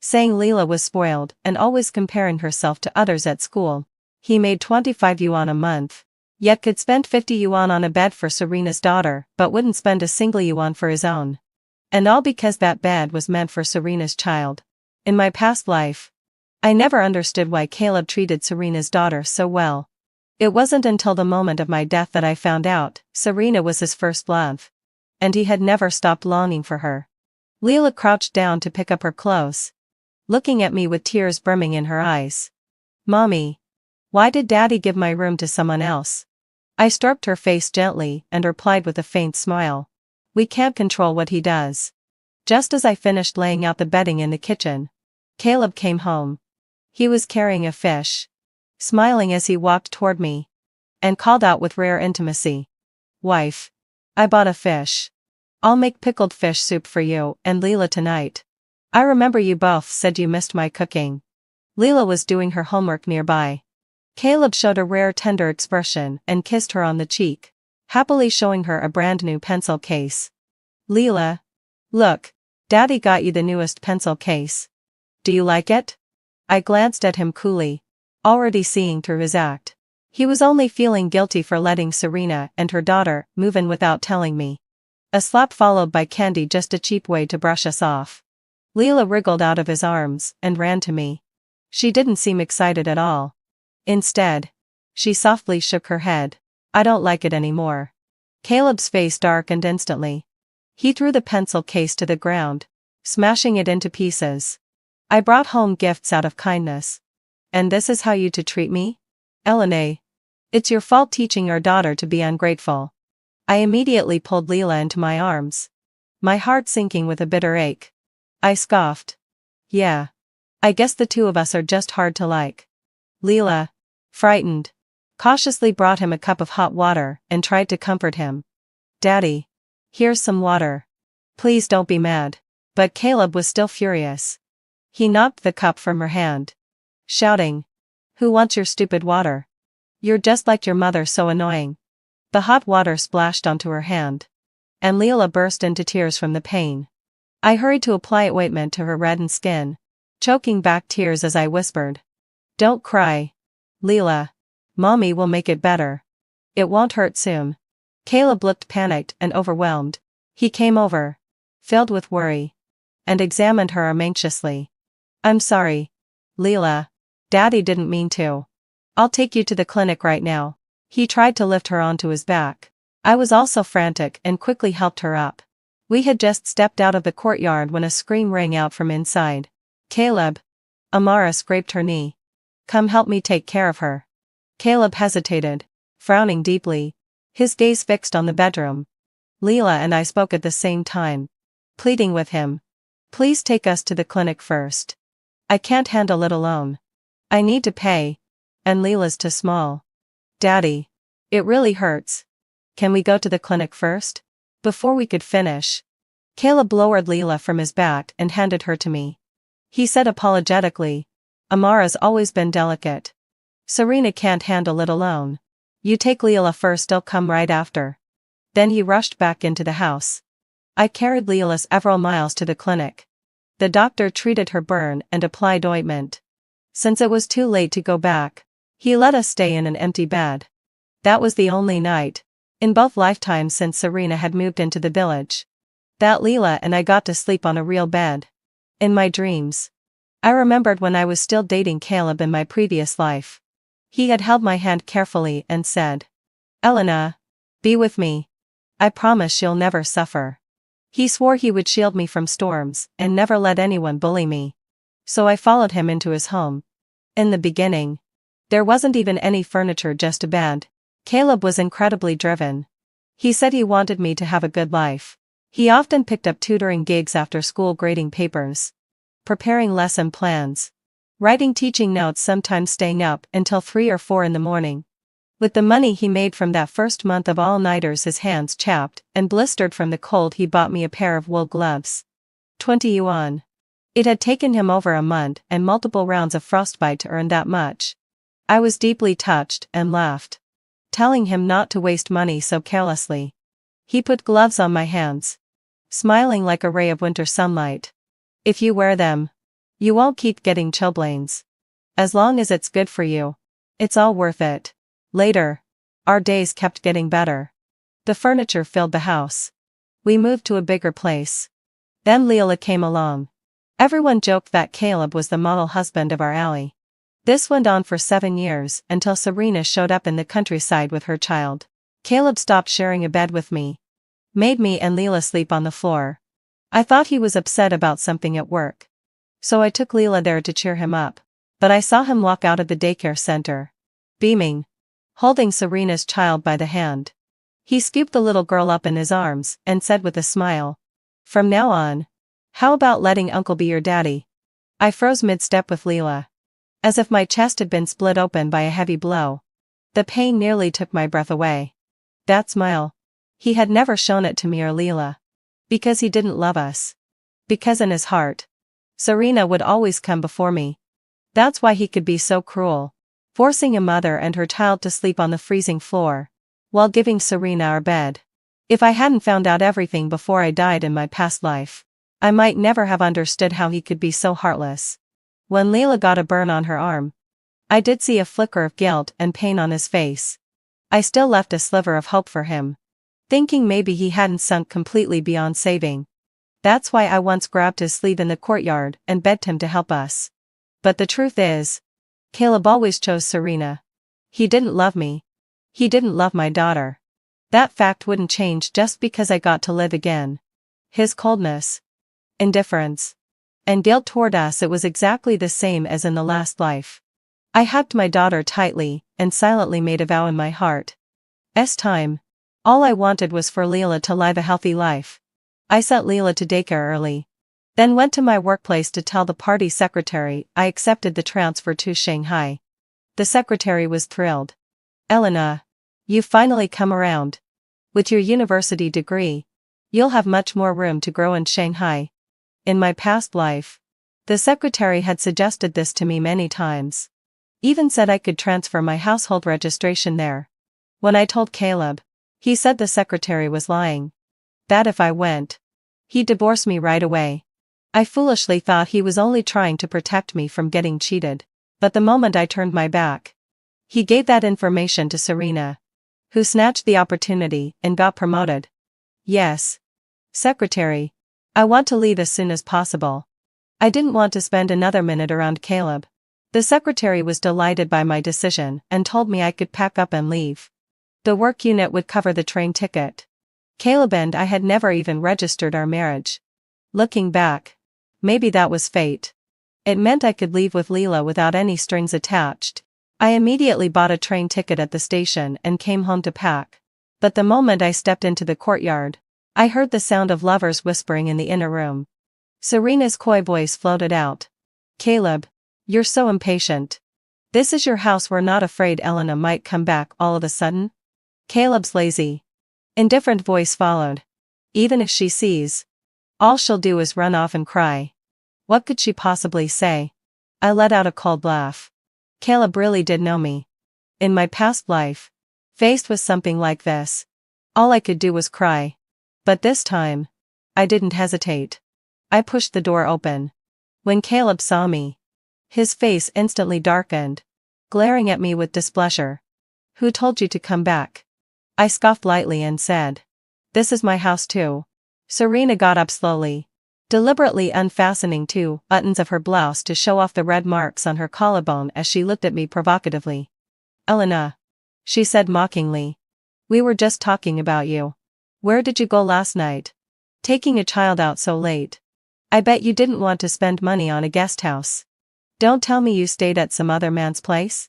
saying Leela was spoiled and always comparing herself to others at school. He made 25 yuan a month, yet could spend 50 yuan on a bed for Serena's daughter but wouldn't spend a single yuan for his own. And all because that bed was meant for Serena's child. In my past life, I never understood why Caleb treated Serena's daughter so well. It wasn't until the moment of my death that I found out Serena was his first love. And he had never stopped longing for her. Leela crouched down to pick up her clothes, looking at me with tears brimming in her eyes. "Mommy, why did Daddy give my room to someone else?" I stroked her face gently and replied with a faint smile, "We can't control what he does." Just as I finished laying out the bedding in the kitchen, Caleb came home. He was carrying a fish, smiling as he walked toward me, and called out with rare intimacy, "Wife, I bought a fish. I'll make pickled fish soup for you and Leela tonight. I remember you both said you missed my cooking." Leela was doing her homework nearby. Caleb showed a rare tender expression and kissed her on the cheek, happily showing her a brand new pencil case. "Leela, look, Daddy got you the newest pencil case. Do you like it?" I glanced at him coolly, already seeing through his act. He was only feeling guilty for letting Serena and her daughter move in without telling me. A slap followed by candy, just a cheap way to brush us off. Leela wriggled out of his arms and ran to me. She didn't seem excited at all. Instead, she softly shook her head. "I don't like it anymore." Caleb's face darkened instantly. He threw the pencil case to the ground, smashing it into pieces. "I brought home gifts out of kindness. And this is how you to treat me? Elena, it's your fault teaching our daughter to be ungrateful." I immediately pulled Leela into my arms, my heart sinking with a bitter ache. I scoffed. "Yeah. I guess the two of us are just hard to like." Leela, frightened, cautiously brought him a cup of hot water and tried to comfort him. "Daddy, here's some water. Please don't be mad." But Caleb was still furious. He knocked the cup from her hand, shouting, "Who wants your stupid water? You're just like your mother, so annoying." The hot water splashed onto her hand, and Leela burst into tears from the pain. I hurried to apply ointment to her reddened skin, choking back tears as I whispered, "Don't cry, Leela. Mommy will make it better. It won't hurt soon." Caleb looked panicked and overwhelmed. He came over, filled with worry, and examined her arm anxiously. "I'm sorry, Leela. Daddy didn't mean to. I'll take you to the clinic right now." He tried to lift her onto his back. I was also frantic and quickly helped her up. We had just stepped out of the courtyard when a scream rang out from inside. "Caleb!" Amara scraped her knee. "Come help me take care of her." Caleb hesitated, frowning deeply, his gaze fixed on the bedroom. Leela and I spoke at the same time, pleading with him, "Please take us to the clinic first." I can't handle it alone. I need to pay. And Leela's too small. Daddy. It really hurts. Can we go to the clinic first? Before we could finish, Caleb lowered Leela from his back and handed her to me. He said apologetically, Amara's always been delicate. Serena can't handle it alone. You take Leela first, I'll come right after. Then he rushed back into the house. I carried Leela several miles to the clinic. The doctor treated her burn and applied ointment. Since it was too late to go back, he let us stay in an empty bed. That was the only night, in both lifetimes since Serena had moved into the village, that Leela and I got to sleep on a real bed. In my dreams, I remembered when I was still dating Caleb in my previous life. He had held my hand carefully and said, Elena, be with me. I promise you'll never suffer. He swore he would shield me from storms and never let anyone bully me. So I followed him into his home. In the beginning, there wasn't even any furniture, just a bed. Caleb was incredibly driven. He said he wanted me to have a good life. He often picked up tutoring gigs after school, grading papers, preparing lesson plans, writing teaching notes, sometimes staying up until 3 or 4 in the morning. With the money he made from that first month of all-nighters, his hands chapped and blistered from the cold, he bought me a pair of wool gloves. 20 yuan. It had taken him over a month and multiple rounds of frostbite to earn that much. I was deeply touched and laughed, telling him not to waste money so carelessly. He put gloves on my hands, smiling like a ray of winter sunlight. If you wear them, you won't keep getting chilblains. As long as it's good for you, it's all worth it. Later, our days kept getting better. The furniture filled the house. We moved to a bigger place. Then Leela came along. Everyone joked that Caleb was the model husband of our alley. This went on for 7 years until Serena showed up in the countryside with her child. Caleb stopped sharing a bed with me, made me and Leela sleep on the floor. I thought he was upset about something at work, so I took Leela there to cheer him up. But I saw him walk out of the daycare center, beaming, holding Serena's child by the hand. He scooped the little girl up in his arms and said with a smile, From now on, how about letting Uncle be your daddy? I froze mid-step with Leela, as if my chest had been split open by a heavy blow. The pain nearly took my breath away. That smile. He had never shown it to me or Leela. Because he didn't love us. Because in his heart, Serena would always come before me. That's why he could be so cruel, forcing a mother and her child to sleep on the freezing floor, while giving Serena our bed. If I hadn't found out everything before I died in my past life, I might never have understood how he could be so heartless. When Leela got a burn on her arm, I did see a flicker of guilt and pain on his face. I still left a sliver of hope for him, thinking maybe he hadn't sunk completely beyond saving. That's why I once grabbed his sleeve in the courtyard and begged him to help us. But the truth is, Caleb always chose Serena. He didn't love me. He didn't love my daughter. That fact wouldn't change just because I got to live again. His coldness, indifference, and guilt toward us, it was exactly the same as in the last life. I hugged my daughter tightly and silently made a vow in my heart. Time. All I wanted was for Leela to live a healthy life. I sent Leela to daycare early, then went to my workplace to tell the party secretary I accepted the transfer to Shanghai. The secretary was thrilled. Elena, you've finally come around. With your university degree, you'll have much more room to grow in Shanghai. In my past life, the secretary had suggested this to me many times. Even said I could transfer my household registration there. When I told Caleb, he said the secretary was lying. That if I went, he'd divorce me right away. I foolishly thought he was only trying to protect me from getting cheated. But the moment I turned my back, he gave that information to Serena, who snatched the opportunity and got promoted. Yes, secretary, I want to leave as soon as possible. I didn't want to spend another minute around Caleb. The secretary was delighted by my decision and told me I could pack up and leave. The work unit would cover the train ticket. Caleb and I had never even registered our marriage. Looking back, maybe that was fate. It meant I could leave with Leela without any strings attached. I immediately bought a train ticket at the station and came home to pack. But the moment I stepped into the courtyard, I heard the sound of lovers whispering in the inner room. Serena's coy voice floated out. Caleb, you're so impatient. This is your house, we're not afraid Elena might come back all of a sudden? Caleb's lazy, indifferent voice followed. Even if she sees, all she'll do is run off and cry. What could she possibly say? I let out a cold laugh. Caleb really did know me. In my past life, faced with something like this, all I could do was cry. But this time, I didn't hesitate. I pushed the door open. When Caleb saw me, his face instantly darkened, glaring at me with displeasure. Who told you to come back? I scoffed lightly and said, this is my house too. Serena got up slowly, deliberately unfastening 2 buttons of her blouse to show off the red marks on her collarbone as she looked at me provocatively. Elena, she said mockingly, we were just talking about you. Where did you go last night? Taking a child out so late. I bet you didn't want to spend money on a guest house. Don't tell me you stayed at some other man's place?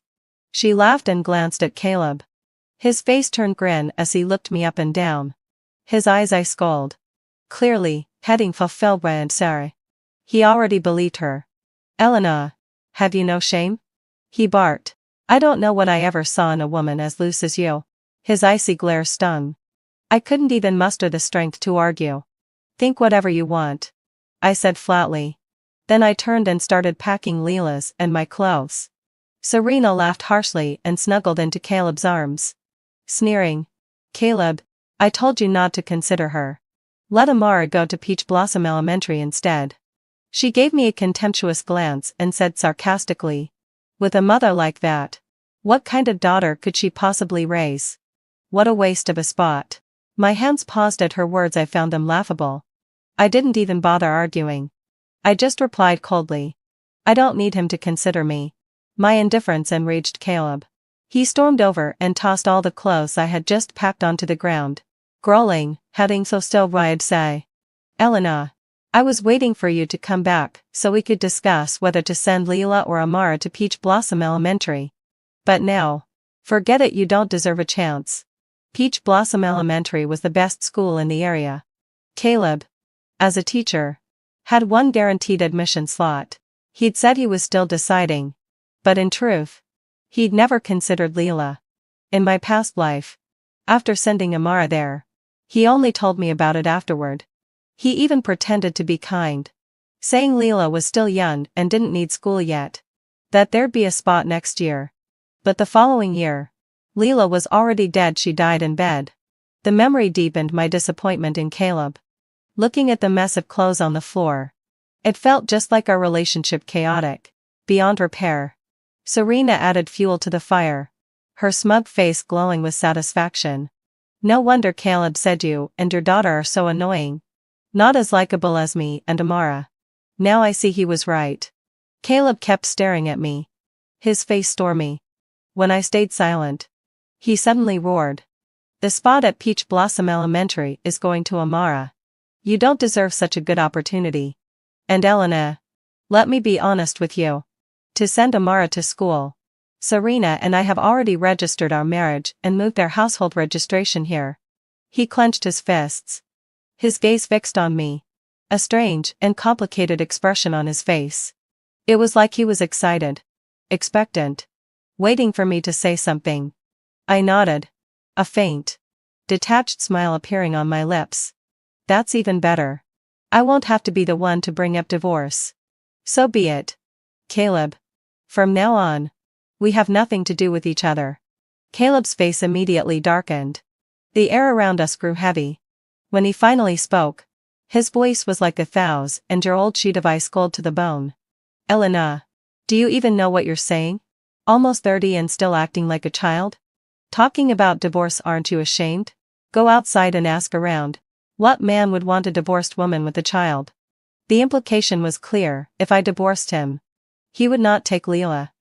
She laughed and glanced at Caleb. His face turned grin as he looked me up and down. His eyes ice cold. Clearly, heading for Velvet and Sarah. He already believed her. Elena, have you no shame? He barked. I don't know what I ever saw in a woman as loose as you. His icy glare stung. I couldn't even muster the strength to argue. Think whatever you want, I said flatly. Then I turned and started packing Leela's and my clothes. Serena laughed harshly and snuggled into Caleb's arms. Sneering. Caleb, I told you not to consider her. Let Amara go to Peach Blossom Elementary instead. She gave me a contemptuous glance and said sarcastically, with a mother like that, what kind of daughter could she possibly raise? What a waste of a spot. My hands paused at her words. I found them laughable. I didn't even bother arguing. I just replied coldly, I don't need him to consider me. My indifference enraged Caleb. He stormed over and tossed all the clothes I had just packed onto the ground, growling, heading so still I'd say. Elena, I was waiting for you to come back so we could discuss whether to send Leela or Amara to Peach Blossom Elementary. But now, forget it, you don't deserve a chance. Peach Blossom Elementary was the best school in the area. Caleb, as a teacher, had one guaranteed admission slot. He'd said he was still deciding, but in truth, he'd never considered Leela. In my past life, after sending Amara there, he only told me about it afterward. He even pretended to be kind, saying Leela was still young and didn't need school yet, that there'd be a spot next year. But the following year, Leela was already dead. She died in bed. The memory deepened my disappointment in Caleb. Looking at the mess of clothes on the floor, it felt just like our relationship, chaotic, beyond repair. Serena added fuel to the fire, her smug face glowing with satisfaction. No wonder Caleb said you and your daughter are so annoying. Not as likable as me and Amara. Now I see he was right. Caleb kept staring at me, his face stormy. When I stayed silent, he suddenly roared. The spot at Peach Blossom Elementary is going to Amara. You don't deserve such a good opportunity. And Elena, let me be honest with you. To send Amara to school, Serena and I have already registered our marriage and moved our household registration here. He clenched his fists. His gaze fixed on me, a strange and complicated expression on his face. It was like he was excited, expectant, waiting for me to say something. I nodded, a faint, detached smile appearing on my lips. That's even better. I won't have to be the one to bring up divorce. So be it. Caleb. From now on, we have nothing to do with each other. Caleb's face immediately darkened. The air around us grew heavy. When he finally spoke, his voice was like a 1,000-year-old sheet of ice cold to the bone. Elena, do you even know what you're saying? Almost 30 and still acting like a child? Talking about divorce, aren't you ashamed? Go outside and ask around. What man would want a divorced woman with a child? The implication was clear. If I divorced him, he would not take Leela.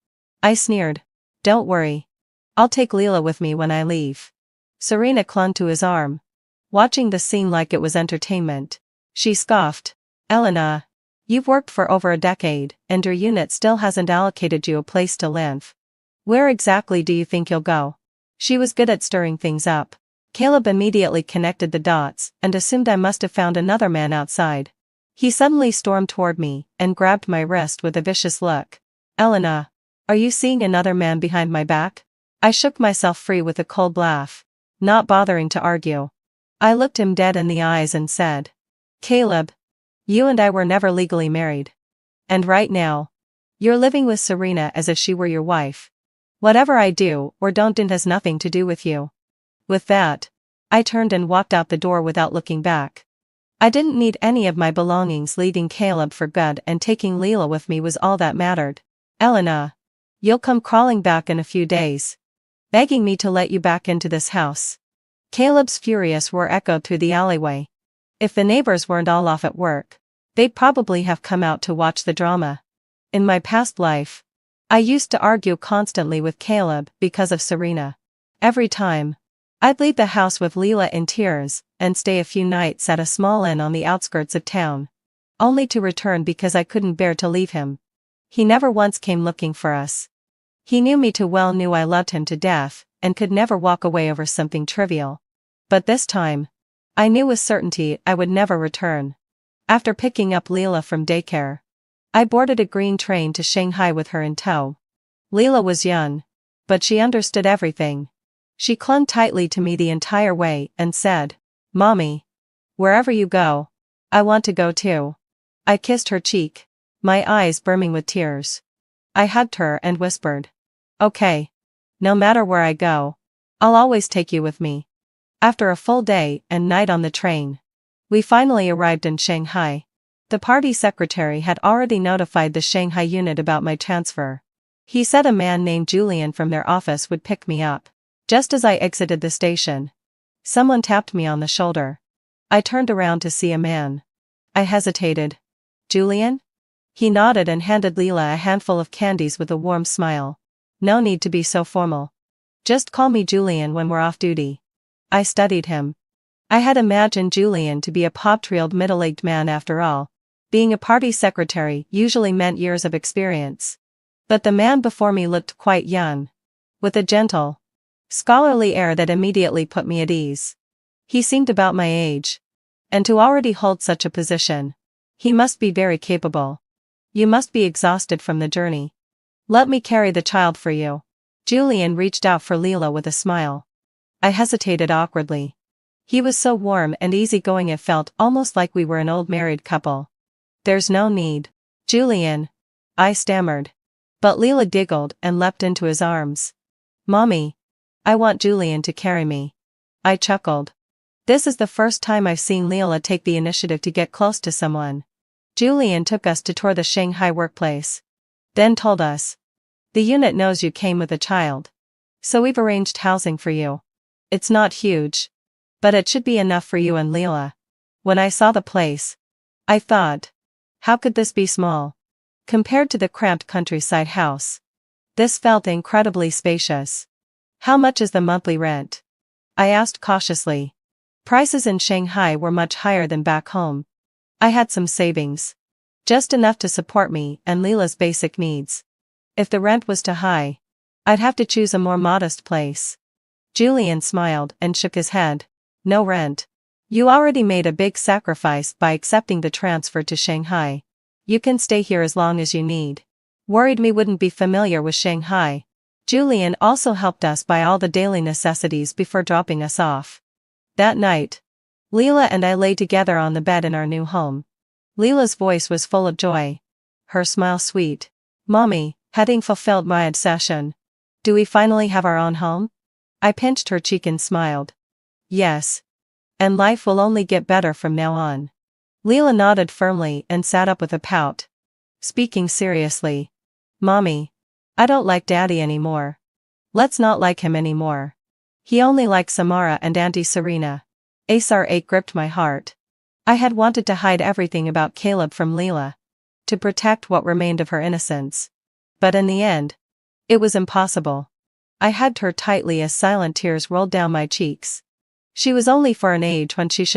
I sneered. Don't worry. I'll take Leela with me when I leave. Serena clung to his arm, watching the scene like it was entertainment. She scoffed. Elena, you've worked for over a decade, and your unit still hasn't allocated you a place to live. Where exactly do you think you'll go? She was good at stirring things up. Caleb immediately connected the dots and assumed I must have found another man outside. He suddenly stormed toward me and grabbed my wrist with a vicious look. Elena, are you seeing another man behind my back? I shook myself free with a cold laugh, not bothering to argue. I looked him dead in the eyes and said, Caleb, you and I were never legally married. And right now, you're living with Serena as if she were your wife. Whatever I do or don't has nothing to do with you. With that, I turned and walked out the door without looking back. I didn't need any of my belongings, leaving Caleb for good and taking Leela with me was all that mattered. Elena, you'll come crawling back in a few days, begging me to let you back into this house. Caleb's furious roar echoed through the alleyway. If the neighbors weren't all off at work, they'd probably have come out to watch the drama. In my past life, I used to argue constantly with Caleb because of Serena. Every time, I'd leave the house with Leela in tears and stay a few nights at a small inn on the outskirts of town, only to return because I couldn't bear to leave him. He never once came looking for us. He knew me too well, knew I loved him to death, and could never walk away over something trivial. But this time, I knew with certainty I would never return. After picking up Leela from daycare, I boarded a green train to Shanghai with her in tow. Leela was young, but she understood everything. She clung tightly to me the entire way and said, Mommy, wherever you go, I want to go too. I kissed her cheek, my eyes brimming with tears. I hugged her and whispered, Okay. No matter where I go, I'll always take you with me. After a full day and night on the train, we finally arrived in Shanghai. The party secretary had already notified the Shanghai unit about my transfer. He said a man named Julian from their office would pick me up. Just as I exited the station, someone tapped me on the shoulder. I turned around to see a man. I hesitated. Julian? He nodded and handed Leela a handful of candies with a warm smile. No need to be so formal. Just call me Julian when we're off duty. I studied him. I had imagined Julian to be a pop-trailed middle-aged man after all. Being a party secretary usually meant years of experience. But the man before me looked quite young, with a gentle, scholarly air that immediately put me at ease. He seemed about my age. And to already hold such a position, he must be very capable. You must be exhausted from the journey. Let me carry the child for you. Julian reached out for Leela with a smile. I hesitated awkwardly. He was so warm and easygoing it felt almost like we were an old married couple. There's no need, Julian, I stammered. But Leela giggled and leapt into his arms. Mommy, I want Julian to carry me. I chuckled. This is the first time I've seen Leela take the initiative to get close to someone. Julian took us to tour the Shanghai workplace. Then told us, the unit knows you came with a child, so we've arranged housing for you. It's not huge, but it should be enough for you and Leela. When I saw the place, I thought, how could this be small? Compared to the cramped countryside house, this felt incredibly spacious. How much is the monthly rent? I asked cautiously. Prices in Shanghai were much higher than back home. I had some savings, just enough to support me and Leela's basic needs. If the rent was too high, I'd have to choose a more modest place. Julian smiled and shook his head. No rent. You already made a big sacrifice by accepting the transfer to Shanghai. You can stay here as long as you need. Worried me wouldn't be familiar with Shanghai. Julian also helped us buy all the daily necessities before dropping us off. That night, Leela and I lay together on the bed in our new home. Leela's voice was full of joy. Her smile sweet. Mommy, having fulfilled my obsession. Do we finally have our own home? I pinched her cheek and smiled. Yes. And life will only get better from now on. Leela nodded firmly and sat up with a pout. Speaking seriously. Mommy, I don't like Daddy anymore. Let's not like him anymore. He only likes Samara and Auntie Serena. SR8 gripped my heart. I had wanted to hide everything about Caleb from Leela, to protect what remained of her innocence. But in the end, it was impossible. I hugged her tightly as silent tears rolled down my cheeks. She was only for an age when she should